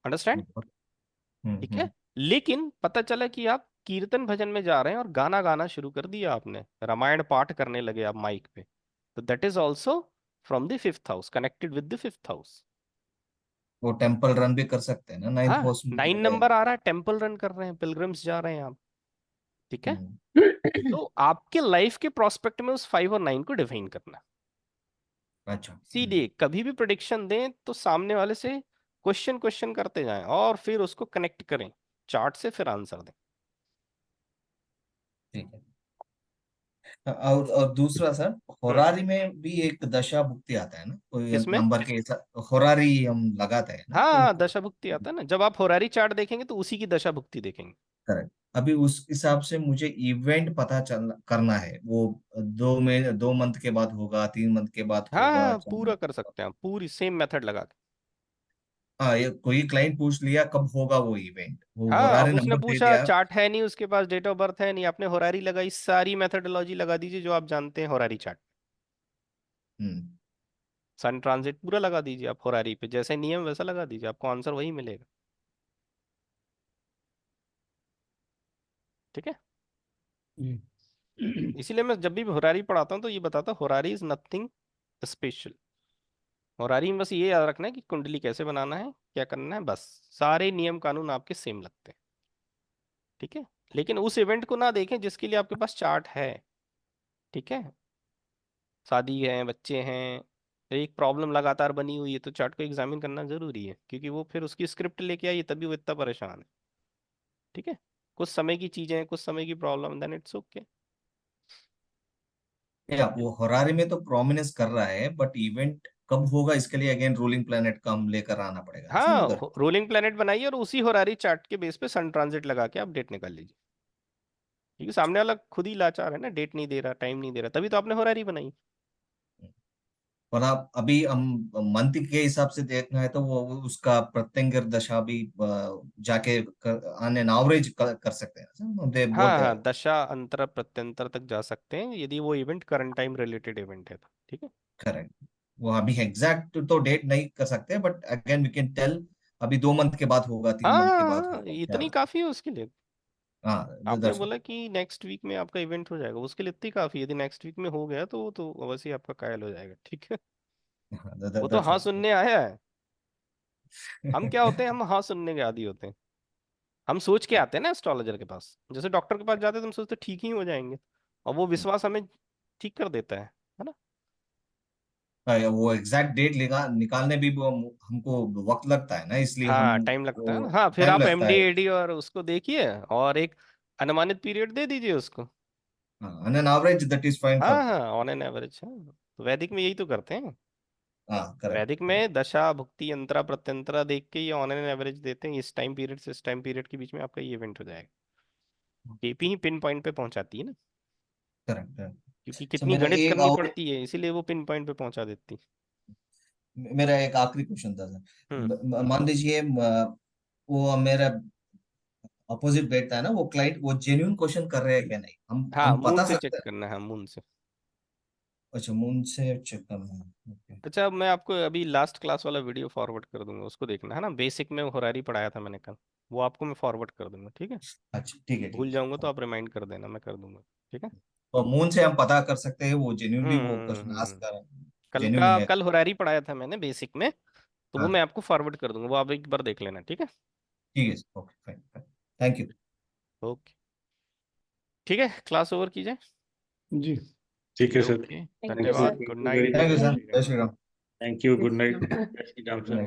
अंडरस्टैंड। ठीक है। हम्म। लेकिन पता चला कि आप कीर्तन भजन में जा रहे हैं और गाना गाना शुरू कर दिया आपने, रामायण पाठ करने लगे आप माइक पे, तो that is also from the 5th house, connected with the 5th house. वो टेम्पल रन भी कर सकते हैं ना, 9th हाँ, हाउस में 9 है। नंबर आ रहा है, टेम्पल रन कर रहे हैं, पिलग्रिम्स जा रहे हैं आप। ठीक है। हम्म। तो आपके लाइफ के प्रोस्पेक्ट में उस 5 और 9 को डिफाइन करना। अच्छा। सीधे कभी भी प्रोडिक्शन दें तो सामने वाले से क्वेश्चन क्वेश्चन करते जाएं और फिर उसको कनेक्ट करें चार्ट से, फिर आंसर दें। ठीक है। और दूसरा सर, हम्म। होरारी में भी एक दशा भुक्ति आता है ना, कोई एक किसमें? नंबर के साथ होरारी हम लगाते हैं ना, हाँ तो हाँ, दशा भुक्ति आता है ना, जब आप होरारी चार्ट देखेंगे तो उसी की दशा भुक्ति देखेंगे। करेक्ट। अभी उस हिसाब से मुझे इवेंट पता चल करना है, वो 2 मंथ के बाद होगा, 3 मंथ के बाद हाँ होगा, हाँ, 4 मंथ पूरा के कर बाद। सकते हैं आप, पूरी सेम मेथड लगा के। हाँ, ये कोई क्लाइंट पूछ लिया कब होगा वो इवेंट, वो हाँ, होरारी अब उसने नंबर दे पूछा दिया। चार्ट है नहीं उसके पास, डेट ऑफ बर्थ है नहीं, आपने होरारी लगाई, सारी मेथडोलॉजी लगा दीजिए जो आप जानते हैं होरारी चार्ट। हम्म। सन ट्रांजिट पूरा लगा दीजिए आप होरारी पे, जैसे नियम वैसा लगा दीजिए, आपको आंसर वही मिलेगा। ठीक है। इसीलिए मैं जब भी होरारी पढ़ाता हूँ तो ये बताता हूँ, होरारी इज नथिंग स्पेशल। होरारी में बस ये याद रखना है कि कुंडली कैसे बनाना है, क्या करना है, बस। सारे नियम कानून आपके सेम लगते हैं। ठीक है। लेकिन उस इवेंट को ना देखें जिसके लिए आपके पास चार्ट है। ठीक है। शादी है, बच्चे हैं, एक प्रॉब्लम लगातार बनी हुई है, तो चार्ट को एग्जामिन करना जरूरी है, क्योंकि वो फिर उसकी स्क्रिप्ट लेके आई है तभी वो इतना परेशान है। ठीक है। कुछ समय की चीजें हैं, कुछ समय की प्रॉब्लम, देन इट्स ओके। या वो होरारी में तो प्रोमिनेंस कर रहा है, बट इवेंट कब होगा इसके लिए अगेन रूलिंग प्लैनेट का हम लेकर आना पड़ेगा ना सर हाँ, उधर। रोलिंग प्लेनेट बनाइए और उसी होरारी चार्ट के बेस पे सन ट्रांजिट लगा के आप डेट निकाल लीजिए, क्योंकि सामने वाला खुद ही लाचार है ना, डेट नहीं दे रहा, टाइम नहीं दे रहा, तभी तो आपने होरारी बनाई। और आप अभी हम मंथ के हिसाब से देखना है तो वो उसका प्रत्यंगर दशा भी जाके ऑन एन एवरेज कर सकते हैं सर, दे हाँ बोलते हाँ, हैं। दशा अंतर प्रत्यंतर तक जा सकते हैं यदि वो event current time related event है तो, ठीक है। करेक्ट। वो अभी एग्जैक्ट तो डेट नहीं कर सकते, but again we can tell अभी 2 मंथ के बाद होगा, हाँ 3 मंथ के हाँ बाद हाँ, होगा क्या। इतनी काफी है उसके लिए। हाँ आपने दैट्स बोला कि नेक्स्ट वीक में आपका इवेंट हो जाएगा, उसके लिए इतनी काफी है। यदि नेक्स्ट वीक में हो गया तो वो तो अवश्य ही आपका कायल हो जाएगा, ठीक है। वो तो हाँ सुनने आया है। हम क्या होते हैं, हम हाँ सुनने के आदी होते हैं। हम सोच के आते हैं ना एस्ट्रोलॉजर के पास, जैसे डॉक्टर के पास जाते हैं तो हम सोचते हैं ठीक ही हो जाएंगे, और वो विश्वास हमें ठीक कर देता है ना। वो एग्जैक्ट डेट निकालने भी वो हमको वक्त लगता है ना, इसलिए हम हाँ, टाइम लगता है वो ना। हाँ, फिर टाइम आप लगता एमडी है। एडी और उसको देखिए और एक अनुमानित पीरियड दे दीजिए उसको। On an average that is fine for हाँ मी। हाँ, ऑन एन एवरेज। हाँ, तो वैदिक में यही तो करते हैं। हाँ करेक्ट। वैदिक में दशा भुक्ति अंतरा प्रत्यंतरा देख के ये ऑन एन एवरेज देते हैं, इस टाइम पीरियड से इस टाइम पीरियड के बीच में आपका ये इवेंट हो जाएगा। केपी ही पिन पॉइंट पे पहुंचाती है ना, करेक्ट। क्योंकि सो कितनी मेरा गणित एक करनी और पड़ती है, इसीलिए वो पिन पॉइंट पे पहुंचा देती मेरा एक आखिरी क्वेश्चन था सर। है। हम्म। मान लीजिए वो मेरा अपोजिट बैठता है ना, वो क्लाइंट वो जेन्युइन क्वेश्चन कर रहे हैं क्या नहीं, हाँ, हम मून बता से चेक सकते हैं। करना है, मून से। अच्छा मून से चेक करना है, ओके। अच्छा, मैं आपको अभी लास्ट क्लास वाला वीडियो फॉरवर्ड कर दूंगा, उसको देखना है ना। बेसिक में होरारी पढ़ाया था मैंने कल, वो आपको मैं फॉरवर्ड कर दूंगा, ठीक है। अच्छा ठीक है ठीक भूल जाऊंगा तो है। आप रिमाइंड कर देना, मैं कर दूंगा, ठीक है। तो मून से हम पता कर सकते हैं वो जेन्युइनली वो क्वेश्चन आस्क हम्म। कर जेन्युइन है। कल होरारी पढ़ाया था मैंने बेसिक में, तो वो हाँ मैं आपको फॉरवर्ड कर दूंगा, वो आप एक बार देख लेना, ठीक है। ठीक है, okay fine fine, thank you. Okay, ठीक है, क्लास ओवर की जाए। जी ठीक है sir. Okay, Thank you, thank you, sir. धन्यवाद, गुड नाइट, थैंक यू जय सर, श्री जय Ram. Shri Ram. Thank you, good night, जय Shri Ram good sir. Night.